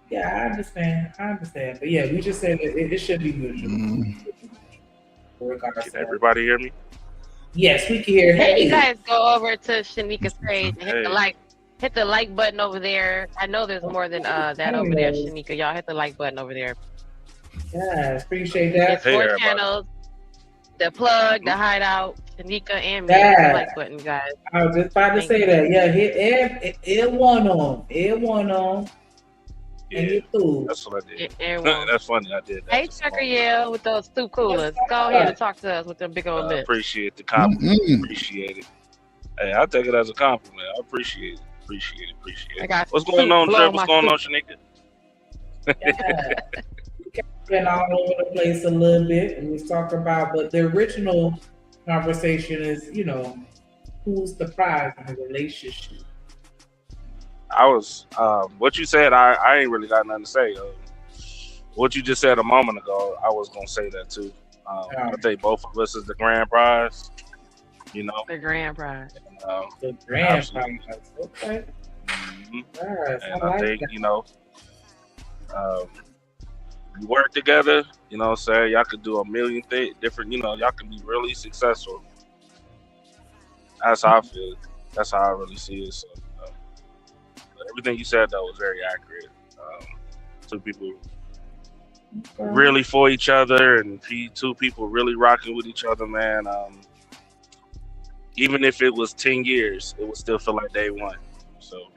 Yeah, I understand. But yeah, we just said that it should be mutual. Can everybody hear me? Yes, we can hear. Hey, you Hey, guys go over to Shanika's page and hit the like button over there. I know there's more than that over there, Shanika. Y'all hit the like button over there. yes, appreciate that. It's 4 channels. The plug, the hideout, Shanika, and me. Yeah. Hit the like button, guys. I was just about to say that. Yeah, hit everyone on. Everyone on. And you cool. That's what I did. Everyone. That's funny. I did that. Hey, Chucker Yale with those soup coolers. Go ahead and talk to us with them big old I lips. appreciate the compliment. Appreciate it. Hey, I take it as a compliment. I appreciate it. I got What's going soup on, blowing Trev? What's my going on, soup. Shanika? Been all over the place a little bit, and we talked about, but the original conversation is, you know, who's the prize in a relationship? I was what you said. I ain't really got nothing to say. What you just said a moment ago, I was gonna say that too. I think both of us is the grand prize. You know, The grand prize. The grand absolutely. prize. Okay. Mhm. Yes, And I I like think that. you know, you work together. You know, what I'm saying y'all could do a million different. You know, y'all can be really successful. That's how I feel. That's how I really see it. So, everything you said though was very accurate. Two people really for each other, and two people really rocking with each other, man. Even if it was 10 years, it would still feel like day one. So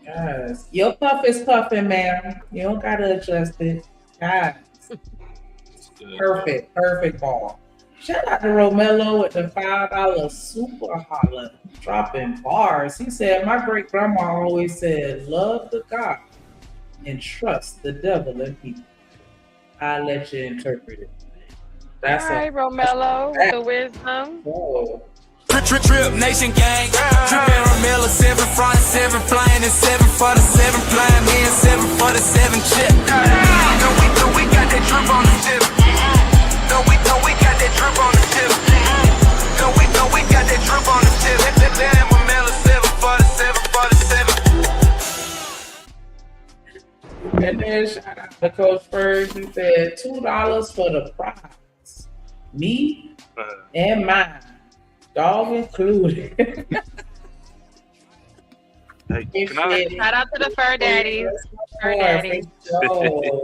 Yes. Your puff is puffing, man. You don't gotta adjust it. Guys. Perfect ball. Shout out to Romello with the $5 super holla, dropping bars. He said, my great grandma always said, love the God and trust the devil and people. I'll let you interpret it. That's All right, Romello with the wisdom. Trip Nation gang, trippin' Ramilla, 7 front, 7 flying, and 7 for the 7 flying, me and 7 for the 7 chip. No, we got that drip on the tip. No, we got that drip on the tip. No, we got that drip on the tip. Damn, Ramilla, 7 for the 7 for the 7. And then shout out to Coach Ferg. He said $2 for the prize. Me and mine. Dog included. Hey, can I? Shout out to the fur daddies. Fur daddies.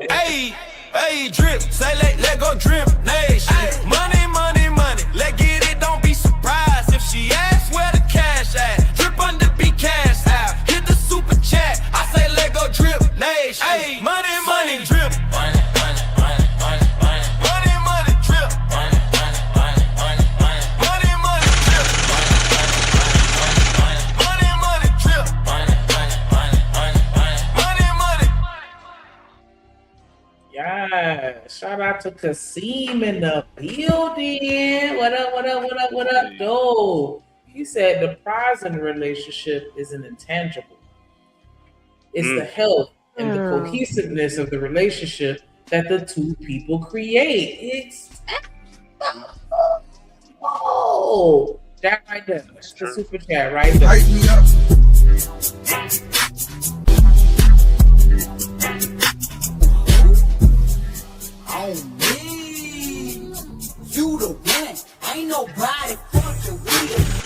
Hey, drip, say let go drip nation. Money, let get it, don't be surprised if she asks where the cash at. Drip under be cash out. Hit the super chat, I say let go drip nation. Hey, money, drip. Money, drip. Yeah, shout out to Kasim in the building. What up, though? He said the prize in a relationship is an intangible. It's the health and the cohesiveness of the relationship that the two people create. Oh, that right there. That's the super chat right there. Hype me up. On me, you the one. Ain't nobody fucking with.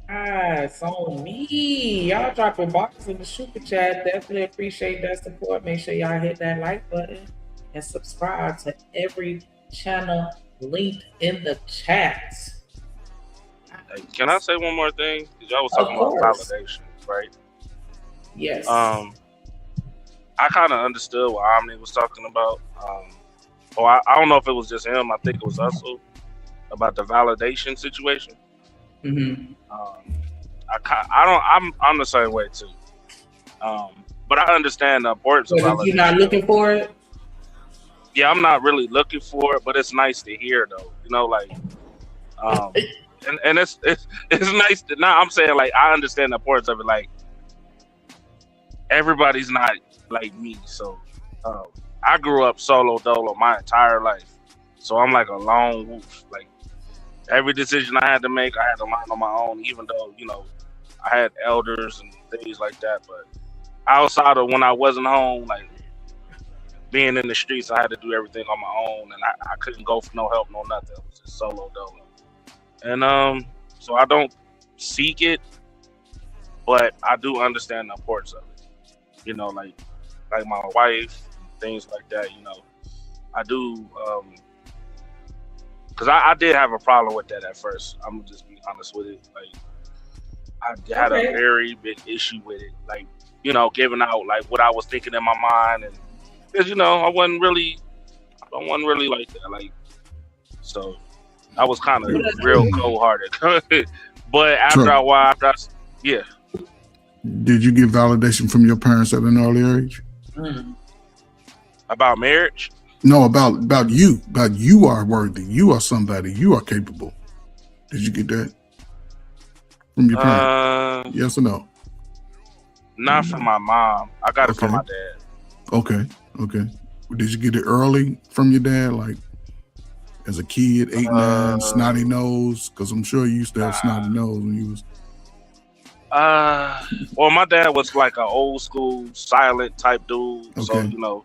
It's on me. Y'all dropping boxes in the super chat. Definitely appreciate that support. Make sure y'all hit that like button and subscribe to every channel linked in the chat. Hey, can I say one more thing? Because y'all was talking about validation, right? Yes. I kind of understood what Omni was talking about. I don't know if it was just him. I think it was Hustle about the validation situation. Mm-hmm. I'm the same way too. But I understand the importance of So validation. you're not looking for it? Yeah, I'm not really looking for it, but it's nice to hear though. You know, like and it's nice to now. I'm saying like I understand the importance of it. Like everybody's not like me, so I grew up solo dolo my entire life, so I'm like a lone wolf. Like every decision I had to make, I had to learn on my own. Even though I had elders and things like that, but outside of when I wasn't home, like being in the streets, I had to do everything on my own, and I couldn't go for no help, no nothing. It was just solo dolo. And so I don't seek it, but I do understand the importance of it. Like my wife, things like that. I do, because I did have a problem with that at first. I'm gonna just be honest with it. Like I had a very big issue with it. Like giving out like what I was thinking in my mind, and because I wasn't really like that. Like so. I was kind of real cold-hearted, but after a while, yeah. Did you get validation from your parents at an early age? About marriage? No, about you. About you are worthy. You are somebody. You are capable. Did you get that from your parents? Yes or no? Not from my mom. I got it from my dad. Okay. Did you get it early from your dad, like? As a kid, 8, 9, snotty nose, because I'm sure you used to have snotty nose when you was. Well, my dad was like an old school silent type dude, so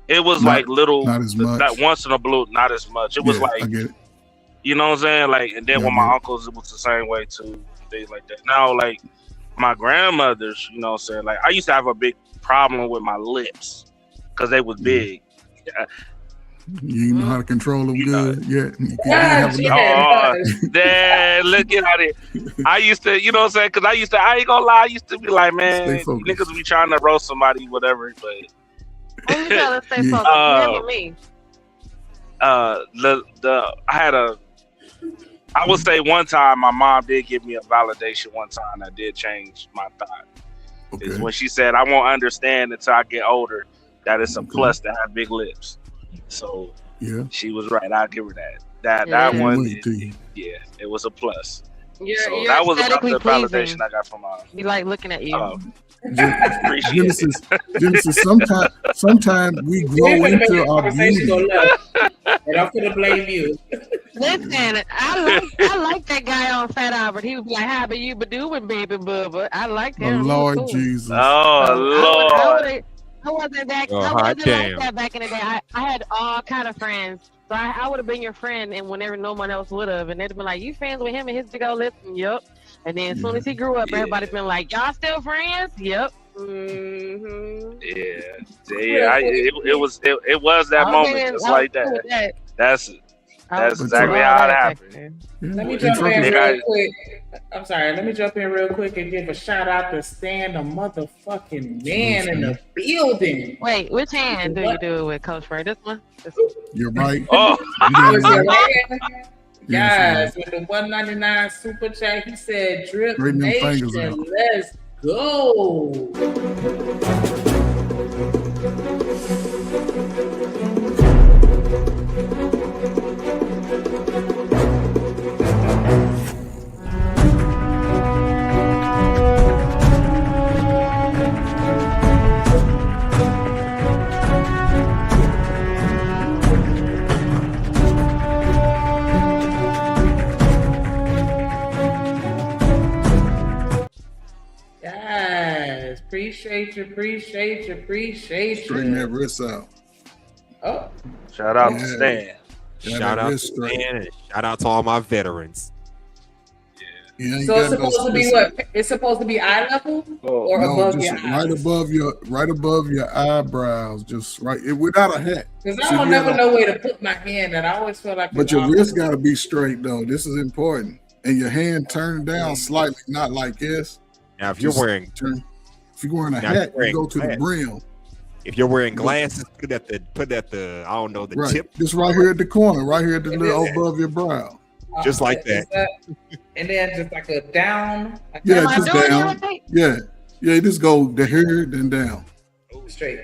it was like little, not as much. That once in a blue, not as much. It was like, I get it. You know what I'm saying? Like, and then with my uncles, it was the same way too, things like that. Now, like my grandmothers, you know what I'm saying? Like, I used to have a big problem with my lips because they was big. You know how to control them good, Dad, look at it. I used to, you know what I'm saying? Because I ain't gonna lie, I used to be like, man, niggas be trying to roast somebody, whatever. But you gotta stay focused. Me. I would say one time my mom did give me a validation. One time that did change my thought. Is when she said, "I won't understand until I get older that it's a plus to have big lips." So she was right. I'll give her that. That one, it was a plus. That was about the validation I got from mom. He like looking at you. Genesis, sometimes we grow into our beauty. And I'm gonna blame you. Listen, I like that guy on Fat Albert. He would be like, "How you been doing, baby bubba?" I like him. Lord Jesus. Lord. I wasn't like that back in the day. I had all kind of friends. So I would have been your friend, and whenever no one else would have, and they'd have been like, "You friends with him and his big old lips?" And yup. And then as soon as he grew up, everybody's been like, "Y'all still friends?" Yep. Mm-hmm. Yeah. It was that moment, just like that. That's exactly how it happened. Let me jump in real quick. I'm sorry. Let me jump in real quick and give a shout out to Stan, the motherfucking man in the building. Wait, which hand do you do it with, Coach Frey? This one? You're right. Oh, guys, with the 199 super chat, he said, "Drip Nation, let's go." Appreciate you. Bring that wrist out. Oh, shout out to Stan. Shout out to Stan and shout out to all my veterans. So it's supposed to be what? It's supposed to be eye level or above your eyes? right above your eyebrows, just right without a hat. Because I don't never know where to put my hand, and I always feel like. But your wrist got to be straight though. This is important, and your hand turned down slightly, not like this. Now, if you're wearing a hat, you go to the brim. If you're wearing glasses, put at the I don't know, the tip. Just right here at the corner, right here at the little above your brow. Just like that. And then just like a down. Just down. Yeah, just go the hair, then down. Straight.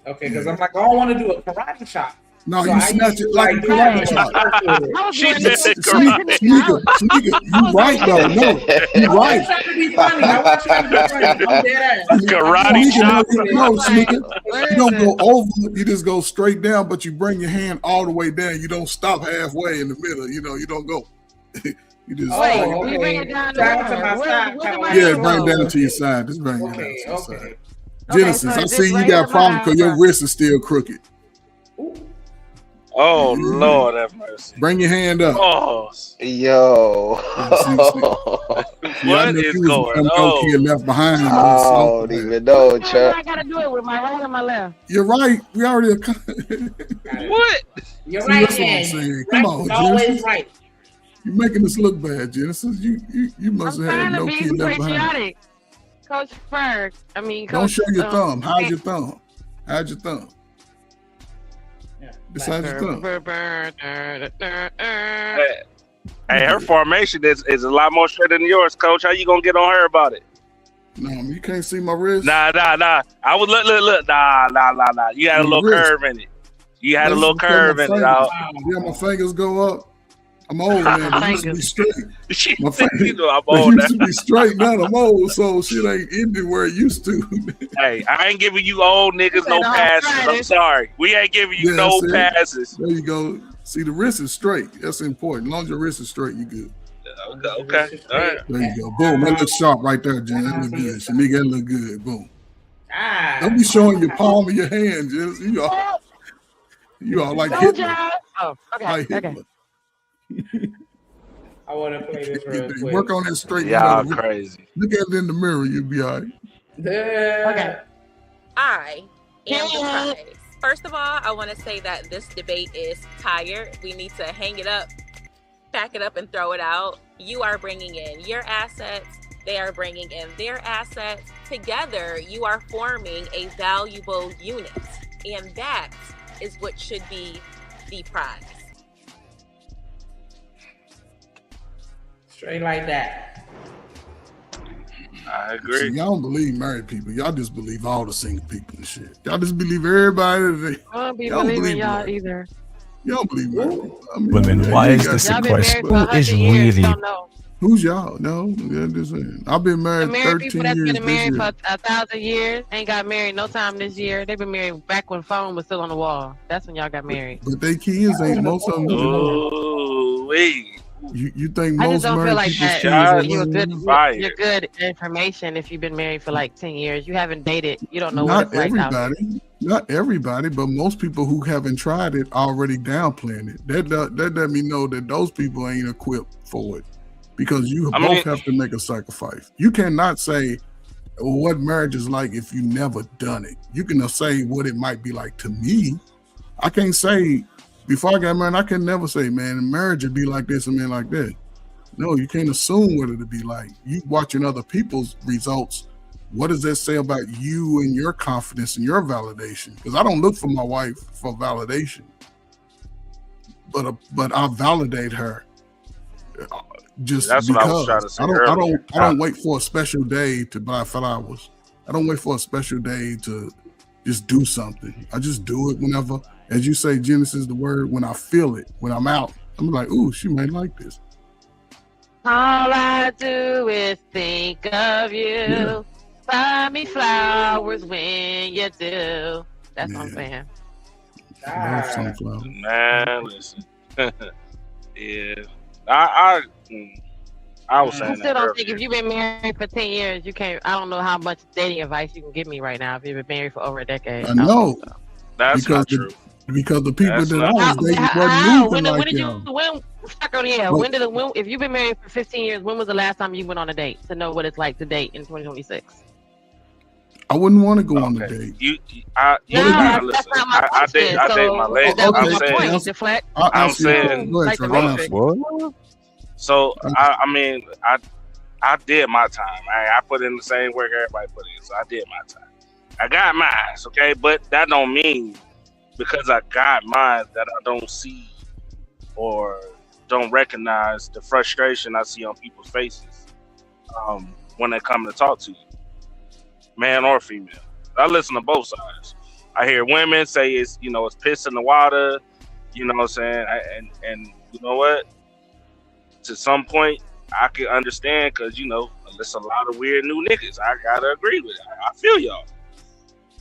Okay, because I'm like, I don't want to do a karate chop. No, So you I snatch used it to like a like karate that. chop. She said Sneaker, you right though. No, you I right. wasn't trying to be funny. I wasn't trying to be funny. I'm dead ass. Karate Sneaker, chop. no, Sneaker. You don't go over. You just go straight down, but you bring your hand all the way down. You don't stop halfway in the middle. You know, you don't go. You just Oh, We bring it down to Down to where? my Where- side, where kinda the like money yeah, so. bring it down to your side. Just bring it down to Okay, your side. okay. Genesis, so I just see you right got here problems because your behind wrist is still crooked. Oh Lord have mercy. Bring your hand up. Oh, Yo. what is going No kid on? left behind. I don't even know, Chuck. I gotta do it with my right or my left. You're right. We already. What? You're See, right that's what I'm hand. saying. Right Come on, is always Genesis. right. You're making us look bad, Genesis. You must I'm have trying had to no be kid left behind. patriotic. Coach Ferg. I mean, Don't Coach, show your thumb. Hide your thumb. Hide your thumb. Just hide your thumb. Hey, her formation is a lot more straight than yours, Coach. How you gonna get on her about it? No, you can't see my wrist. Nah. I was look. Nah. You had a My little wrist. curve in it. You had a That's little because curve my in it, fingers- dog. Yeah, my fingers go up. I'm old, man. They used to be straight. My You know I'm they old used to now. be straight. Now I'm old, so shit ain't ending where it used to. Hey, I ain't giving you old niggas no passes. I'm sorry. We ain't giving you Yeah, no see? passes. There you go. See, the wrist is straight. That's important. As long as your wrist is straight, you good. Okay. All right. There you go. Boom. That looks sharp right there, Jen. That look good. Shamika, that look good. Boom. Don't be showing your palm of your hand, Jen. You all like Hitler. Oh, okay. Like Okay. Hitler. I want to play this real quick. Work on that straight. Y'all crazy. Look at it in the mirror. You'll be all right. Okay. I am the prize. First of all, I want to say that this debate is tired. We need to hang it up, pack it up, and throw it out. You are bringing in your assets. They are bringing in their assets. Together, you are forming a valuable unit. And that is what should be the prize. Straight like that. I agree. See, y'all don't believe married people. Y'all just believe all the single people and shit. Y'all just believe everybody. I don't be Y'all don't believing believe y'all married. either. Y'all don't believe married people. I mean, Women, why you is got this some a Y'all been married question? for Who is 100 years. really Don't know. Who's y'all? No, yeah, just saying. I've been The married married people 13 that's years been this married year. for 1,000 years ain't got married no time this year. They've been married back when phone was still on the wall. That's when y'all got married. But they kids ain't most of them. Ooh, wee. You think I just most don't feel married like people's that. kids are You're women? good. Fire. You're good information if you've been married for like 10 years. You haven't dated. You don't know what Not it's like out there. everybody. Not everybody, but most people who haven't tried it already downplaying it. That let me know that those people ain't equipped for it because you I both mean- have to make a sacrifice. You cannot say what marriage is like if you never done it. You can say what it might be like to me. I can't say before I got married. I can never say, man, marriage would be like this and man like that. No, you can't assume what it'll be like. You watching other people's results. What does that say about you and your confidence and your validation? Because I don't look for my wife for validation, but I validate her just That's because. what I was trying to say I earlier. don't wait for a special day to buy flowers. I don't wait for a special day to just do something. I just do it whenever, as you say, Genesis, the word, when I feel it, when I'm out, I'm like, ooh, she may like this. All I do is think of you. Yeah. Buy me flowers when you do. That's what I'm saying. Love sunflower. Man, listen. Yeah. I was I saying still that don't earlier. think if you've been married for 10 years, you can't. I don't know how much dating advice you can give me right now if you've been married for over a decade. I know. That's because not true. Because the people That's that not I was true. dating How- wasn't how? moving When like did y'all. stuck on the air? But- When did if you've been married for 15 years, when was the last time you went on a date to know what it's like to date in 2026? I wouldn't want to go on the date. That's not my I date question. my So lady. that was I'm my saying, point. Deflect. I'm saying, Go ahead, Like the Trevor. Matrix. so I mean, I did my time. I put in the same work everybody put in, so I did my time. I got mine, okay, but that don't mean because I got mine that I don't see or don't recognize the frustration I see on people's faces when they come to talk to you, man or female. I listen to both sides. I hear women say it's piss in the water. You know what I'm saying? And you know what? To some point, I can understand because you know there's a lot of weird new niggas. I gotta agree with it. I feel y'all.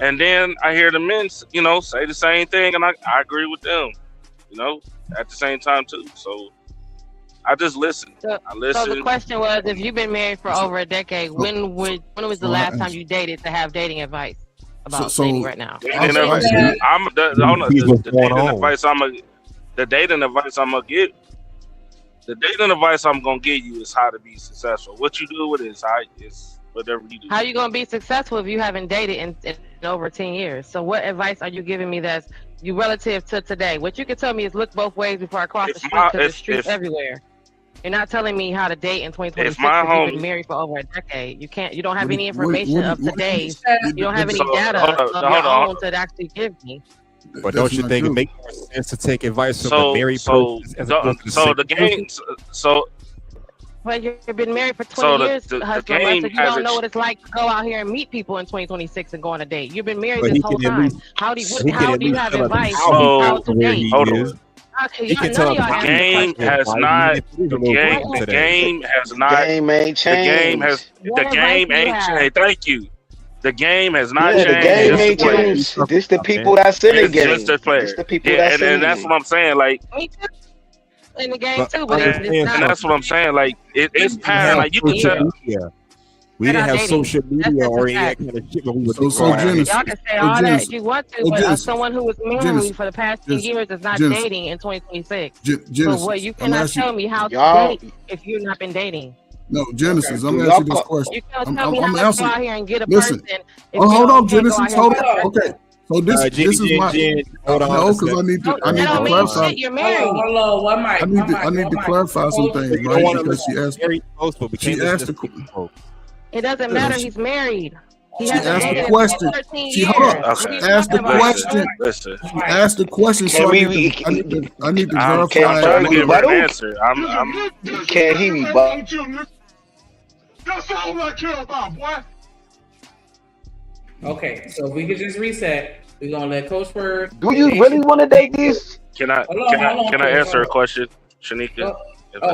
And then I hear the men, you know, say the same thing, and I agree with them. You know, at the same time too. So I just listen. So, I listen. so the question was, if you've been married for over a decade, when was the last time you dated to have dating advice about dating right now? The dating advice I'm gonna give. The dating advice I'm gonna give you is how to be successful. What you do with it is whatever you do. How you gonna be successful if you haven't dated in over 10 years? So what advice are you giving me that's you relative to today? What you can tell me is look both ways before I cross the street, because there's streets everywhere. You're not telling me how to date in 2026 because you've been married for over a decade. You can't. You don't have any information of today's. You don't have any data of your own to actually give me. But don't you think it makes more sense to take advice from a married person? But you've been married for 20 years, husband, right? So you don't know what it's like to go out here and meet people in 2026 and go on a date. You've been married this whole time. How do you have advice how to date? Hold on. Okay, He can tell the game has not. The game has not. The game ain't changed. The game ain't changed. Thank you. The game has not changed. The game ain't changed. This the people that's in the game. Just the players. The people that's in and that's what I'm saying. Like in the game too, but it's not. And that's what I'm saying. Like it's pattern. Like you can tell. We didn't have social media or any that kind of shit when we were Y'all can say all that you want to, but someone who was married for the past 2 years is not dating in 2026. So what you cannot tell me how to date if you've not been dating. No, Genesis, I'm gonna ask you this question. You can't tell me how to go out here and get a person. Hold on, Genesis. Hold on. Okay. So this is my hold on. No, because I need to clarify. You're married. Hello, one mic. I need to clarify some things, right? Because she asked the It doesn't matter. He's married. She asked the question. She asked the question. She asked the question. So I need to verify. I'm trying to give her an answer. Can't hear me, Bob. That's all I care about, boy. Okay, so if we could just reset, we're gonna let Coach Bird. Do you really want to date this? Can I answer a question, Shanika? Answer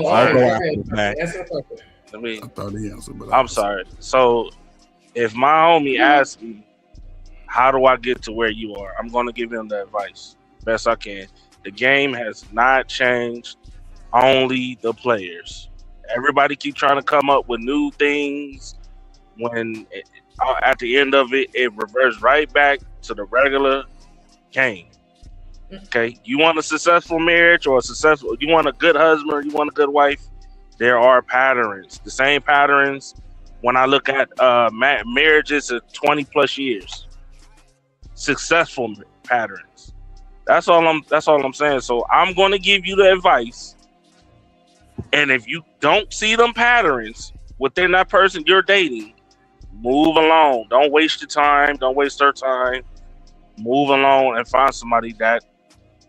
the question. I thought he answered, but I'm sorry. So, if my homie asks me, how do I get to where you are? I'm going to give him the advice best I can. The game has not changed, only the players. Everybody keep trying to come up with new things. When at the end of it, it reverts right back to the regular game. Okay, you want a successful marriage or you want a good husband or you want a good wife? There are patterns, the same patterns when I look at marriages of 20 plus years, successful patterns. That's all I'm saying. So I'm going to give you the advice. And if you don't see them patterns within that person you're dating, move along. Don't waste your time. Don't waste their time. Move along and find somebody that,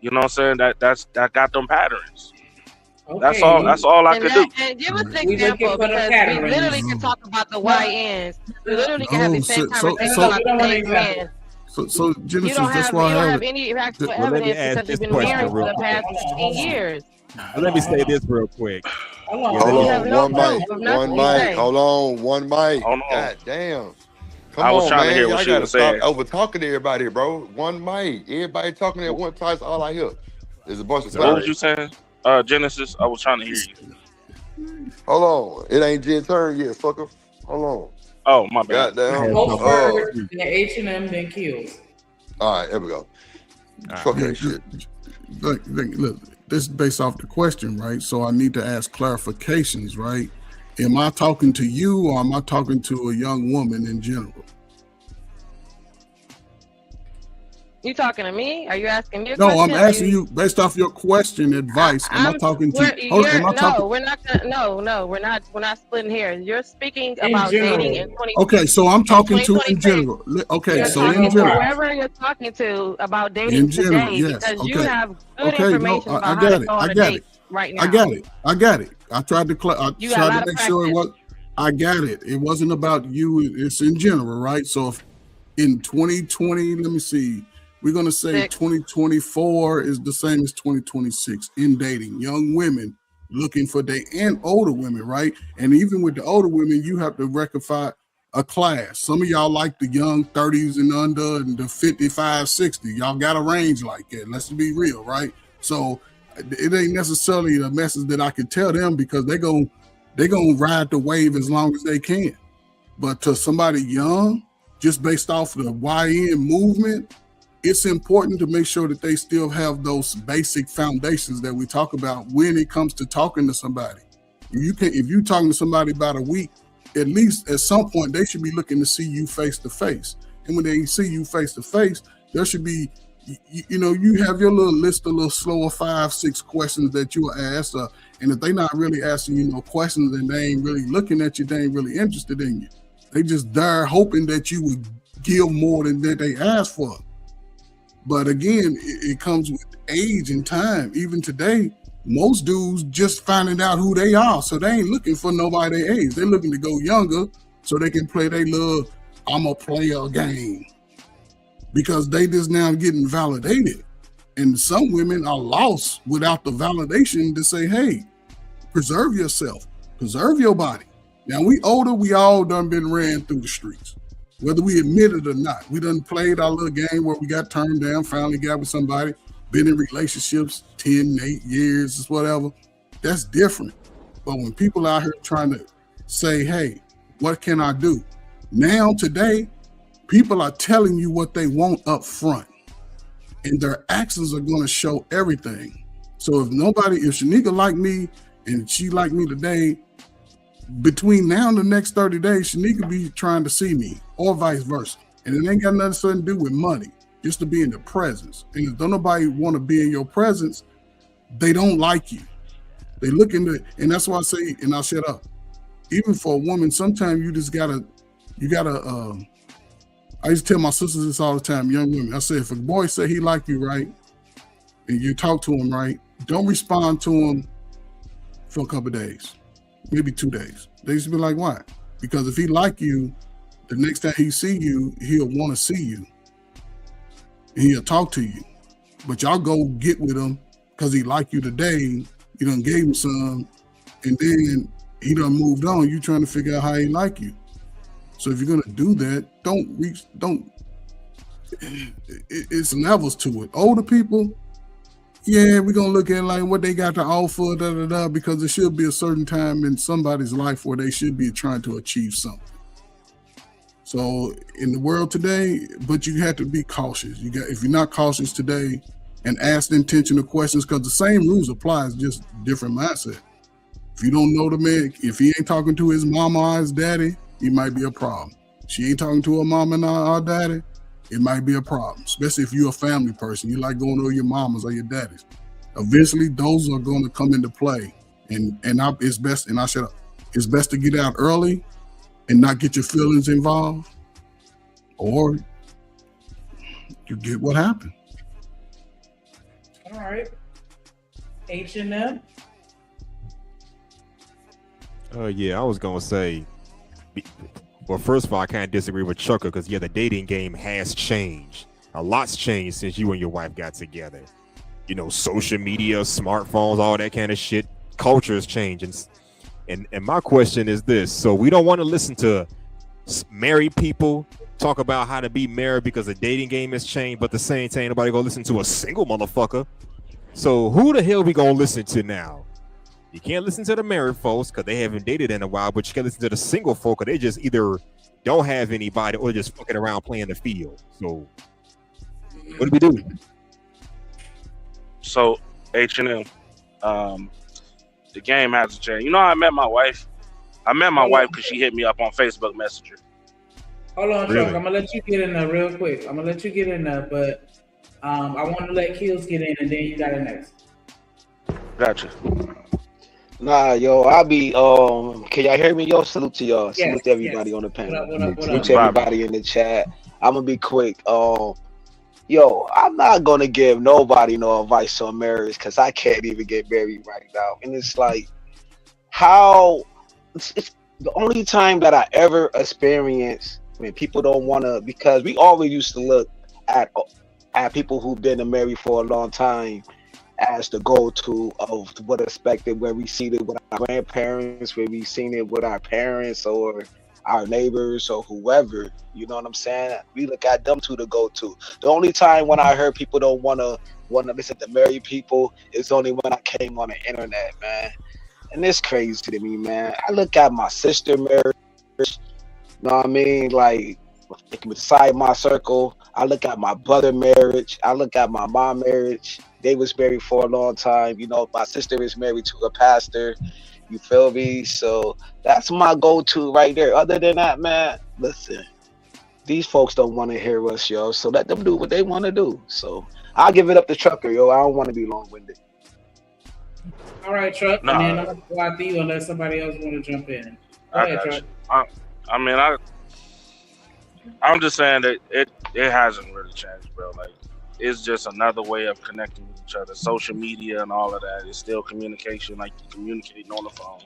you know what I'm saying, that got them patterns. Okay. That's all I could do. And give us an example, because we literally can talk about the YNs. We literally can have the same conversation about the same man. So Genesis, that's why you don't have any actual evidence because you've been married for the past 15 years. Let me say this real quick. Hold on, one mic. Hold on, one mic. God damn. Come I was on, trying man. to hear what Y'all she gotta was stop saying. over talking to everybody, bro. One mic. Everybody talking at one time. That's all I hear. There's a bunch of What was you saying? Genesis, I was trying to hear you. Hold on. It ain't Jen turn yet, fucker. Hold on. Oh, my bad. Then H&M, then Kills. All right, here we go. Fuck that shit. Look, this is based off the question, right? So I need to ask clarifications, right? Am I talking to you or am I talking to a young woman in general? You talking to me? Are you asking me a No, question? I'm asking you based off your question, advice. Am I talking to you? We're not splitting hairs. You're speaking about dating in 20. Okay, so I'm talking to in general. Okay, You're so in talking to general. whoever you're talking to about dating In general, today, yes. because you Okay. have good Okay, information no, about I how got to it. go on I a got date it. right now. I got it. I tried to You got a lot of make sure I got it. It wasn't about you. It's in general, right? So if in 2020, let me see, we're going to say 2024 is the same as 2026 in dating. Young women looking for date, and older women, right? And even with the older women, you have to rectify a class. Some of y'all like the young 30s and under and the 55, 60. Y'all got a range like that. Let's be real, right? So it ain't necessarily the message that I can tell them, because they're gonna ride the wave as long as they can. But to somebody young, just based off of the YN movement, it's important to make sure that they still have those basic foundations that we talk about when it comes to talking to somebody. If you're talking to somebody about a week, at least at some point they should be looking to see you face to face. And when they see you face to face, there should be, you have your little list, a little slower 5-6 questions that you will ask. And if they're not really asking you no questions and they ain't really looking at you, they ain't really interested in you. They just there hoping that you would give more than that they asked for. But again, it comes with age and time. Even today, most dudes just finding out who they are. So they ain't looking for nobody their age. They're looking to go younger so they can play their little, I'm a player game. Because they just now getting validated. And some women are lost without the validation to say, hey, preserve yourself, preserve your body. Now we older, we all done been ran through the streets. Whether we admit it or not, we done played our little game where we got turned down, finally got with somebody, been in relationships 10, 8 years, whatever. That's different. But when people out here trying to say, hey, what can I do? Now, today, people are telling you what they want up front. And their actions are going to show everything. So if Shanika like me and she like me today, between now and the next 30 days, Shanika be trying to see me, or vice versa. And it ain't got nothing to do with money, just to be in the presence. And if don't nobody want to be in your presence, they don't like you. They look into it, and that's why I say, and I'll shut up. Even for a woman, sometimes you gotta, I used to tell my sisters this all the time, young women. I said, if a boy say he like you, right, and you talk to him, right, don't respond to him for a couple of days. Maybe 2 days. They used to be like, why? Because if he like you, the next time he see you, he'll want to see you. And he'll talk to you. But y'all go get with him because he like you today. You done gave him some, and then he done moved on. You trying to figure out how he like you. So if you're gonna do that, it's levels to it. Older people, yeah, we're gonna look at like what they got to offer, because there should be a certain time in somebody's life where they should be trying to achieve something. So in the world today, but you have to be cautious. If you're not cautious today and ask the intentional questions, because the same rules apply, it's just different mindset. If you don't know the man, if he ain't talking to his mama or his daddy, he might be a problem. She ain't talking to her mama and her daddy, it might be a problem, especially if you're a family person. You like going to your mamas or your daddies. Eventually, those are going to come into play, it's best. And I said, it's best to get out early and not get your feelings involved, or you get what happened. All right, H&M. Yeah, I was gonna say. Well, first of all, I can't disagree with Chucker because the dating game has changed. A lot's changed since you and your wife got together. Social media, smartphones, all that kind of shit. Culture is changing. And my question is this: so we don't want to listen to married people talk about how to be married because the dating game has changed, but at the same time, nobody gonna listen to a single motherfucker. So who the hell we gonna listen to now? You can't listen to the married folks because they haven't dated in a while, but you can listen to the single folk because they just either don't have anybody or just fucking around playing the field. So what do we do? So H&M, the game hasn't changed. I met my wife. Because she hit me up on Facebook Messenger. Hold on, really? Chuck. I'm gonna let you get in there real quick. But I want to let Kills get in, and then you got it next. Gotcha. Nah, yo, I'll be can y'all hear me? Yo, salute to y'all. Salute to everybody on the panel. Salute to everybody in the chat. I'm gonna be quick. Yo, I'm not gonna give nobody no advice on marriage because I can't even get married right now. And it's like it's the only time that I ever experienced when people don't wanna, because we always used to look at have people who've been married for a long time as the go-to of what expected, where we seen it with our grandparents, where we seen it with our parents or our neighbors or whoever. You know what I'm saying? We look at them to the go-to. The only time when I heard people don't want to listen to married people is only when I came on the internet, man. And it's crazy to me, man. I look at my sister marriage, you know what I mean? Like, beside my circle, I look at my brother marriage, I look at my mom marriage. They was married for a long time. You know, my sister is married to a pastor. You feel me? So that's my go-to right there. Other than that, man, listen, these folks don't want to hear us, yo. So let them do what they want to do. So I'll give it up to Trucker, yo. I don't want to be long-winded. All right, Truck. And then I'm going to go after you unless somebody else want to jump in. Go ahead, Truck. I'm just saying that it hasn't really changed, bro. Like, it's just another way of connecting with each other. Social media and all of that is still communication, like you communicating on the phone.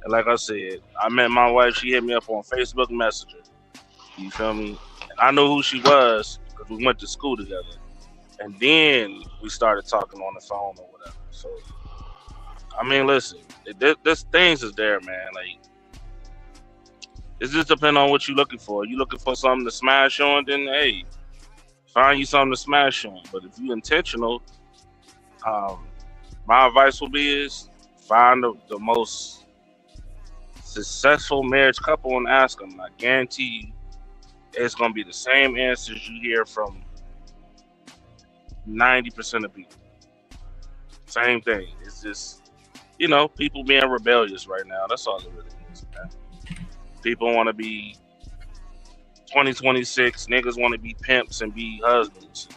And like I said, I met my wife. She hit me up on Facebook Messenger. You feel me? And I knew who she was because we went to school together. And then we started talking on the phone or whatever. So, I mean, listen, this things is there, man. Like, it just depends on what you're looking for. You looking for something to smash on, then hey, find you something to smash on. But if you're intentional, my advice will be is find the most successful marriage couple and ask them. I guarantee you, it's gonna be the same answers you hear from 90% of people. Same thing. It's just, you know, people being rebellious right now. That's all it really is, man. People want to be 2026. Niggas want to be pimps and be husbands,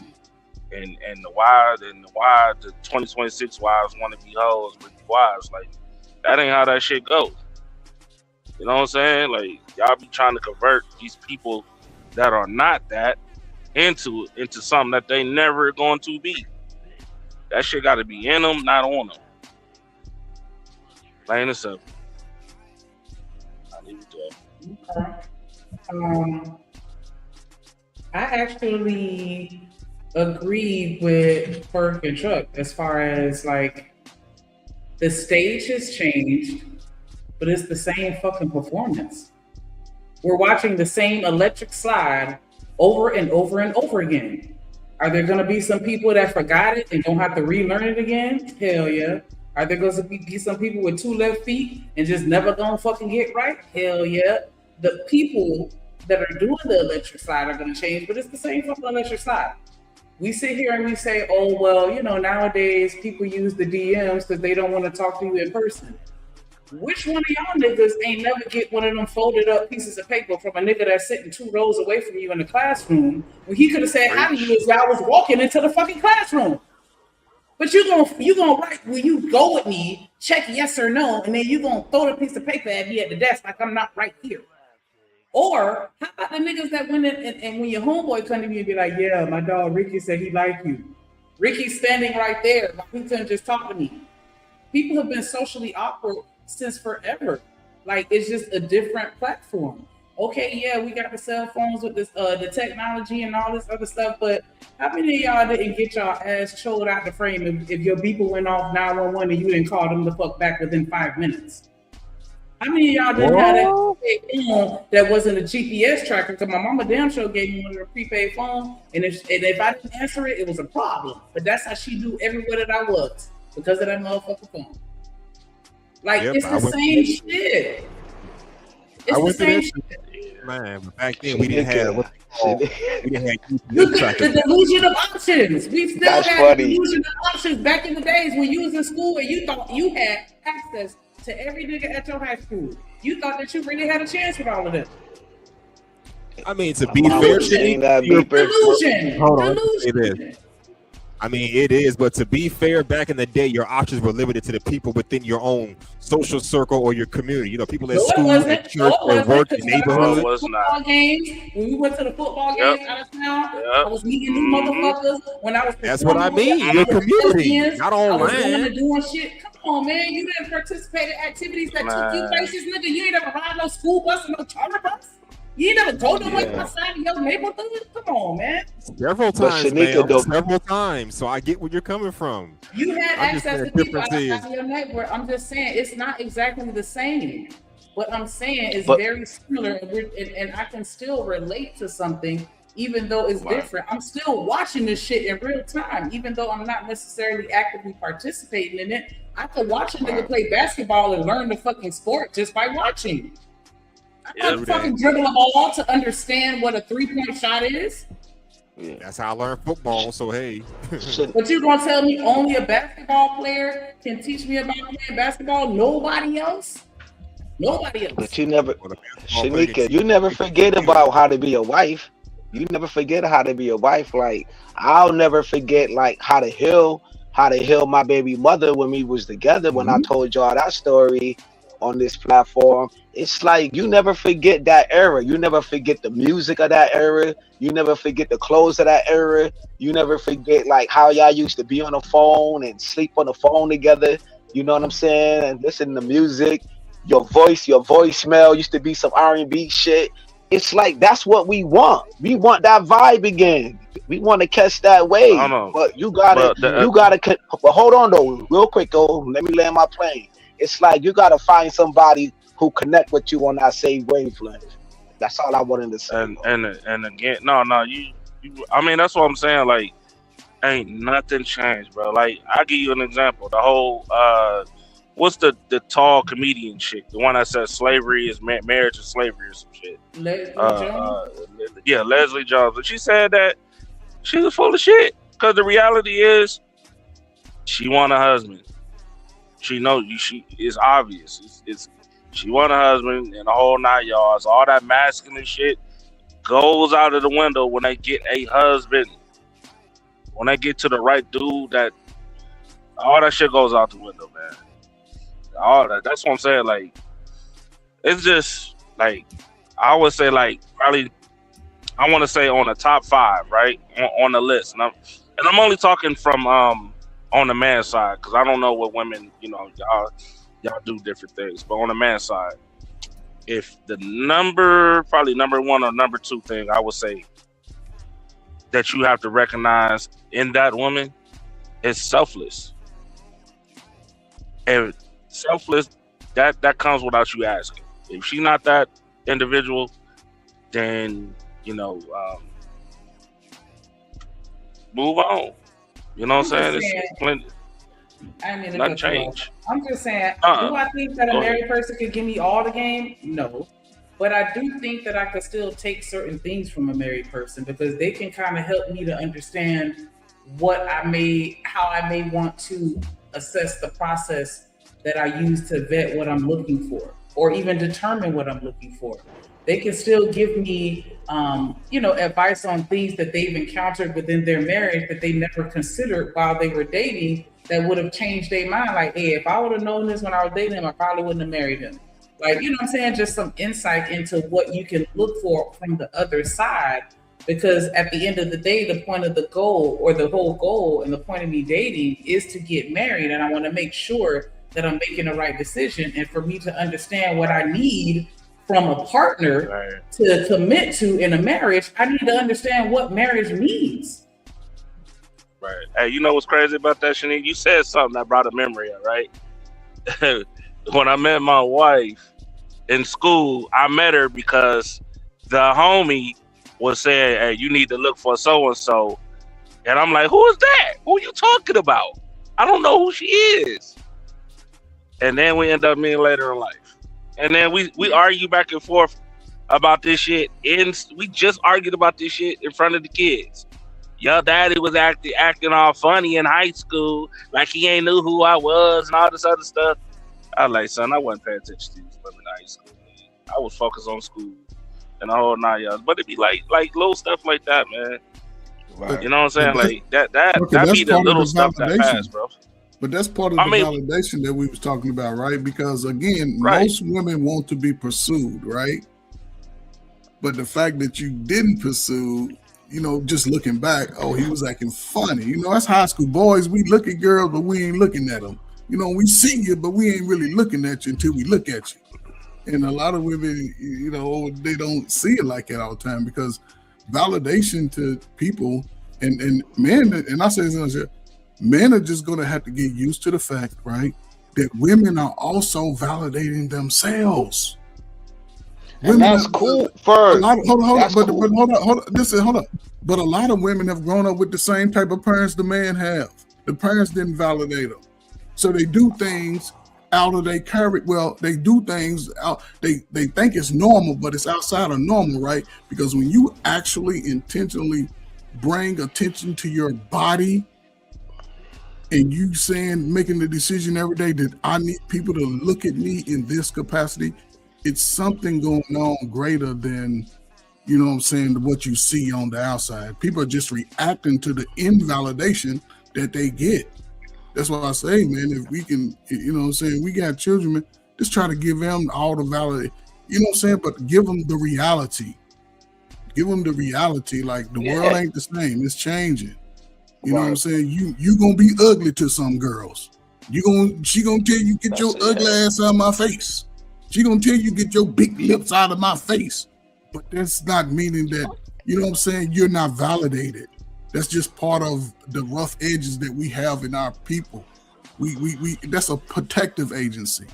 and the 2026 wives want to be hoes with wives. Like, that ain't how that shit goes. You know what I'm saying? Like, y'all be trying to convert these people that are not that into something that they never going to be. That shit got to be in them, not on them. Plain and simple. Okay. I actually agree with Perk and Truck as far as like the stage has changed, but it's the same fucking performance. We're watching the same electric slide over and over and over again. Are there going to be some people that forgot it and don't have to relearn it again? Hell yeah. Are there going to be some people with 2 left feet and just never gonna fucking get right? Hell yeah. The people that are doing the electric slide are going to change, but it's the same fucking electric slide. We sit here and we say, oh, well, you know, nowadays people use the DMs because they don't want to talk to you in person. Which one of y'all niggas ain't never get one of them folded up pieces of paper from a nigga that's sitting 2 rows away from you in the classroom when he could have said hi to you as y'all was walking into the fucking classroom? But you gonna write, will you go with me, check yes or no, and then you gonna throw the piece of paper at me at the desk like I'm not right here. Or how about the niggas that went in and when your homeboy come to me and be like, yeah, my dog Ricky said he liked you. Ricky's standing right there, like he couldn't just talk to me. People have been socially awkward since forever. Like, it's just a different platform. Okay, yeah, we got the cell phones with this the technology and all this other stuff, but how many of y'all didn't get y'all ass chilled out the frame if your beeper went off 911 and you didn't call them the fuck back within 5 minutes? How many of y'all didn't have that phone that wasn't a GPS tracker? Because my mama damn sure gave me one of the prepaid phones, and if I didn't answer it, it was a problem. But that's how she knew everywhere that I was, because of that motherfucking phone. Like, yep, it's the same shit. It's the same shit. Man, but back then we didn't have the delusion of options. We still had the delusion of options back in the days when you was in school and you thought you had access to every nigga at your high school. You thought that you really had a chance with all of them. I mean, to be fair, delusion. Hold on, it is. I mean, it is, but to be fair, back in the day, your options were limited to the people within your own social circle or your community. You know, people at school, at church, at work, in neighborhood. When we went to the football games out of town, I was meeting new motherfuckers. When I was that's what I mean. Your community, not online. Doing shit. Come on, man. You didn't participate in activities that took you places, nigga. You ain't ever ride no school bus or no charter bus. You ain't never told them like outside of your neighborhood? Come on, man. Several times, man. Several times. So I get where you're coming from. You had access to people outside of your network. I'm just saying it's not exactly the same. What I'm saying is very similar, and I can still relate to something, even though it's different. I'm still watching this shit in real time, even though I'm not necessarily actively participating in it. I could watch a nigga play basketball and learn the fucking sport just by watching. I can't fucking dribble a ball to understand what a 3-point shot is. Yeah. That's how I learned football. So hey, but you gonna tell me only a basketball player can teach me about playing basketball? Nobody else. Nobody else. But you never, Shanika, you never forget about how to be a wife. You never forget how to be a wife. Like I'll never forget like how to heal my baby mother when we was together. When I told y'all that story on this platform, it's like you never forget that era. You never forget the music of that era. You never forget the clothes of that era. You never forget like how y'all used to be on the phone and sleep on the phone together. You know what I'm saying? And listen to music. Your voicemail used to be some R&B shit. It's like that's what we want. We want that vibe again. We want to catch that wave. But you gotta. But hold on though, real quick though. Let me land my plane. It's like you gotta find somebody who connect with you on that same wavelength. That's all I wanted to say. And again, no, you. I mean, that's what I'm saying. Like, ain't nothing changed, bro. Like, I'll give you an example. The whole what's the tall comedian chick? The one that says slavery is marriage is slavery or some shit. Leslie Jones? Yeah, Leslie Jones. But she said that she was full of shit. Because the reality is she want a husband. She knows she it's obvious. It's she want a husband and the whole 9 yards. All that masculine shit goes out of the window when they get a husband. When they get to the right dude, that all that shit goes out the window, man. All that's what I'm saying. Like, it's just like I would say, like probably I want to say on the top 5, right, on the list, and I'm only talking from on the man side because I don't know what women, y'all do different things, but on the man side, if the probably number 1 or number 2 thing I would say that you have to recognize in that woman is selfless. And selfless, that comes without you asking. If she's not that individual, then move on. You know what I'm saying? It's plenty. I mean, nothing change. I'm just saying, do I think that a married person could give me all the game? No. But I do think that I could still take certain things from a married person because they can kind of help me to understand how I may want to assess the process that I use to vet what I'm looking for or even determine what I'm looking for. They can still give me, advice on things that they've encountered within their marriage that they never considered while they were dating that would have changed their mind. Like, hey, if I would have known this when I was dating him, I probably wouldn't have married him. Like, you know what I'm saying? Just some insight into what you can look for from the other side. Because at the end of the day, the point of the goal or the whole goal and the point of me dating is to get married. And I want to make sure that I'm making the right decision. And for me to understand what I need from a partner to commit to in a marriage, I need to understand what marriage means. Right. Hey, you know what's crazy about that, Shanique? You said something that brought a memory up, right? When I met my wife in school, I met her because the homie was saying, hey, you need to look for so-and-so. And I'm like, who is that? Who are you talking about? I don't know who she is. And then we end up meeting later in life. And then we argue back and forth about this shit. We just argued about this shit in front of the kids. Your daddy was acting all funny in high school, like he ain't knew who I was and all this other stuff. I was like, son, I wasn't paying attention to these women in high school. Man. I was focused on school and the whole 9 yards. But it'd be like little stuff like that, man. Right. You know what I'm saying? Like that be the little stuff that pass, bro. But that's part of the validation that we was talking about, right? Because again, most women want to be pursued, right? But the fact that you didn't pursue, just looking back, oh, he was acting funny. That's high school boys. We look at girls, but we ain't looking at them. We see you, but we ain't really looking at you until we look at you. And a lot of women, they don't see it like that all the time because validation to people and men, and I say this, men are just going to have to get used to the fact, right, that women are also validating themselves. And that's cool. Hold on. Hold up. But a lot of women have grown up with the same type of parents the man have. The parents didn't validate them, so they do things out of their character. Well, they do things out. They think it's normal, but it's outside of normal, right? Because when you actually intentionally bring attention to your body, and you making the decision every day that I need people to look at me in this capacity, it's something going on greater than, what you see on the outside. People are just reacting to the invalidation that they get. That's why I say, man, if we can, we got children, man, just try to give them all the validation, but give them the reality. Give them the reality, like the world ain't the same, it's changing. You know what I'm saying? You gonna be ugly to some girls. She gonna tell you, get your ugly ass out of my face. She gonna tell you, get your big lips out of my face. But that's not meaning that, you're not validated. That's just part of the rough edges that we have in our people. We that's a protective agency.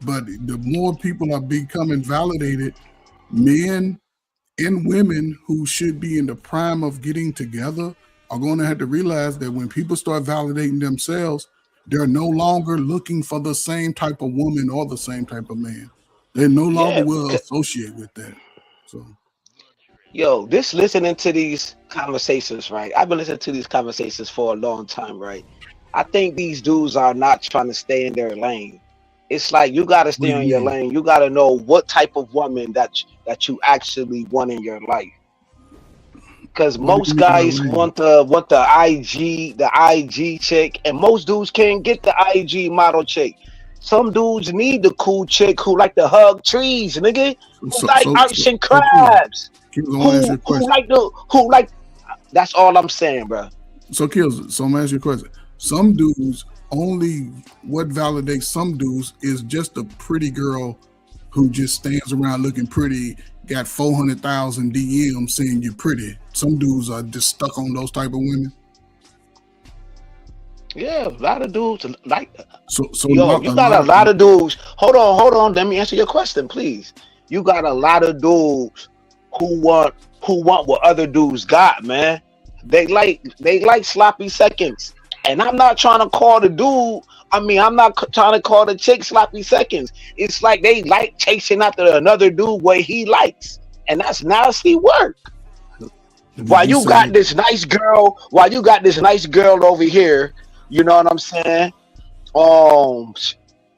But the more people are becoming validated, men and women who should be in the prime of getting together are going to have to realize that when people start validating themselves, they're no longer looking for the same type of woman or the same type of man. They no longer will associate with that. So, listening to these conversations, right? I've been listening to these conversations for a long time, right? I think these dudes are not trying to stay in their lane. It's like you got to stay in your lane. You got to know what type of woman that you actually want in your life. Because most guys want the IG chick, and most dudes can't get the IG model chick. Some dudes need the cool chick who like to hug trees, nigga. Who like ocean crabs. Who like. That's all I'm saying, bro. So Kills, so I'm gonna ask you a question. Some dudes what validates some dudes is just a pretty girl who just stands around looking pretty, got 400,000 DMs saying you're pretty. Some dudes are just stuck on those type of women. Yeah, a lot of dudes like. You got a lot of dudes. Hold on. Let me answer your question, please. You got a lot of dudes who want what other dudes got, man. They like sloppy seconds, and I'm not trying to call the dude. I'm not trying to call the chick sloppy seconds. It's like they like chasing after another dude where he likes, and that's nasty work. While you got this nice girl over here, you know what I'm saying?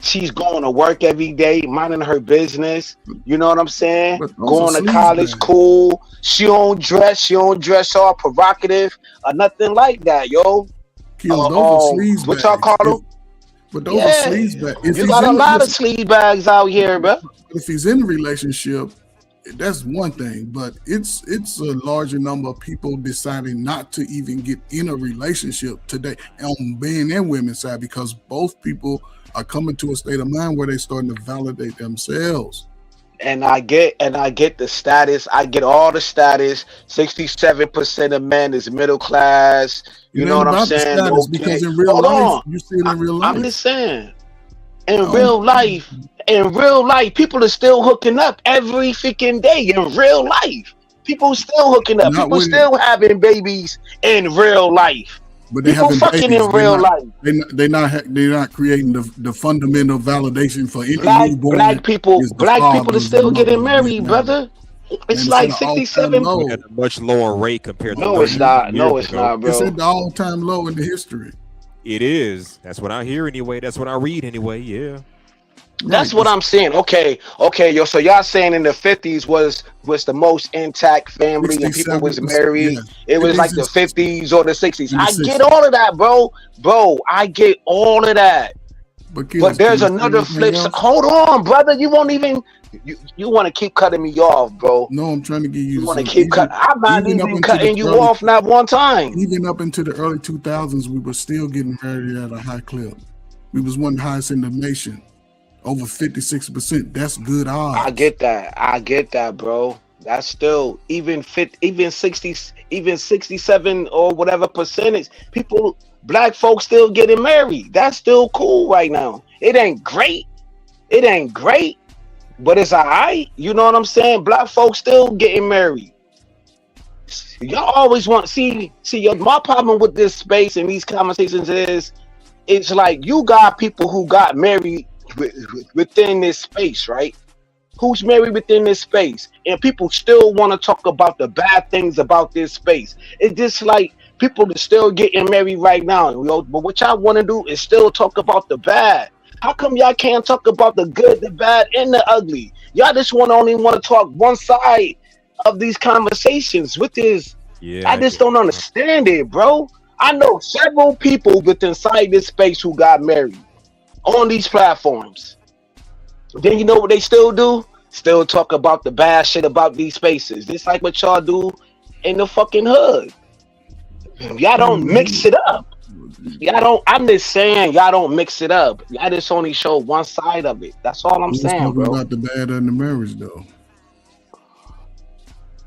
She's going to work every day, minding her business. You know what I'm saying? Going to college, cool. She don't dress all provocative or nothing like that, yo. What y'all call them? But those are sleaze bags. You got a lot of sleaze bags out here, bro. If he's in a relationship, that's one thing, but it's a larger number of people deciding not to even get in a relationship today on men and women's side, because both people are coming to a state of mind where they're starting to validate themselves. And I get the status. I get all the status. 67% of men is middle class. You know what I'm saying? Okay. Because in real life, you see it in real life. I'm just saying. In real life, people are still hooking up every freaking day. In real life, people still hooking up. People still having babies in real life. But they people fucking in real life. They're not creating the fundamental validation for any newborn. Black people are still getting married, brother. It's like 67. At a much lower rate compared to. No, it's not. No, it's not, bro. It's at the all-time low in the history. It is. That's what I hear anyway. That's what I read anyway. Yeah. That's what I'm saying. Okay, yo. So y'all saying in the 50s was the most intact family and people was married. Yeah. It was like the 50s or the 60s. I get all of that, bro. I get all of that. But there's another flip. Hold on, brother. You won't even. You want to keep cutting me off, bro. No, I'm trying to get you. You want to keep cutting. I'm not even cutting you off, not one time. Even up into the early 2000s, we were still getting married at a high clip. We was one of the highest in the nation. over 50-60%. That's good odds. I get that, bro. That's still even 67 or whatever percentage. People, black folks still getting married. That's still cool right now. It ain't great, but it's alright. You know what I'm saying? Black folks still getting married. Y'all always want my problem with this space and these conversations is, it's like you got people who got married within this space, right? Who's married within this space, and people still want to talk about the bad things about this space. It's just like people are still getting married right now, you know, but what y'all want to do is still talk about the bad. How come y'all can't talk about the good, the bad, and the ugly? Y'all just only want to talk one side of these conversations, which is, I just don't understand it, bro. I know several people within inside this space who got married on these platforms. Then you know what they still do? Still talk about the bad shit about these spaces. Just like what y'all do in the fucking hood. Y'all don't mix it up. I'm just saying, y'all don't mix it up. Y'all just only show one side of it. That's all I'm saying, bro. About the bad and the marriage, though.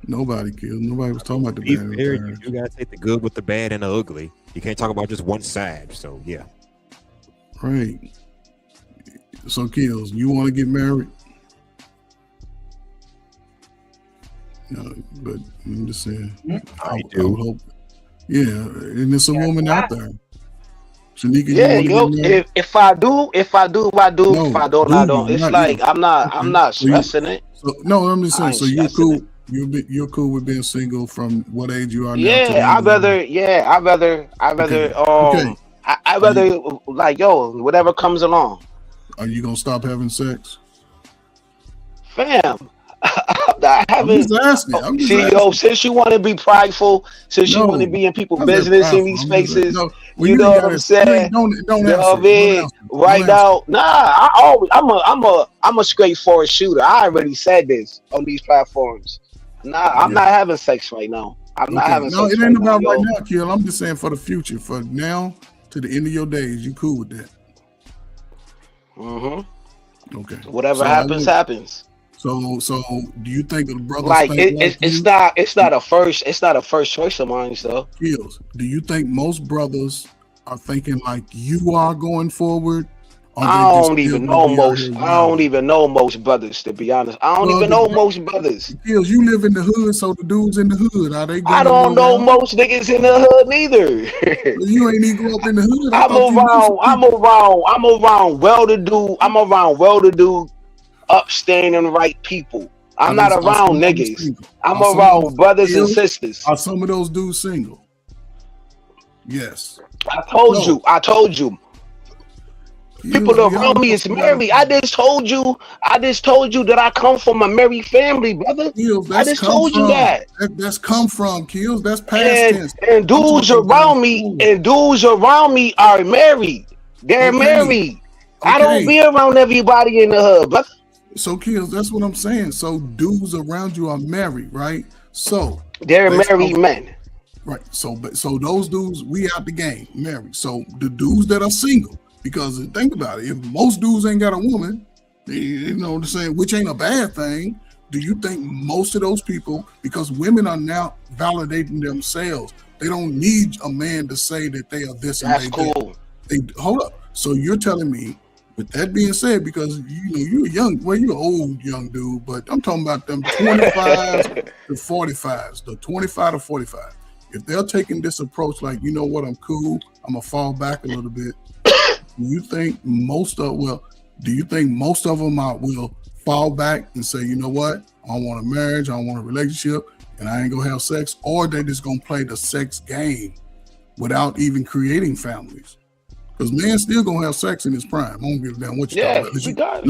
Nobody killed. Nobody was talking about the bad. You gotta take the good with the bad and the ugly. You can't talk about just one side. So yeah. Right. So Kills, you want to get married? No, but I'm just saying. I would hope. Yeah, and there's a woman out there. Shanika, yeah, if I do, I do. No, if I don't, I don't. It's like I'm not stressing it. So, no, I'm just saying. So you're cool. You're cool with being single from what age you are now? Yeah, I'd rather. I'd rather like whatever comes along. Are you gonna stop having sex? Fam, I'm not having. I'm just asking. Since you want to be prideful, since you want to be in people's business in these spaces, you know what I'm saying? Right now, I'm a straightforward shooter. I already said this on these platforms. I'm not having sex right now. I'm not having sex. No, it ain't about right now, Kill. I'm just saying for the future, for now to the end of your days, you cool with that? Okay. Whatever happens. So do you think the brothers like it's not a first choice of mine, so Kills. Do you think most brothers are thinking like you are going forward? I don't even know most brothers, to be honest. I don't even know most brothers. Kills, you live in the hood, so the dudes in the hood, are they? I don't know most niggas in the hood neither. You ain't even grow up in the hood. I'm around well-to-do. I'm around well-to-do, upstanding, right people. I'm not around niggas. I'm around brothers and sisters. Are some of those dudes single? Yes. I told you. People around me is married. I just told you that I come from a married family, brother. I just told you that. That's come from, Kills. That's past tense. And dudes around me are married. They're married. I don't be around everybody in the hood, brother. So Kills, that's what I'm saying. So dudes around you are married, right? So they're married men. Right. So those dudes, we out the game, married. So the dudes that are single. Because think about it, if most dudes ain't got a woman, you know what I'm saying, which ain't a bad thing, do you think most of those people, because women are now validating themselves, they don't need a man to say that they are this and that's cool. Hold up. So you're telling me, with that being said, because you're young, well, you're an old young dude, but I'm talking about them 25 to 45s, the 25 to 45. If they're taking this approach like, you know what, I'm cool, I'm gonna fall back a little bit. Do you think most of them will fall back and say, you know what, I don't want a marriage, I don't want a relationship, and I ain't gonna have sex, or they just gonna play the sex game without even creating families? Because man still gonna have sex in his prime. I don't give a damn what you talk about.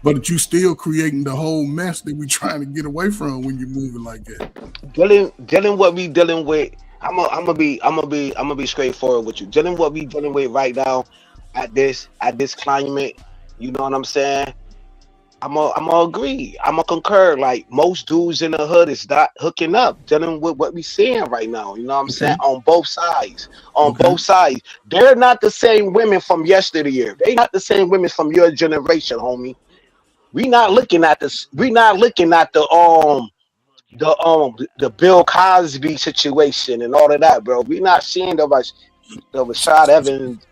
But you still creating the whole mess that we trying to get away from when you're moving like that. Dealing what we dealing with. I'm gonna be straightforward with you. Dealing what we dealing with right now at this climate, you know what I'm saying? I'm gonna agree. I'm gonna concur. Like most dudes in the hood is not hooking up, dealing with what we seeing right now. You know what I'm saying? On both sides. On both sides. They're not the same women from yesteryear. They not the same women from your generation, homie. We not looking at this. We not looking at the Bill Cosby situation and all of that, bro. We not seeing the Rashad Evans,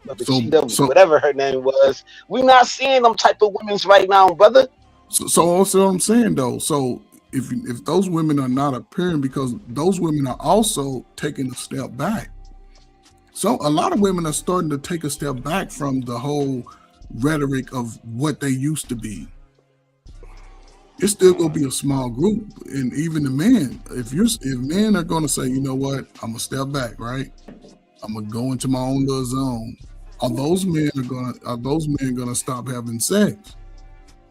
whatever her name was. We not seeing them type of women's right now, brother. So also what I'm saying though. So if those women are not appearing, because those women are also taking a step back. So a lot of women are starting to take a step back from the whole rhetoric of what they used to be. It's still gonna be a small group, and even the men. If men are gonna say, you know what, I'm gonna step back, right? I'm gonna go into my own little zone. Are those men gonna stop having sex?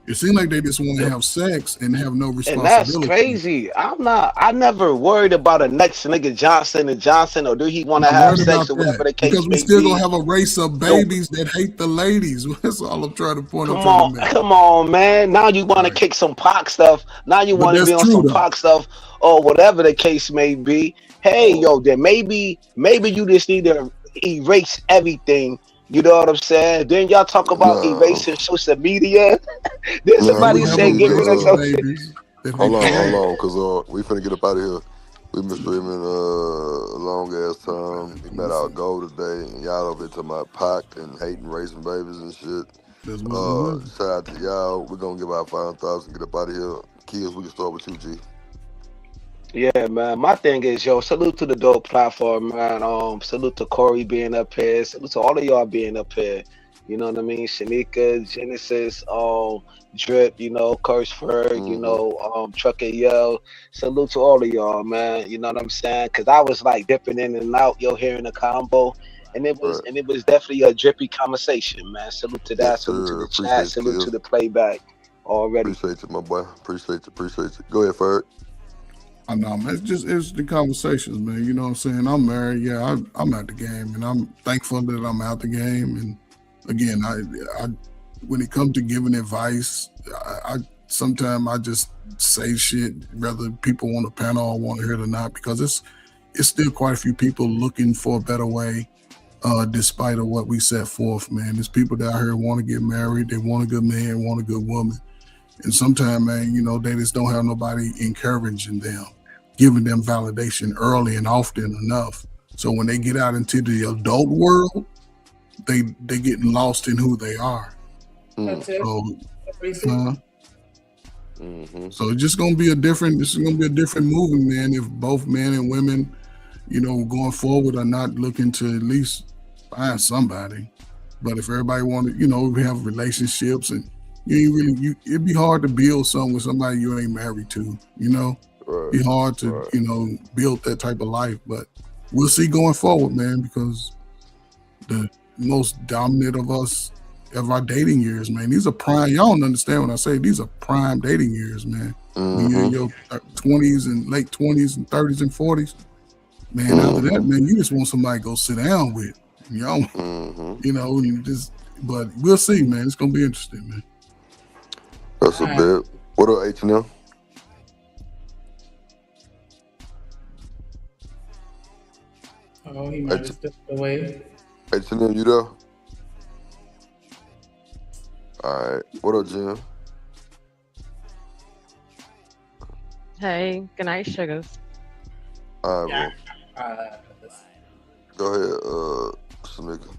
It seems like they just want to have sex and have no responsibility. And that's crazy. I never worried about a next nigga Johnson & Johnson, or do he want to have sex or whatever the case may be. Because we still gonna have a race of babies that hate the ladies. That's all I'm trying to point out. Come on, man. Now you want to kick some Pac stuff. Now you want to be on some Pac stuff, or whatever the case may be. Hey, yo, then maybe you just need to erase everything. You know what I'm saying? Then y'all talk about erasing social media. Then somebody said get rid of social. Hold on, because we finna get up out of here. We've been streaming a long ass time. We met our goal today, and y'all over there talking about Pac and hating raising babies and shit. Shout out to y'all. We're gonna give our final thoughts and get up out of here. Kids, we can start with you, G. Yeah, man. My thing is, yo, salute to the dope platform, man. Salute to Corey being up here. Salute to all of y'all being up here. You know what I mean? Shanika, Genesis, Drip, you know, Kursberg, you know, Trucker Yo. Salute to all of y'all, man. You know what I'm saying? Cause I was like dipping in and out, yo, hearing the combo. And it was definitely a drippy conversation, man. Salute to that, salute to the chat, salute to the playback already. Appreciate you, my boy. Appreciate you. Go ahead, Ferg. I know, man. It's the conversations, man. You know what I'm saying? I'm married. Yeah, I'm at the game, and I'm thankful that I'm out the game. And again, I when it comes to giving advice, I sometimes I just say shit whether people on the panel want to hear it or not, because it's still quite a few people looking for a better way, despite of what we set forth, man. There's people that out here want to get married. They want a good man, want a good woman. And sometimes, man, you know, they just don't have nobody encouraging them, giving them validation early and often enough. So when they get out into the adult world, they getting lost in who they are. That's it. So it's just gonna be a different. This is gonna be a different movement, man. If both men and women, you know, going forward are not looking to at least find somebody, but if everybody wanted, you know, have relationships and it'd be hard to build something with somebody you ain't married to, you know. It'd be hard to, you know, build that type of life. But we'll see going forward, man, because the most dominant of our dating years, man. These are prime. Y'all don't understand when I say these are prime dating years, man. When you're in your 20s and late 20s and 30s and 40s, man. After that, man, you just want somebody to go sit down with, you know. You know, you just. But we'll see, man. It's gonna be interesting, man. That's a bit. What up, H&M? Oh, he might have stepped away. H&M, you there? All right. What up, Jim? Hey, good night, sugars. All right, go ahead, Shanika.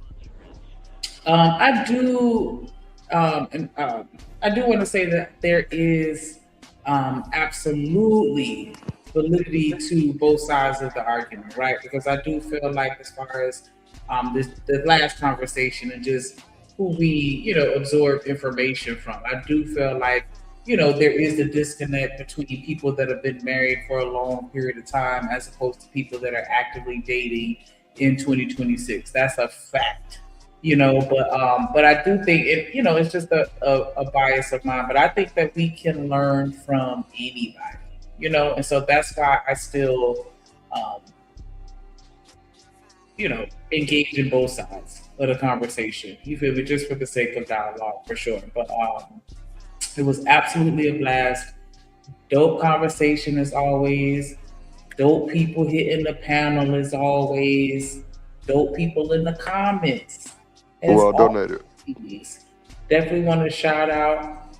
I do want to say that there is absolutely validity to both sides of the argument, right? Because I do feel like, as far as the last conversation and just who we, you know, absorb information from, I do feel like, you know, there is a disconnect between people that have been married for a long period of time as opposed to people that are actively dating in 2026. That's a fact. You know, but I do think it, you know, it's just a bias of mine, but I think that we can learn from anybody, you know, and so that's why I still, you know, engage in both sides of the conversation. You feel me? Just for the sake of dialogue, for sure. But It was absolutely a blast. Dope conversation as always. Dope people hitting the panel as always. Dope people in the comments. Who all donated? Definitely want to shout out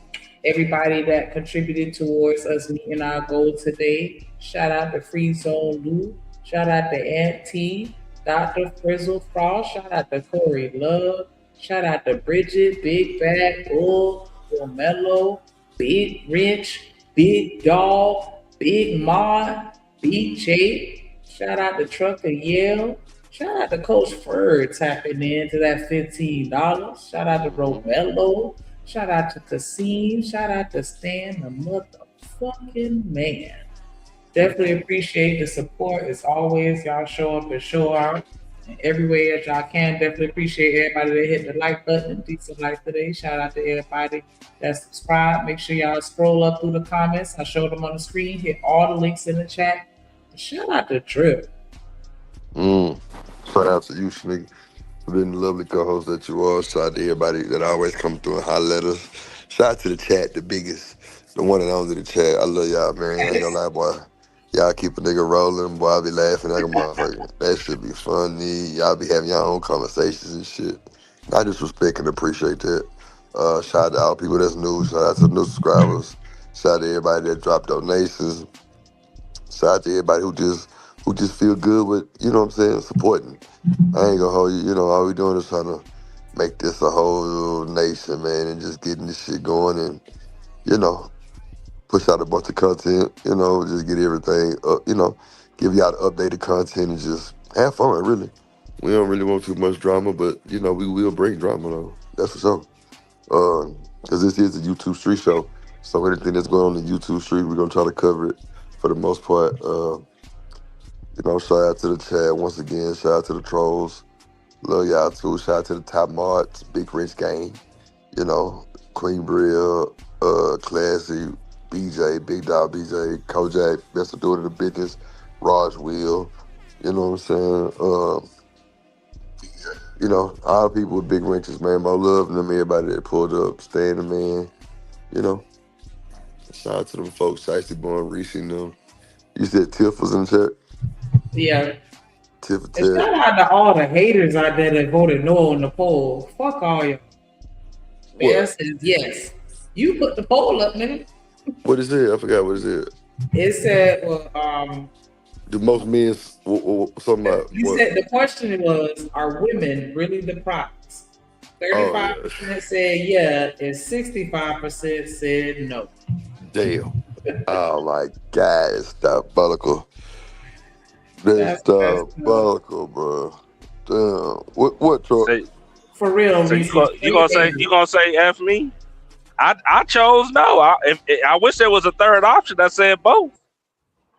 everybody that contributed towards us meeting our goal today. Shout out to Free Zone Lou. Shout out to Aunt T, Dr. Frizzle Frost. Shout out to Corey Love. Shout out to Bridget, Big Bad Bull, Mello, Big Rich, Big Dog, Big Mod, Big J. Shout out to Trucker Yale. Shout out to Coach Ferd tapping into that $15. Shout out to Romello. Shout out to Kasim. Shout out to Stan, the motherfucking man. Definitely appreciate the support as always. Y'all show up and show out in every way that y'all can. Definitely appreciate everybody that hit the like button and decent like today. Shout out to everybody that subscribed. Make sure y'all scroll up through the comments. I showed them on the screen. Hit all the links in the chat. Shout out to Drip. Shout out to you, Sneak, for being the lovely co-host that you are. Shout out to everybody that always come through and holler at us. Shout out to the chat, the biggest, the one and only the chat. I love y'all, man. I ain't gonna lie, boy. Y'all keep a nigga rolling, boy. I be laughing like a motherfucker. That should be funny. Y'all be having your own conversations and shit. I just respect and appreciate that. Shout out to all people that's new. Shout out to the new subscribers. Shout out to everybody that dropped donations. Shout out to everybody who just feel good with, you know what I'm saying, supporting. I ain't gonna hold you, you know, all we doing is trying to make this a whole nation, man, and just getting this shit going and, you know, push out a bunch of content, you know, just get everything, you know, give y'all the updated content and just have fun, really. We don't really want too much drama, but, you know, we will bring drama, though. That's for sure. Because this is a YouTube street show, so anything that's going on in the YouTube street, we're going to try to cover it for the most part. You know, shout out to the chat once again. Shout out to the trolls. Love y'all too. Shout out to the top mods, Big Rich Gang. You know, Queen Brielle, Classy, BJ, Big Dog BJ, Kojak, best of doing in the business, Raj Will. You know what I'm saying? You know, all the people with big wrenches, man. More love than them, everybody that pulled up, staying the man. You know, shout out to them folks, Shiesty Born, Reese and them. You said Tiff was in the chat? Yeah. Tiff And shout out to all the haters out there that voted no on the poll. Fuck all y'all. Man says yes. You put the poll up, man. What is it? I forgot what is it. It said, well, Do most men something about you what? said the question was, are women really the prize? 35% said yeah, and 65% said no. Damn. Oh my God, it's diabolical. That's diabolical, bro. Damn. What Troy? For real, So you gonna say F me? I chose no. I wish there was a third option that said both.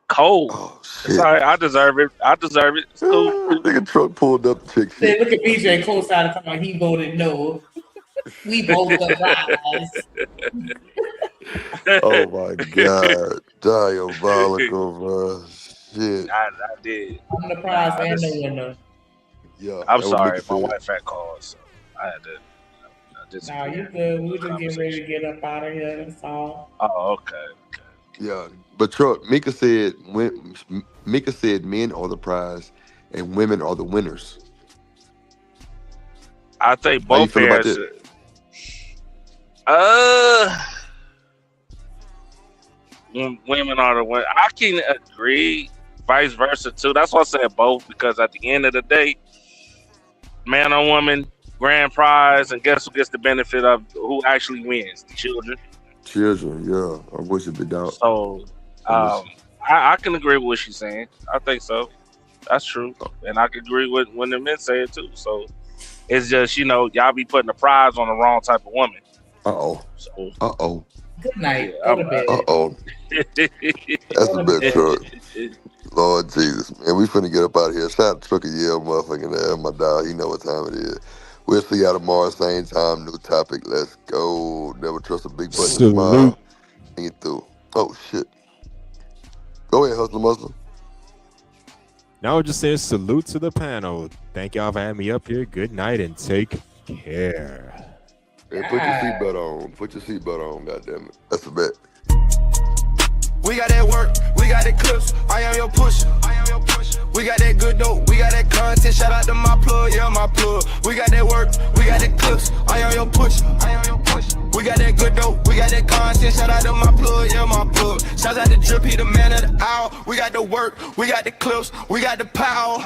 Cold. Sorry, I deserve it. It's cool. Nigga truck pulled up the chick Say, shit. look at BJ co-signing talking about he voted no. We both the prize. Oh my God. Diabolical, bro. Shit. I did. I'm the prize and the winner. Yeah. I'm that was sorry, Mickey my said. wife had called, so I had to. Nah, you good. We just getting ready to get up out of here. That's all. Oh, okay. Yeah. But Truck, Mika said men are the prize and women are the winners. I think How you both feel about parents. that? Women are the winners. I can agree. Vice versa too. That's why I said both, because at the end of the day, man or woman, grand prize, and guess who gets the benefit of who actually wins? The children. Children, yeah. I wish it'd be doubt. So I can agree with what she's saying. I think so. That's true. And I can agree with when the men say it too. So it's just, you know, y'all be putting the prize on the wrong type of woman. Uh-oh. So Uh-oh. Good night. Yeah, Go to bed. Uh-oh. That's the best Truck. Lord Jesus, man. We finna get up out of here. Shout out to Trucker Yale, motherfucking ass. My dog, he know what time it is. We'll see y'all tomorrow, same time, new topic. Let's go. Never trust a big button to smile. And get through. Oh, shit. Go ahead, Hustler Muslim. Now I would just say salute to the panel. Thank y'all for having me up here. Good night and take care. Hey, put your seatbelt on. Put your seatbelt on, goddammit. That's a bet. We got that work, we got that clips, I am your pusher. We got that good dope, we got that content, shout out to my plug, yeah, my plug. We got that work, we got that clips, I am your pusher. We got that good dope, we got that content, shout out to my plug, yeah, my plug. Shout out to Drip, he the man of the hour. We got the work, we got the clips, we got the power.